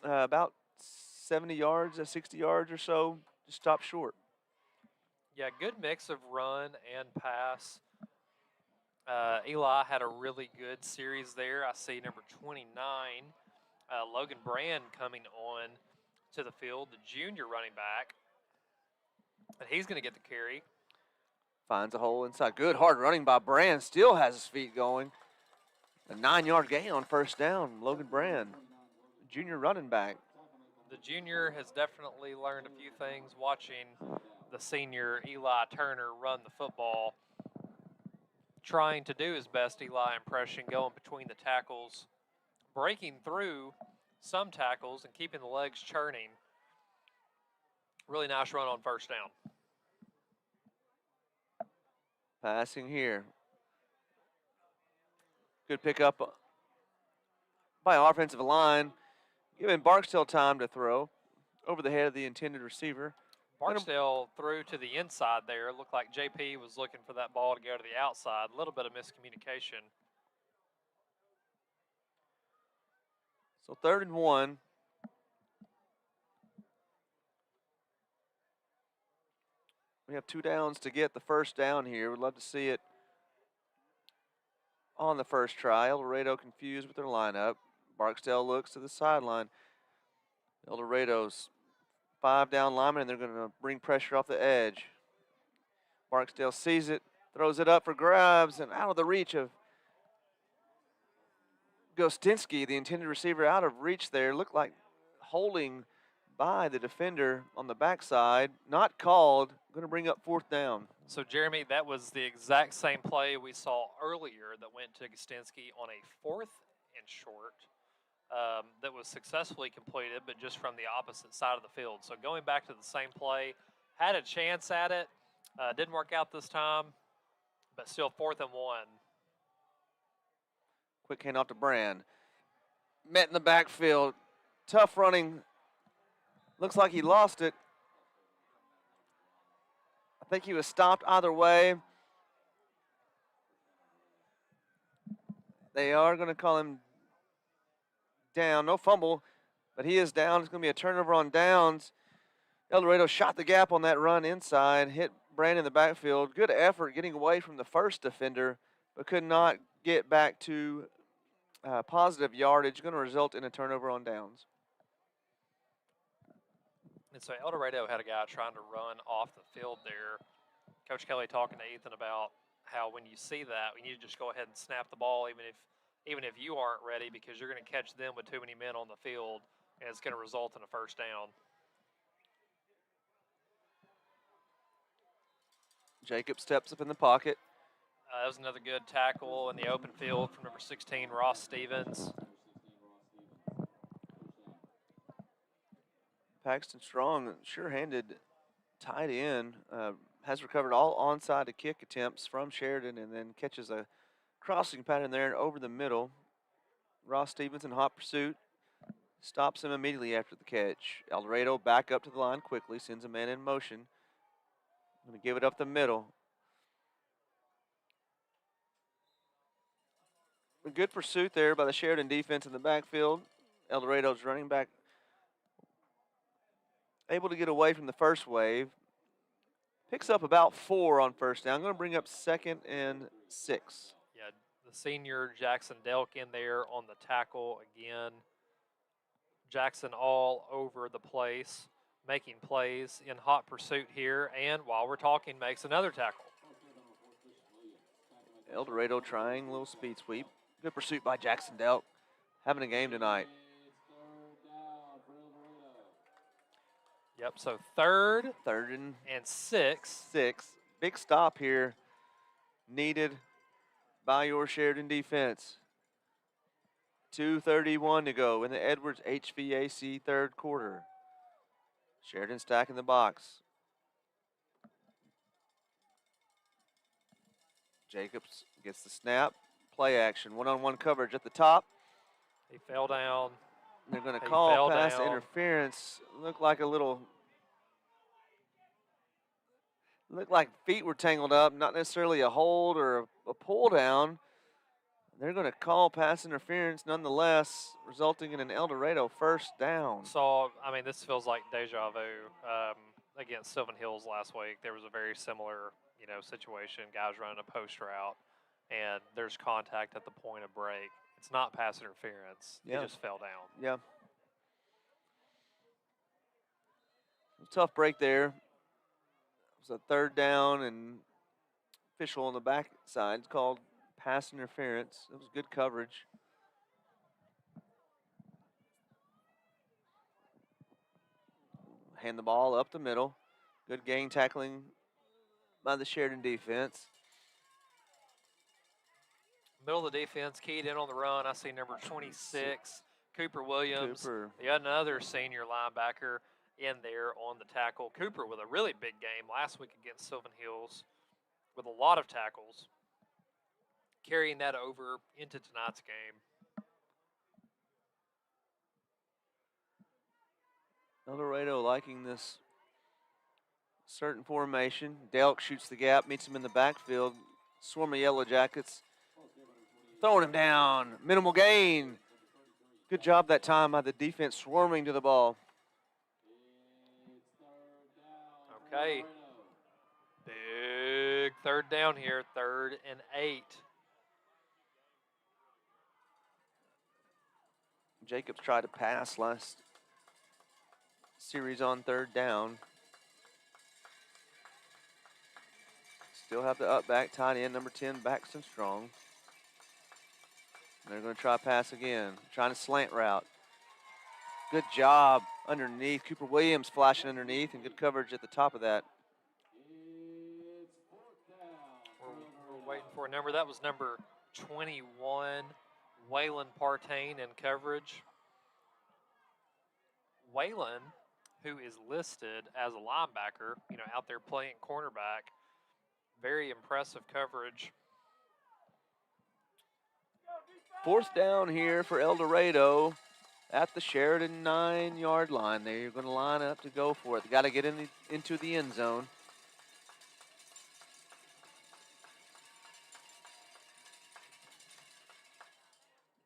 [SPEAKER 3] about 70 yards, 60 yards or so, just stopped short.
[SPEAKER 4] Yeah, good mix of run and pass. Eli had a really good series there. I see number 29, Logan Brand coming on to the field, the junior running back. And he's going to get the carry.
[SPEAKER 3] Finds a hole inside. Good hard running by Brand. Still has his feet going. A 9-yard gain on first down. Logan Brand, junior running back.
[SPEAKER 4] the junior has definitely learned a few things watching the senior Eli Turner run the football, trying to do his best Eli impression, going between the tackles, breaking through some tackles and keeping the legs churning. Really nice run on first down.
[SPEAKER 3] Passing here. Good pickup by offensive line, giving Barksdale time to throw over the head of the intended receiver.
[SPEAKER 4] Barksdale threw to the inside there. Looked like JP was looking for that ball to go to the outside. A little bit of miscommunication.
[SPEAKER 3] So 3rd and 1. We have 2 downs to get the first down here. We'd love to see it on the first try. El Dorado confused with their lineup. Barksdale looks to the sideline. El Dorado's 5 down linemen, and they're going to bring pressure off the edge. Barksdale sees it, throws it up for grabs, and out of the reach of Gostinski, the intended receiver, out of reach there. Looked like holding by the defender on the backside. Not called. Going to bring up 4th down.
[SPEAKER 4] So, Jeremy, that was the exact same play we saw earlier that went to Gostinski on a 4th and short that was successfully completed, but just from the opposite side of the field. So going back to the same play, had a chance at it. Didn't work out this time, but still 4th and 1.
[SPEAKER 3] Quick handoff to Brand. Met in the backfield. Tough running. Looks like he lost it. I think he was stopped either way. They are going to call him down. No fumble, but he is down. It's going to be a turnover on downs. El Dorado shot the gap on that run inside, hit Brand in the backfield. Good effort getting away from the first defender, but could not get back to positive yardage. Going to result in a turnover on downs.
[SPEAKER 4] And so El Dorado had a guy trying to run off the field there. Coach Kelly talking to Ethan about how when you see that, we need to just go ahead and snap the ball, even if you aren't ready, because you're going to catch them with too many men on the field, and it's going to result in a first down.
[SPEAKER 3] Jacob steps up in the pocket.
[SPEAKER 4] That was another good tackle in the open field from number 16, Ross Stevens.
[SPEAKER 3] Paxton Strong, sure-handed tight end, has recovered all onside to kick attempts from Sheridan and then catches a crossing pattern there and over the middle. Ross Stevens in hot pursuit, stops him immediately after the catch. El Dorado back up to the line quickly, sends a man in motion. Going to give it up the middle. A good pursuit there by the Sheridan defense in the backfield. El Dorado's running back able to get away from the first wave. Picks up about 4 on first down. Going to bring up 2nd and 6.
[SPEAKER 4] Yeah, the senior Jackson Delk in there on the tackle again. Jackson all over the place, making plays in hot pursuit here, and while we're talking, makes another tackle.
[SPEAKER 3] El Dorado trying a little speed sweep. Good pursuit by Jackson Delk. Having a game tonight.
[SPEAKER 4] Yep, so 3rd
[SPEAKER 3] and
[SPEAKER 4] 6.
[SPEAKER 3] Big stop here needed by your Sheridan defense. 2:31 to go in the Edwards HVAC 3rd quarter. Sheridan stacking the box. Jacobs gets the snap. Play action. One-on-one coverage at the top.
[SPEAKER 4] He fell down.
[SPEAKER 3] They're going to call pass interference. Looked like feet were tangled up, not necessarily a hold or a pull down. They're going to call pass interference nonetheless, resulting in an El Dorado first down.
[SPEAKER 4] So, I mean, this feels like deja vu. Against Sylvan Hills last week, there was a very similar, situation. Guys running a post route, and there's contact at the point of break. It's not pass interference.
[SPEAKER 3] Yeah.
[SPEAKER 4] He just fell down.
[SPEAKER 3] Yeah. Tough break there. It was a 3rd down, and official on the back side called pass interference. It was good coverage. Hand the ball up the middle. Good game tackling by the Sheridan defense.
[SPEAKER 4] Middle of the defense, keyed in on the run. I see number 26, Cooper Williams.
[SPEAKER 3] Cooper.
[SPEAKER 4] Another senior linebacker in there on the tackle. Cooper with a really big game last week against Sylvan Hills with a lot of tackles, carrying that over into tonight's game.
[SPEAKER 3] El Dorado liking this certain formation. Delk shoots the gap, meets him in the backfield. Swarm of Yellowjackets throwing him down. Minimal gain. Good job that time by the defense swarming to the ball.
[SPEAKER 4] Okay. Big third down here, 3rd and 8.
[SPEAKER 3] Jacobs tried to pass last series on 3rd down. Still have the up back tight end, number 10, Baxton Strong. They're going to try pass again, trying to slant route. Good job underneath. Cooper Williams flashing underneath and good coverage at the top of that.
[SPEAKER 4] We're waiting for a number. That was number 21, Waylon Partain in coverage. Waylon, who is listed as a linebacker, out there playing cornerback. Very impressive coverage.
[SPEAKER 3] 4th down here for El Dorado at the Sheridan 9-yard line. They're going to line up to go for it. They got to get into the end zone.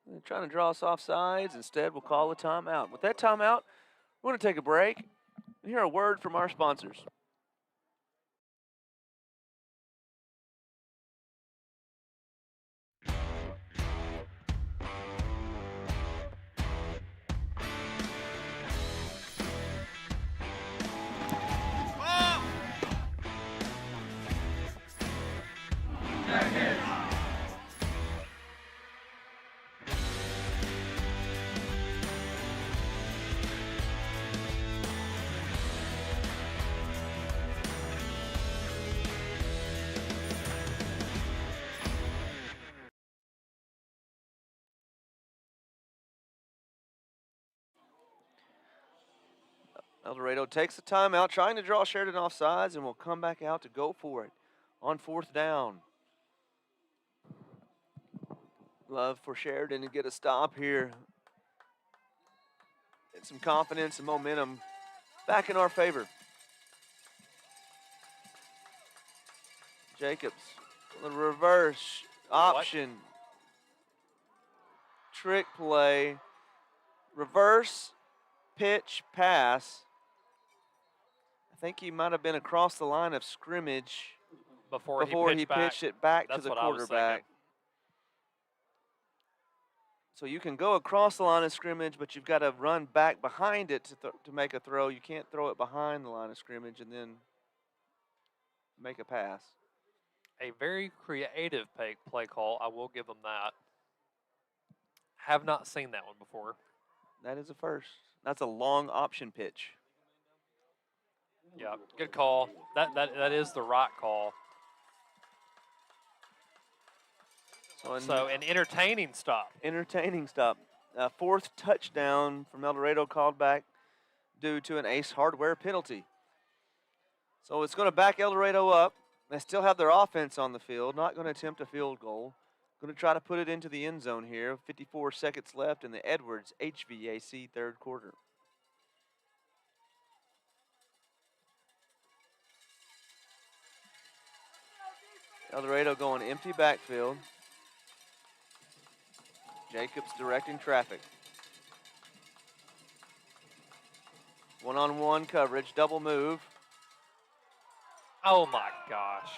[SPEAKER 3] They're trying to draw us off sides. Instead, we'll call a timeout. With that timeout, we're going to take a break and hear a word from our sponsors. El Dorado takes the timeout, trying to draw Sheridan off sides, and will come back out to go for it on 4th down. Love for Sheridan to get a stop here. Get some confidence and momentum back in our favor. Jacobs, the reverse option. Trick play. Reverse pitch pass. I think he might have been across the line of scrimmage
[SPEAKER 4] before he
[SPEAKER 3] pitched it back
[SPEAKER 4] That's
[SPEAKER 3] to the
[SPEAKER 4] what I was
[SPEAKER 3] quarterback.
[SPEAKER 4] thinking.
[SPEAKER 3] So you can go across the line of scrimmage, but you've got to run back behind it to make a throw. You can't throw it behind the line of scrimmage and then make a pass.
[SPEAKER 4] A very creative play call. I will give them that. Have not seen that one before.
[SPEAKER 3] That is a first. That's a long option pitch.
[SPEAKER 4] Yeah, good call. That is the right call. So an entertaining stop.
[SPEAKER 3] Entertaining stop. 4th touchdown from El Dorado called back due to an Ace Hardware penalty. So it's going to back El Dorado up. They still have their offense on the field, not going to attempt a field goal. Going to try to put it into the end zone here. 54 seconds left in the Edwards HVAC 3rd quarter. El Dorado going empty backfield. Jacobs directing traffic. One-on-one coverage, double move.
[SPEAKER 4] Oh my gosh.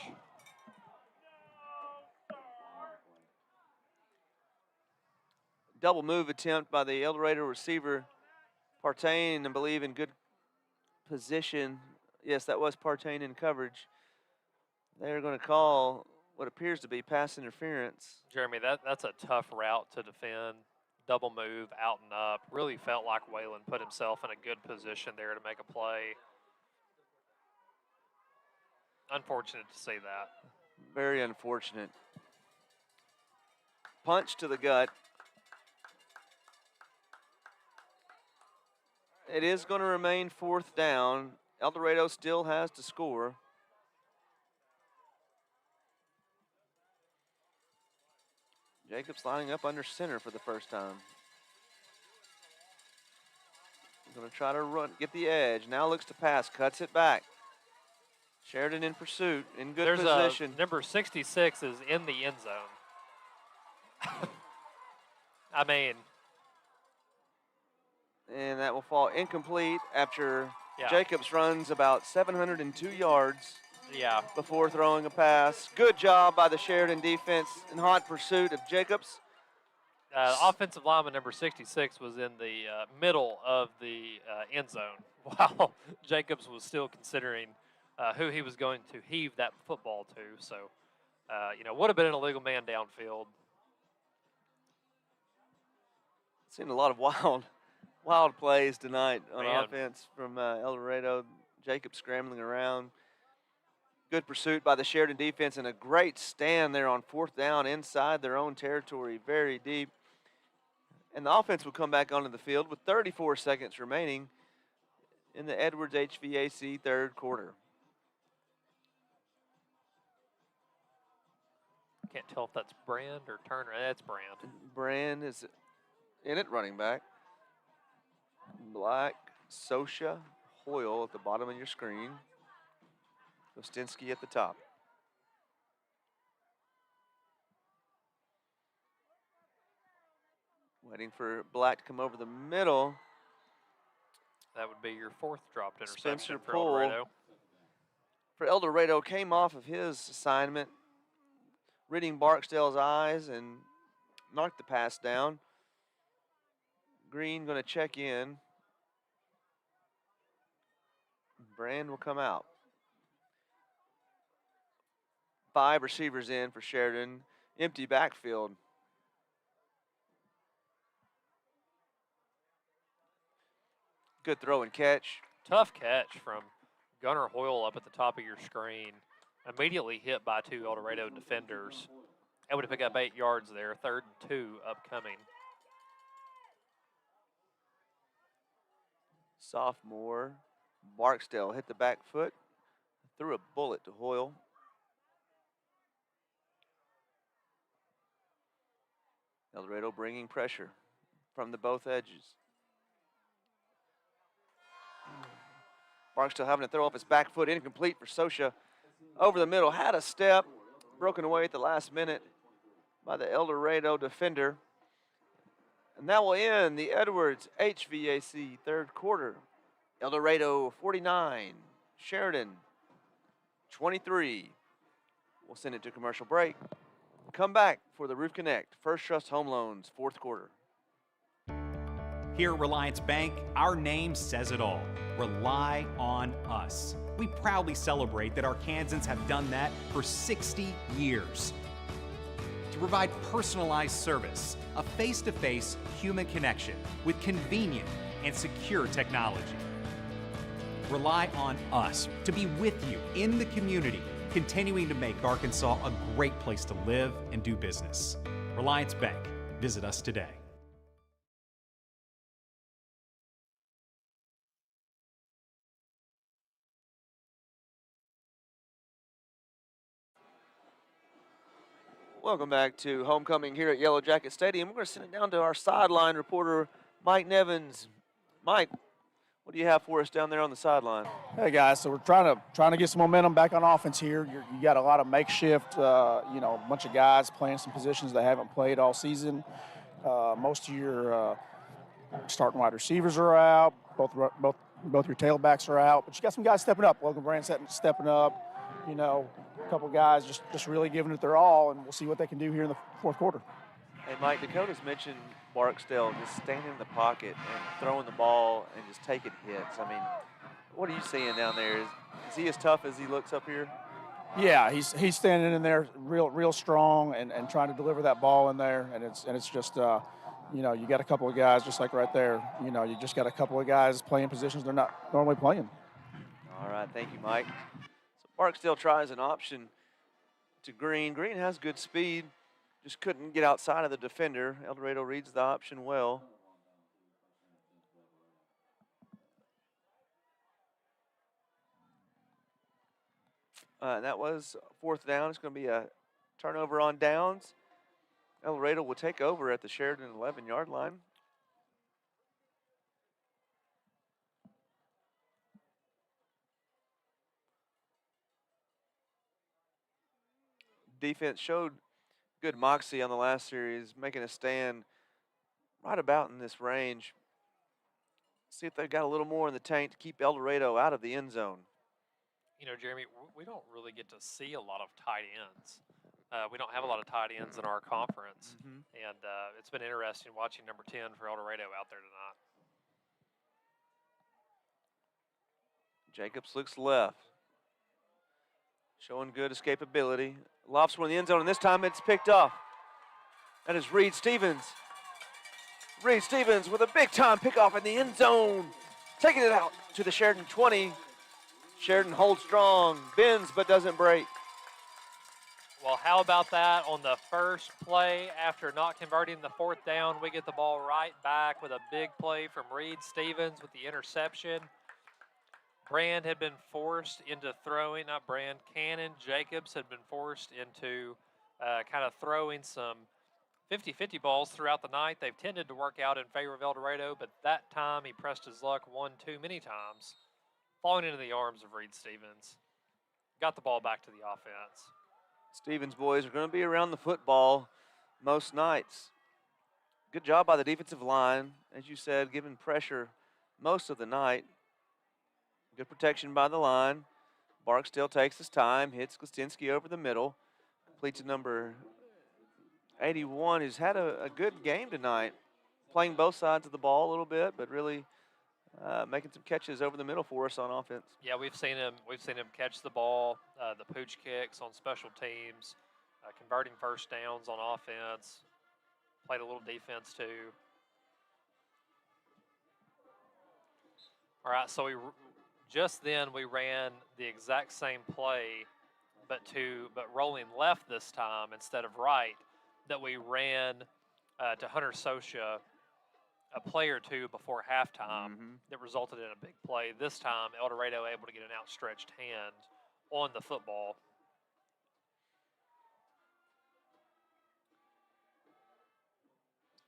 [SPEAKER 3] Double move attempt by the El Dorado receiver. Partain, I believe, in good position. Yes, that was Partain in coverage. They're going to call what appears to be pass interference.
[SPEAKER 4] Jeremy, that's a tough route to defend. Double move, out and up. Really felt like Waylon put himself in a good position there to make a play. Unfortunate to see that.
[SPEAKER 3] Very unfortunate. Punch to the gut. It is going to remain 4th down. El Dorado still has to score. Jacobs lining up under center for the first time. Going to try to run, get the edge. Now looks to pass, cuts it back. Sheridan in pursuit, in good position.
[SPEAKER 4] Number 66 is in the end zone. I mean.
[SPEAKER 3] And that will fall incomplete after Jacobs runs about 702 yards before throwing a pass. Good job by the Sheridan defense in hot pursuit of Jacobs.
[SPEAKER 4] Offensive lineman number 66 was in the middle of the end zone while Jacobs was still considering who he was going to heave that football to. So, would have been an illegal man downfield.
[SPEAKER 3] Seen a lot of wild plays tonight on offense from El Dorado. Jacobs scrambling around. Good pursuit by the Sheridan defense and a great stand there on 4th down inside their own territory, very deep. And the offense will come back onto the field with 34 seconds remaining in the Edwards HVAC 3rd quarter.
[SPEAKER 4] Can't tell if that's Brand or Turner. That's Brand.
[SPEAKER 3] Brand is in it, running back. Black, Sosha, Hoyle at the bottom of your screen. Kostinsky at the top. Waiting for Black to come over the middle.
[SPEAKER 4] That would be your 4th dropped interception for
[SPEAKER 3] Poole
[SPEAKER 4] El Dorado.
[SPEAKER 3] For El Dorado, came off of his assignment, reading Barksdale's eyes and knocked the pass down. Green going to check in. Brand will come out. 5 receivers in for Sheridan. Empty backfield. Good throw and catch.
[SPEAKER 4] Tough catch from Gunnar Hoyle up at the top of your screen. Immediately hit by 2 El Dorado defenders. Able to pick up 8 yards there. 3rd and 2 upcoming.
[SPEAKER 3] Sophomore Barksdale hit the back foot. Threw a bullet to Hoyle. El Dorado bringing pressure from the both edges. Barksdale having to throw off his back foot, incomplete for Sosha. Over the middle, had a step, broken away at the last minute by the El Dorado defender. And that will end the Edwards HVAC 3rd quarter. El Dorado 49, Sheridan 23. We'll send it to commercial break. Come back for the Roof Connect First Trust Home Loans 4th quarter.
[SPEAKER 11] Here at Reliance Bank, our name says it all. Rely on us. We proudly celebrate that our Kansans have done that for 60 years. To provide personalized service, a face-to-face human connection with convenient and secure technology. Rely on us to be with you in the community, continuing to make Arkansas a great place to live and do business. Reliance Bank. Visit us today.
[SPEAKER 3] Welcome back to homecoming here at Yellowjacket Stadium. We're going to send it down to our sideline reporter, Mike Nevins. Mike, what do you have for us down there on the sideline?
[SPEAKER 15] Hey guys, so we're trying to get some momentum back on offense here. You got a lot of makeshift, a bunch of guys playing some positions they haven't played all season. Most of your starting wide receivers are out. Both your tailbacks are out, but you got some guys stepping up. Logan Brand stepping up. A couple guys just really giving it their all, and we'll see what they can do here in the 4th quarter.
[SPEAKER 3] Hey, Mike, Dakota's mentioned Barksdale just standing in the pocket and throwing the ball and just taking hits. I mean, what are you seeing down there? Is he as tough as he looks up here?
[SPEAKER 15] Yeah, he's standing in there real strong and trying to deliver that ball in there, and it's just you got a couple of guys just like right there. You just got a couple of guys playing positions they're not normally playing.
[SPEAKER 3] All right, thank you, Mike. So Barksdale tries an option to Green. Green has good speed, just couldn't get outside of the defender. El Dorado reads the option well. That was 4th down. It's going to be a turnover on downs. El Dorado will take over at the Sheridan 11-yard line. Defense showed good moxie on the last series, making a stand right about in this range. See if they've got a little more in the tank to keep El Dorado out of the end zone.
[SPEAKER 4] You know, Jeremy, we don't really get to see a lot of tight ends. We don't have a lot of tight ends in our conference, and it's been interesting watching number 10 for El Dorado out there tonight.
[SPEAKER 3] Jacobs looks left, showing good escapability. Lofts one in the end zone, and this time it's picked off. That is Reed Stevens. Reed Stevens with a big-time pickoff in the end zone, taking it out to the Sheridan 20. Sheridan holds strong, bends but doesn't break.
[SPEAKER 4] Well, how about that on the first play after not converting the 4th down? We get the ball right back with a big play from Reed Stevens with the interception. Brand had been forced into throwing, not Brand, Cannon Jacobs had been forced into kind of throwing some 50-50 balls throughout the night. They've tended to work out in favor of El Dorado, but that time he pressed his luck one too many times, falling into the arms of Reed Stevens. Got the ball back to the offense.
[SPEAKER 3] Stevens boys are going to be around the football most nights. Good job by the defensive line, as you said, giving pressure most of the night. Good protection by the line. Barksdale takes his time, hits Gostinski over the middle, completes to number 81, who's had a good game tonight, playing both sides of the ball a little bit, but really making some catches over the middle for us on offense.
[SPEAKER 4] Yeah, we've seen him catch the ball, the pooch kicks on special teams, converting first downs on offense, played a little defense too. All right, so just then we ran the exact same play, but rolling left this time instead of right, that we ran to Hunter Sosha a play or two before halftime that resulted in a big play. This time, El Dorado able to get an outstretched hand on the football.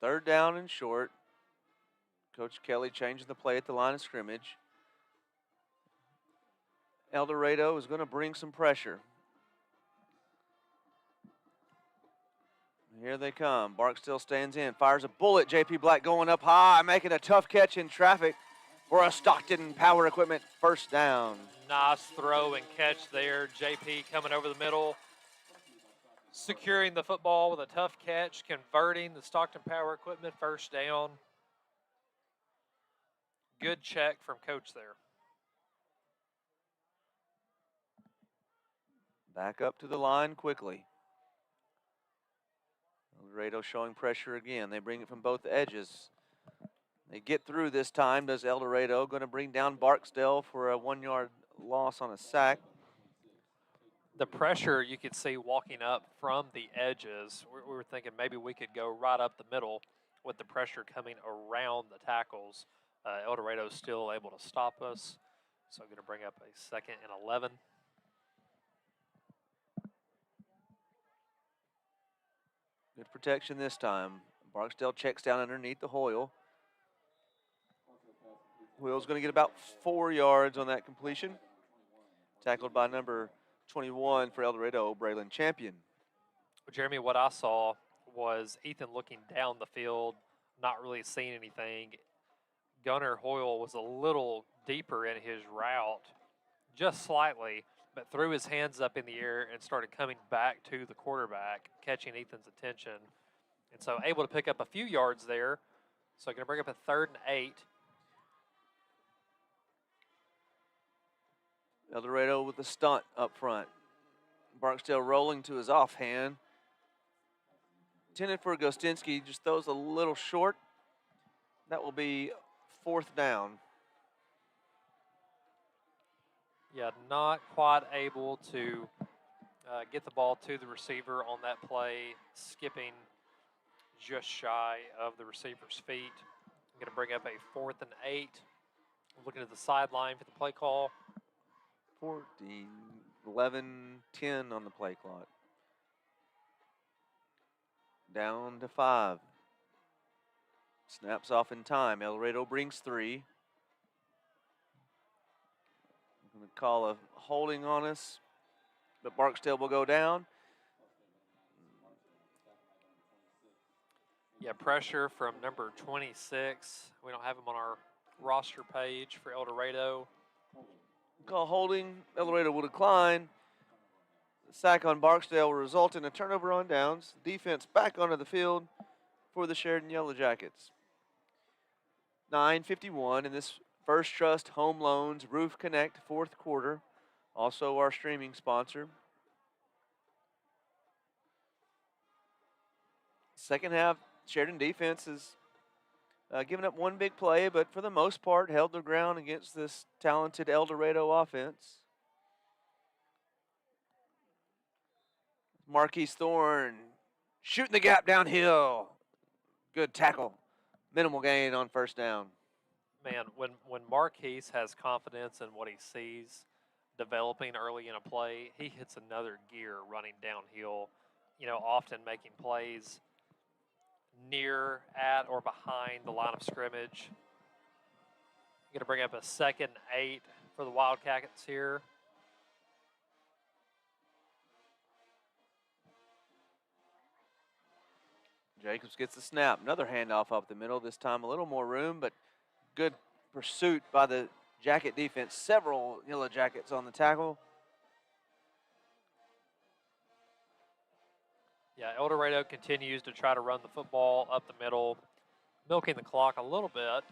[SPEAKER 3] Third down and short. Coach Kelly changing the play at the line of scrimmage. El Dorado is going to bring some pressure. Here they come. Barksdale stands in, fires a bullet. J.P. Black going up high, making a tough catch in traffic for a Stockton Power Equipment first down.
[SPEAKER 4] Nice throw and catch there. J.P. coming over the middle, securing the football with a tough catch, converting the Stockton Power Equipment first down. Good check from Coach there.
[SPEAKER 3] Back up to the line quickly. El Dorado showing pressure again. They bring it from both edges. They get through this time. Does El Dorado, going to bring down Barksdale for a 1-yard loss on a sack.
[SPEAKER 4] The pressure you could see walking up from the edges. We were thinking maybe we could go right up the middle with the pressure coming around the tackles. El Dorado is still able to stop us. So I'm going to bring up a 2nd and 11.
[SPEAKER 3] Good protection this time. Barksdale checks down underneath the Hoyle. Hoyle's going to get about 4 yards on that completion. Tackled by number 21 for El Dorado, Braylon Champion.
[SPEAKER 4] Jeremy, what I saw was Ethan looking down the field, not really seeing anything. Gunnar Hoyle was a little deeper in his route, just slightly, but threw his hands up in the air and started coming back to the quarterback, catching Ethan's attention. And so able to pick up a few yards there. So going to bring up a 3rd and 8.
[SPEAKER 3] El Dorado with the stunt up front. Barksdale rolling to his offhand. Intended for Gostinski, just throws a little short. That will be 4th down.
[SPEAKER 4] Yeah, not quite able to get the ball to the receiver on that play, skipping just shy of the receiver's feet. I'm going to bring up a 4th and 8. Looking at the sideline for the play call.
[SPEAKER 3] 14, 11, 10 on the play clock. Down to 5. Snaps off in time. El Dorado brings 3. I'm going to call a holding on us, but Barksdale will go down.
[SPEAKER 4] Yeah, pressure from number 26. We don't have him on our roster page for El Dorado.
[SPEAKER 3] Call holding. El Dorado will decline. The sack on Barksdale will result in a turnover on downs. Defense back onto the field for the Sheridan Yellowjackets. 9:51 in this First Trust Home Loans Roof Connect 4th quarter. Also our streaming sponsor. Second half, Sheridan defense has given up one big play, but for the most part held their ground against this talented El Dorado offense. Marquise Thorne shooting the gap downhill. Good tackle. Minimal gain on first down.
[SPEAKER 4] Man, when Marquise has confidence in what he sees developing early in a play, he hits another gear running downhill, often making plays near, at, or behind the line of scrimmage. I'm going to bring up a 2nd and 8 for the Wildcats here.
[SPEAKER 3] Jacobs gets the snap. Another handoff up the middle. This time a little more room, but good pursuit by the Jacket defense. Several Yellow Jackets on the tackle.
[SPEAKER 4] Yeah, El Dorado continues to try to run the football up the middle, milking the clock a little bit.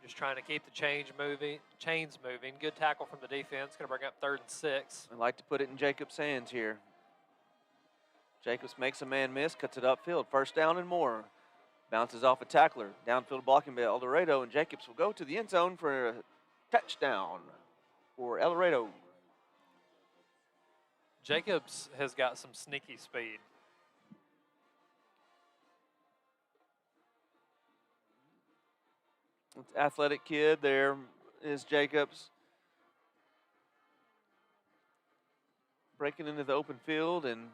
[SPEAKER 4] Just trying to keep the chains moving. Good tackle from the defense. Going to bring up 3rd and 6.
[SPEAKER 3] I'd like to put it in Jacobs' hands here. Jacobs makes a man miss, cuts it upfield. First down and more. Bounces off a tackler. Downfield blocking by El Dorado, and Jacobs will go to the end zone for a touchdown for El Dorado.
[SPEAKER 4] Jacobs has got some sneaky speed.
[SPEAKER 3] Athletic kid there is Jacobs. Breaking into the open field and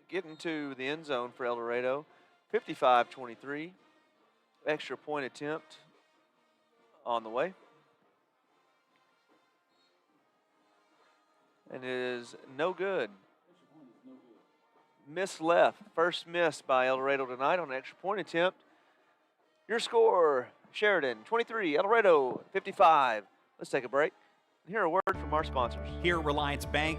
[SPEAKER 3] getting to the end zone for El Dorado. 55-23. Extra point attempt on the way. And it is no good. Miss left. First miss by El Dorado tonight on an extra point attempt. Your score, Sheridan 23, El Dorado 55. Let's take a break and hear a word from our sponsors.
[SPEAKER 11] Here at Reliance Bank.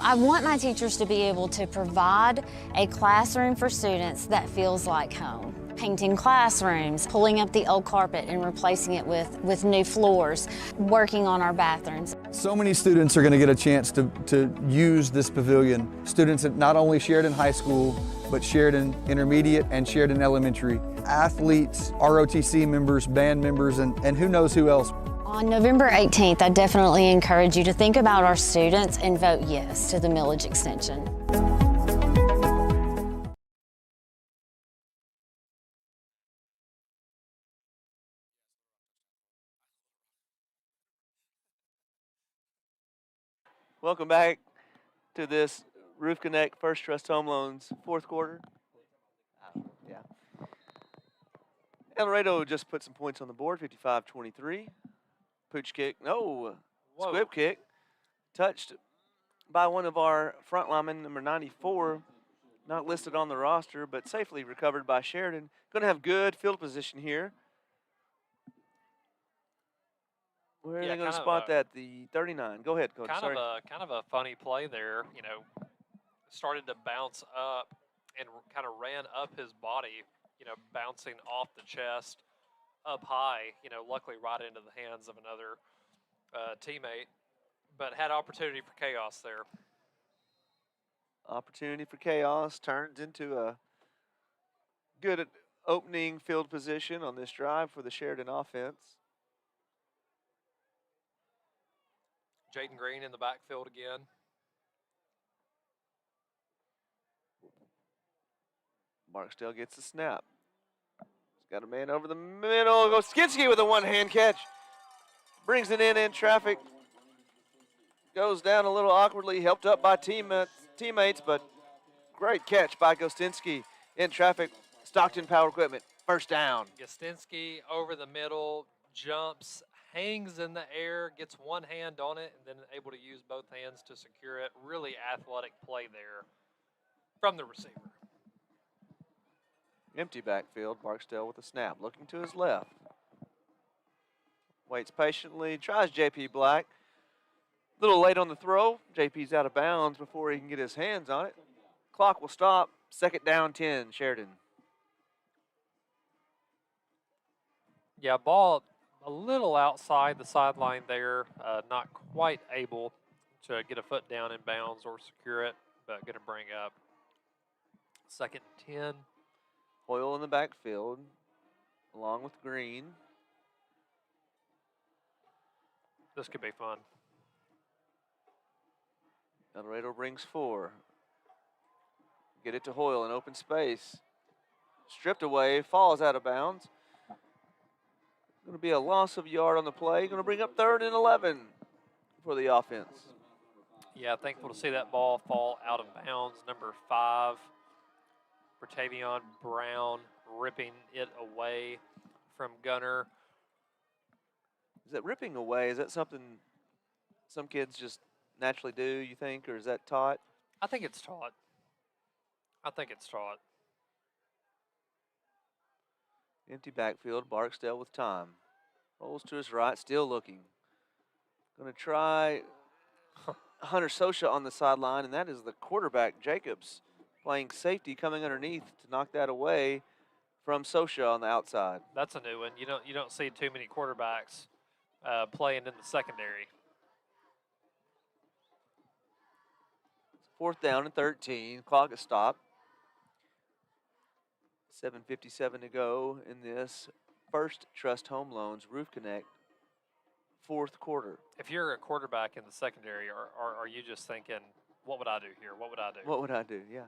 [SPEAKER 9] I want my teachers to be able to provide a classroom for students that feels like home. Painting classrooms, pulling up the old carpet and replacing it with new floors, working on our bathrooms.
[SPEAKER 10] So many students are going to get a chance to use this pavilion. Students at not only Sheridan High School, but Sheridan Intermediate and Sheridan Elementary. Athletes, ROTC members, band members, and who knows who else.
[SPEAKER 9] On November 18th, I definitely encourage you to think about our students and vote yes to the millage extension.
[SPEAKER 3] Welcome back to this Roof Connect First Trust Home Loans 4th quarter. Yeah. El Dorado just put some points on the board, 55-23. Pooch kick, no, squib kick. Touched by one of our front linemen, number 94, not listed on the roster, but safely recovered by Sheridan. Going to have good field position here. Where are they going to spot that? The 39. Go ahead, Coach.
[SPEAKER 4] Kind of a funny play there. Started to bounce up and kind of ran up his body. Bouncing off the chest up high. Luckily right into the hands of another teammate, but had opportunity for chaos there.
[SPEAKER 3] Opportunity for chaos turns into a good opening field position on this drive for the Sheridan offense.
[SPEAKER 4] Jaden Green in the backfield again.
[SPEAKER 3] Barksdale gets the snap. He's got a man over the middle. Goskinsky with a one-hand catch. Brings it in traffic. Goes down a little awkwardly, helped up by teammates, but great catch by Gostinsky in traffic. Stockton Power Equipment, first down.
[SPEAKER 4] Gostinsky over the middle, jumps, hangs in the air, gets one hand on it, and then able to use both hands to secure it. Really athletic play there from the receiver.
[SPEAKER 3] Empty backfield, Barksdale with a snap, looking to his left. Waits patiently, tries J.P. Black. A little late on the throw. JP's out of bounds before he can get his hands on it. Clock will stop. Second down, 10, Sheridan.
[SPEAKER 4] Yeah, ball a little outside the sideline there. Not quite able to get a foot down in bounds or secure it, but going to bring up second and 10.
[SPEAKER 3] Hoyle in the backfield, along with Green.
[SPEAKER 4] This could be fun.
[SPEAKER 3] Dorado brings 4. Get it to Hoyle in open space. Stripped away, falls out of bounds. Going to be a loss of yard on the play. Going to bring up 3rd and 11 for the offense.
[SPEAKER 4] Yeah, thankful to see that ball fall out of bounds. Number 5, Bertavion Brown ripping it away from Gunner.
[SPEAKER 3] Is that ripping away? Is that something some kids just naturally do, you think, or is that taught?
[SPEAKER 4] I think it's taught.
[SPEAKER 3] Empty backfield, Barksdale with time. Rolls to his right, still looking. Going to try Hunter Sosha on the sideline, and that is the quarterback, Jacobs, playing safety, coming underneath to knock that away from Sosha on the outside.
[SPEAKER 4] That's a new one. You don't see too many quarterbacks playing in the secondary.
[SPEAKER 3] 4th down and 13. Clock is stopped. 7:57 to go in this First Trust Home Loans Roof Connect 4th quarter.
[SPEAKER 4] If you're a quarterback in the secondary, are you just thinking, what would I do here? What would I do?
[SPEAKER 3] What would I do? Yeah.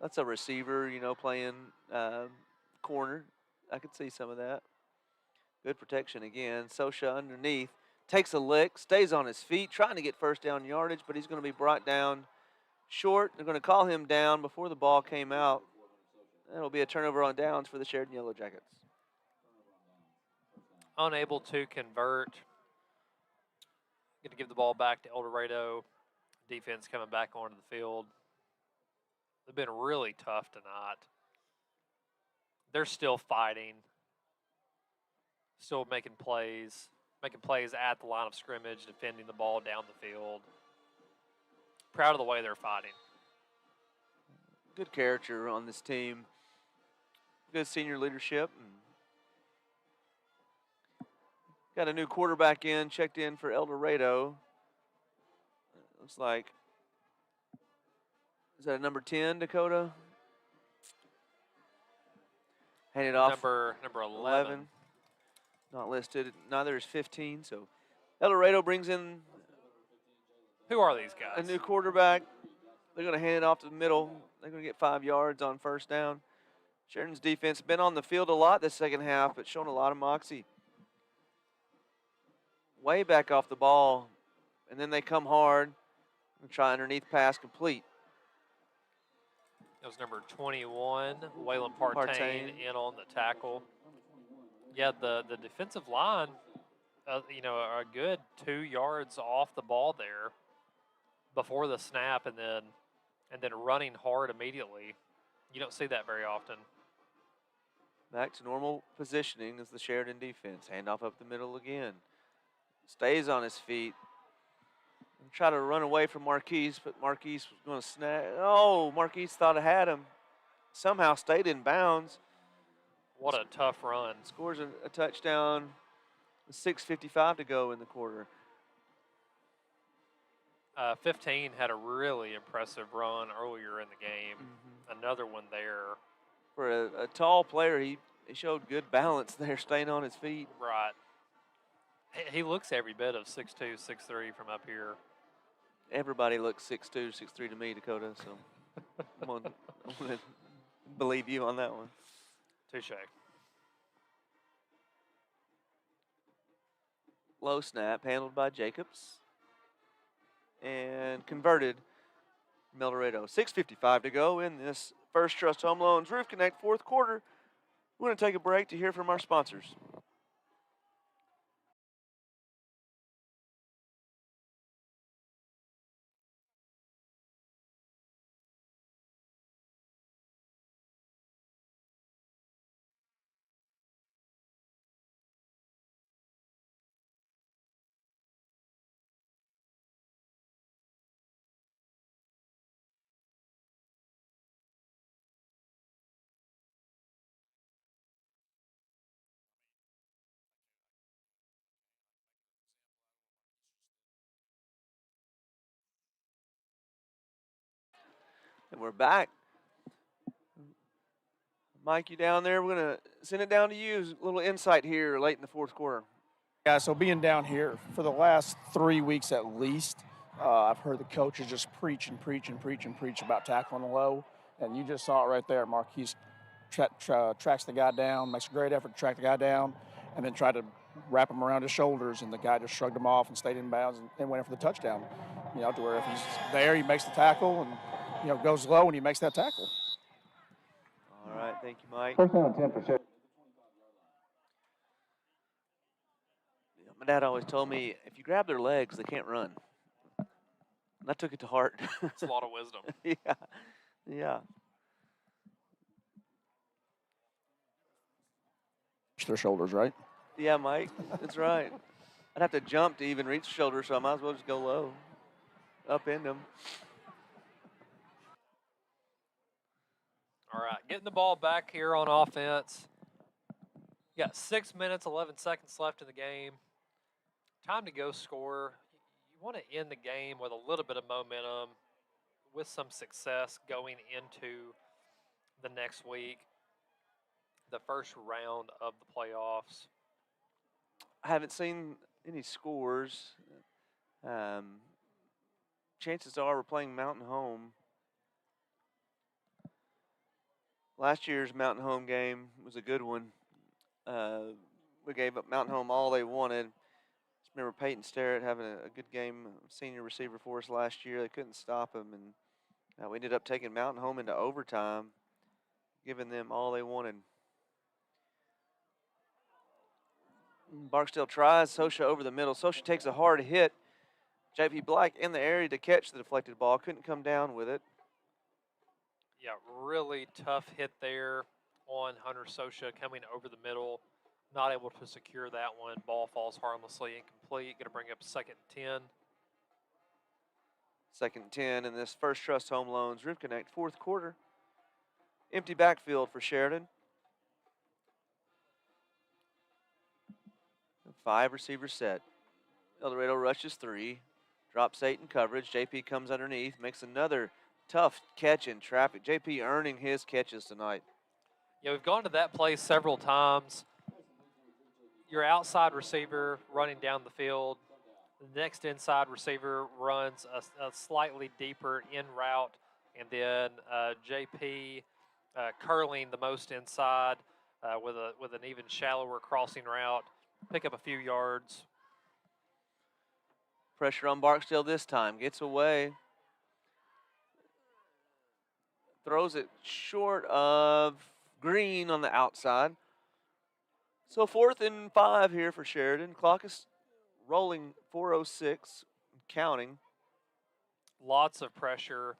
[SPEAKER 3] That's a receiver, playing corner. I could see some of that. Good protection again. Sosha underneath. Takes a lick, stays on his feet, trying to get first down yardage, but he's going to be brought down short. They're going to call him down before the ball came out. That'll be a turnover on downs for the Sheridan Yellowjackets.
[SPEAKER 4] Unable to convert. Going to give the ball back to El Dorado. Defense coming back onto the field. They've been really tough tonight. They're still fighting. Still making plays at the line of scrimmage, defending the ball down the field. Proud of the way they're fighting.
[SPEAKER 3] Good character on this team. Good senior leadership. Got a new quarterback checked in for El Dorado. Looks like, is that a number 10, Dakota? Handed off.
[SPEAKER 4] Number 11.
[SPEAKER 3] Not listed. Neither is 15. So El Dorado brings in.
[SPEAKER 4] Who are these guys?
[SPEAKER 3] A new quarterback. They're going to hand it off to the middle. They're going to get 5 yards on first down. Sheridan's defense been on the field a lot this second half, but shown a lot of moxie. Way back off the ball, and then they come hard and try underneath pass complete.
[SPEAKER 4] That was number 21, Waylon Partain in on the tackle. Yeah, the defensive line, a good 2 yards off the ball there before the snap, and then running hard immediately. You don't see that very often.
[SPEAKER 3] Back to normal positioning is the Sheridan defense. Handoff up the middle again. Stays on his feet. And try to run away from Marquise, but Marquise was going to snag. Oh, Marquise thought I had him. Somehow stayed in bounds.
[SPEAKER 4] What a tough run.
[SPEAKER 3] Scores a touchdown. 6:55 to go in the quarter.
[SPEAKER 4] 15 had a really impressive run earlier in the game. Another one there.
[SPEAKER 3] For a tall player, he showed good balance there, staying on his feet.
[SPEAKER 4] Right. He looks every bit of 6'2", 6'3" from up here.
[SPEAKER 3] Everybody looks 6'2", 6'3" to me, Dakota, so I'm gonna believe you on that one.
[SPEAKER 4] Touche.
[SPEAKER 3] Low snap, handled by Jacobs. And converted from El Dorado. 6:55 to go in this First Trust Home Loans Roof Connect fourth quarter. We're going to take a break to hear from our sponsors. And we're back. Mike, you down there? We're going to send it down to you. A little insight here late in the fourth quarter.
[SPEAKER 15] Yeah, so being down here for the last 3 weeks at least, I've heard the coaches just preach about tackling the low. And you just saw it right there. Marquise tracks the guy down, makes a great effort to track the guy down, and then tried to wrap him around his shoulders, and the guy just shrugged him off and stayed in bounds and went in for the touchdown. You know, to where if he's there, he makes the tackle and, you know, goes low and he makes that tackle.
[SPEAKER 3] All right, thank you, Mike.
[SPEAKER 8] First down and 10 for Sheridan.
[SPEAKER 3] My dad always told me, if you grab their legs, they can't run. And I took it to heart.
[SPEAKER 4] It's a lot of wisdom.
[SPEAKER 3] Yeah.
[SPEAKER 15] Their shoulders, right?
[SPEAKER 3] Yeah, Mike, that's right. I'd have to jump to even reach the shoulder, so I might as well just go low, up in them.
[SPEAKER 4] All right, getting the ball back here on offense. You got 6 minutes, 11 seconds left in the game. Time to go score. You want to end the game with a little bit of momentum, with some success going into the next week, the first round of the playoffs.
[SPEAKER 3] I haven't seen any scores. Chances are we're playing Mountain Home. Last year's Mountain Home game was a good one. We gave up Mountain Home all they wanted. Just remember Peyton Starrett having a good game, senior receiver for us last year. They couldn't stop him, and we ended up taking Mountain Home into overtime, giving them all they wanted. Barksdale tries Sosha over the middle. Sosha takes a hard hit. JP Black in the area to catch the deflected ball. Couldn't come down with it.
[SPEAKER 4] Yeah, really tough hit there on Hunter Sosha coming over the middle. Not able to secure that one. Ball falls harmlessly incomplete. Going to bring up 2nd and 10.
[SPEAKER 3] 2nd and 10 in this First Trust Home Loans Roof Connect fourth quarter. Empty backfield for Sheridan. 5 receivers set. El Dorado rushes 3. Drops 8 in coverage. JP comes underneath. Makes another tough catch in traffic. JP earning his catches tonight.
[SPEAKER 4] Yeah, we've gone to that play several times. Your outside receiver running down the field. The next inside receiver runs a slightly deeper in route. And then JP curling the most inside with an even shallower crossing route. Pick up a few yards.
[SPEAKER 3] Pressure on Barksdale this time. Gets away. Throws it short of Green on the outside. So 4th and 5 here for Sheridan. Clock is rolling 4:06, counting.
[SPEAKER 4] Lots of pressure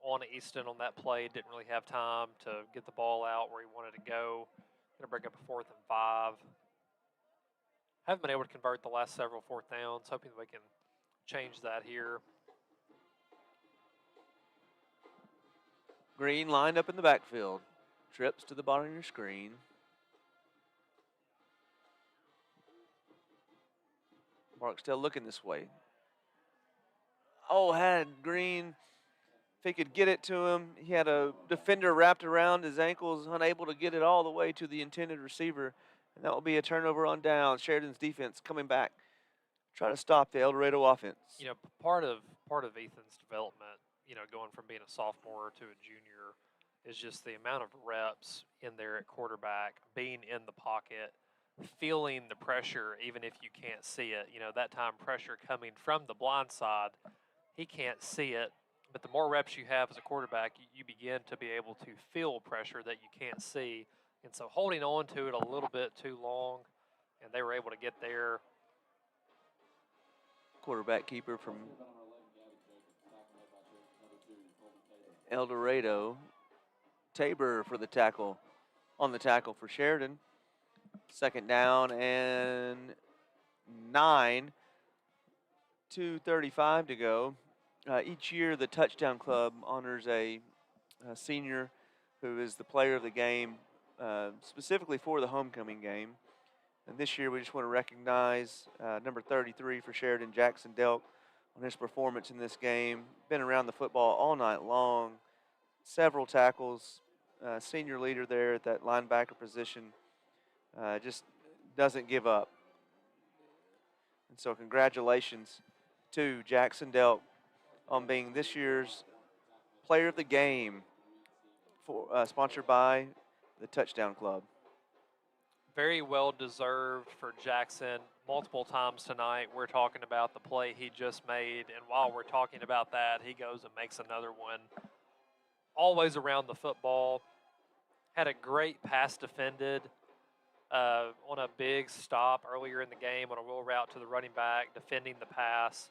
[SPEAKER 4] on Easton on that play. Didn't really have time to get the ball out where he wanted to go. Going to bring up a 4th and 5. Haven't been able to convert the last several 4th downs. Hoping we can change that here.
[SPEAKER 3] Green lined up in the backfield. Trips to the bottom of your screen. Barksdale looking this way. Oh, had Green, if he could get it to him, he had a defender wrapped around his ankles, unable to get it all the way to the intended receiver. And that will be a turnover on down. Sheridan's defense coming back, try to stop the El Dorado offense.
[SPEAKER 4] You know, part of Ethan's development, you know, going from being a sophomore to a junior, is just the amount of reps in there at quarterback, being in the pocket, feeling the pressure even if you can't see it. You know, that time pressure coming from the blind side, he can't see it. But the more reps you have as a quarterback, you begin to be able to feel pressure that you can't see. And so holding on to it a little bit too long, and they were able to get there.
[SPEAKER 3] Quarterback keeper from El Dorado. Tabor for the tackle, on the tackle for Sheridan. Second down and 9, 2:35 to go. Each year, the Touchdown Club honors a senior who is the player of the game, specifically for the homecoming game. And this year, we just want to recognize number 33 for Sheridan, Jackson Delk, on his performance in this game. Been around the football all night long, several tackles, senior leader there at that linebacker position, just doesn't give up. And so congratulations to Jackson Delk on being this year's player of the game, for sponsored by the Touchdown Club.
[SPEAKER 4] Very well deserved for Jackson. Multiple times tonight we're talking about the play he just made, and while we're talking about that, he goes and makes another one. Always around the football. Had a great pass defended on a big stop earlier in the game on a wheel route to the running back, defending the pass.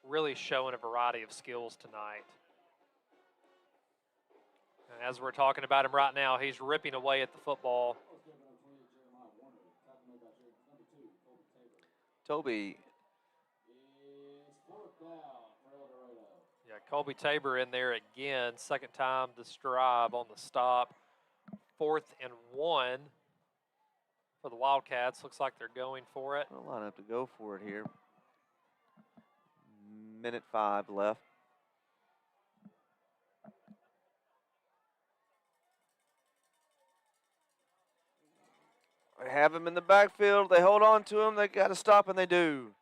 [SPEAKER 4] Really showing a variety of skills tonight. And as we're talking about him right now, he's ripping away at the football.
[SPEAKER 3] Toby.
[SPEAKER 4] Yeah, Colby Tabor in there again. Second time this drive on the stop. 4th and 1 for the Wildcats. Looks like they're going for it.
[SPEAKER 3] We'll line up to go for it here. Minute 5 left. They have him in the backfield. They hold on to him. They got to stop, and they do.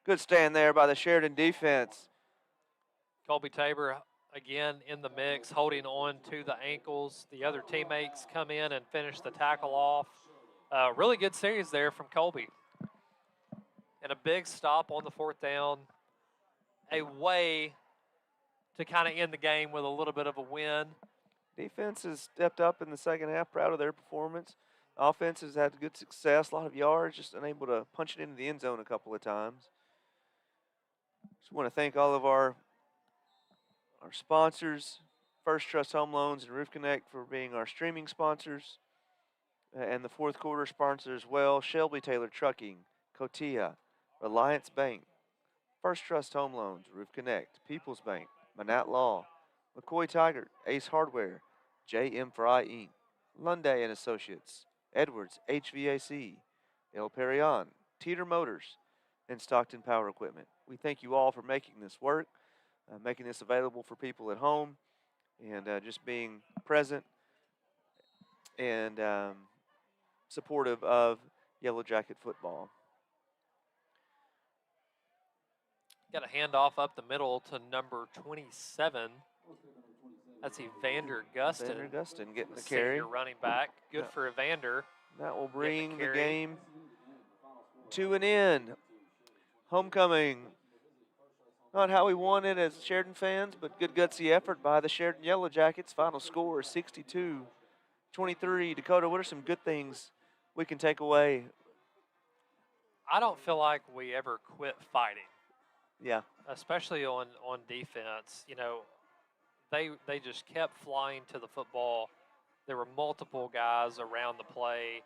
[SPEAKER 3] Good stand there by the Sheridan defense.
[SPEAKER 4] Colby Tabor again in the mix, holding on to the ankles. The other teammates come in and finish the tackle off. Really good series there from Colby. And a big stop on the 4th down. A way to kind of end the game with a little bit of a win.
[SPEAKER 3] Defense has stepped up in the second half, proud of their performance. Offense has had good success, a lot of yards, just unable to punch it into the end zone a couple of times. Just want to thank all of our sponsors, First Trust Home Loans and Roof Connect for being our streaming sponsors, and the fourth quarter sponsor as well, Shelby Taylor Trucking, Cotia, Reliance Bank, First Trust Home Loans, Roof Connect, People's Bank, Manat Law, McCoy Tigert, Ace Hardware, J.M. Fry Inc., Lunday and Associates, Edwards HVAC, El Perion, Teeter Motors, and Stockton Power Equipment. We thank you all for making this work, making this available for people at home, and just being present and supportive of Yellowjacket football.
[SPEAKER 4] Got a handoff up the middle to number 27. That's Evander Gustin.
[SPEAKER 3] Evander Gustin getting the carry.
[SPEAKER 4] Senior running back. Good for Evander.
[SPEAKER 3] That will bring the game to an end. Homecoming. Not how we wanted as Sheridan fans, but good gutsy effort by the Sheridan Yellowjackets. Final score is 62-23. Dakota, what are some good things we can take away?
[SPEAKER 4] I don't feel like we ever quit fighting.
[SPEAKER 3] Yeah.
[SPEAKER 4] Especially on defense. You know, they just kept flying to the football. There were multiple guys around the play,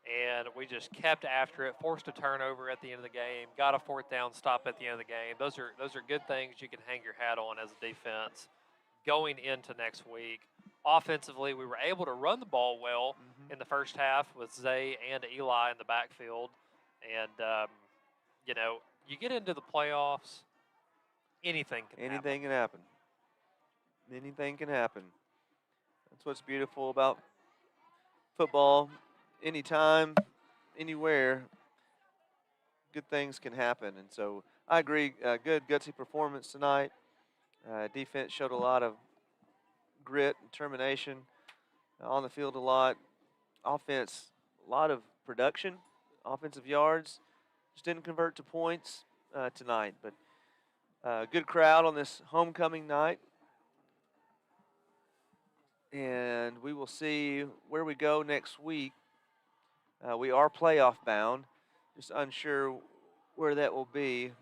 [SPEAKER 4] and we just kept after it, forced a turnover at the end of the game, got a 4th down stop at the end of the game. Those are good things you can hang your hat on as a defense going into next week. Offensively, we were able to run the ball well in the first half with Zay and Eli in the backfield. And, you know, you get into the playoffs, anything can happen.
[SPEAKER 3] Anything can happen. Anything can happen. That's what's beautiful about football. Anytime, anywhere, good things can happen. And so I agree. Good, gutsy performance tonight. Defense showed a lot of grit and determination on the field a lot. Offense, a lot of production, offensive yards. Just didn't convert to points tonight. But good crowd on this homecoming night. And we will see where we go next week. We are playoff bound. Just unsure where that will be.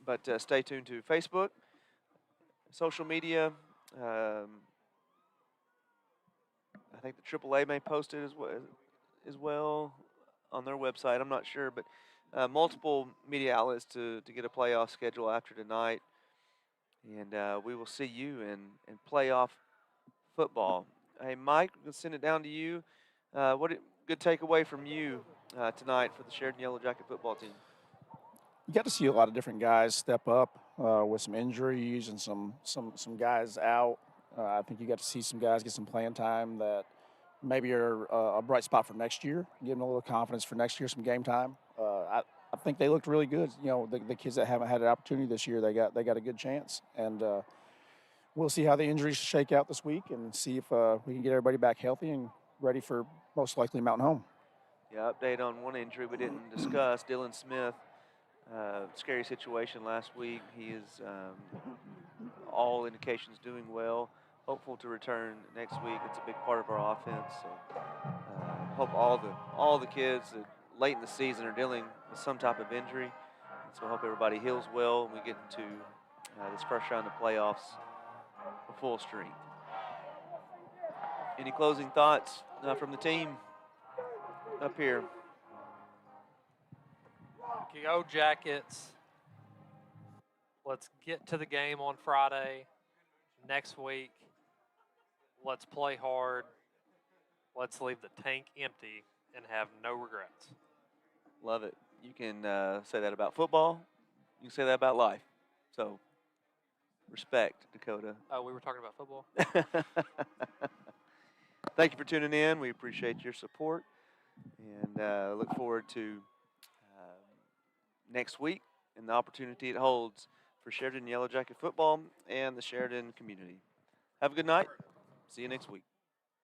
[SPEAKER 3] But stay tuned to Facebook, social media. I think the AAA may post it as well on their website. I'm not sure, but multiple media outlets to get a playoff schedule after tonight. And we will see you in playoff football. Hey, Mike, we'll send it down to you. Good takeaway from you tonight for the Sheridan Yellowjacket football team?
[SPEAKER 15] You got to see a lot of different guys step up with some injuries and some guys out. I think you got to see some guys get some playing time that maybe are a bright spot for next year, give them a little confidence for next year, some game time. I think they looked really good. You know, the kids that haven't had an opportunity this year, they got a good chance. And we'll see how the injuries shake out this week and see if we can get everybody back healthy and ready for most likely Mountain Home.
[SPEAKER 3] Yeah, update on one injury we didn't discuss. Dylan Smith, scary situation last week. He is, all indications, doing well. Hopeful to return next week. It's a big part of our offense. So hope all the kids that late in the season are dealing with some type of injury. And so I hope everybody heals well and we get into this first round of playoffs full strength. Any closing thoughts from the team up here?
[SPEAKER 4] Go Jackets. Let's get to the game on Friday. Next week, let's play hard. Let's leave the tank empty and have no regrets.
[SPEAKER 3] Love it. You can say that about football. You can say that about life. So, respect, Dakota.
[SPEAKER 4] Oh, we were talking about football?
[SPEAKER 3] Thank you for tuning in. We appreciate your support. And look forward to next week and the opportunity it holds for Sheridan Yellowjacket football and the Sheridan community. Have a good night. See you next week.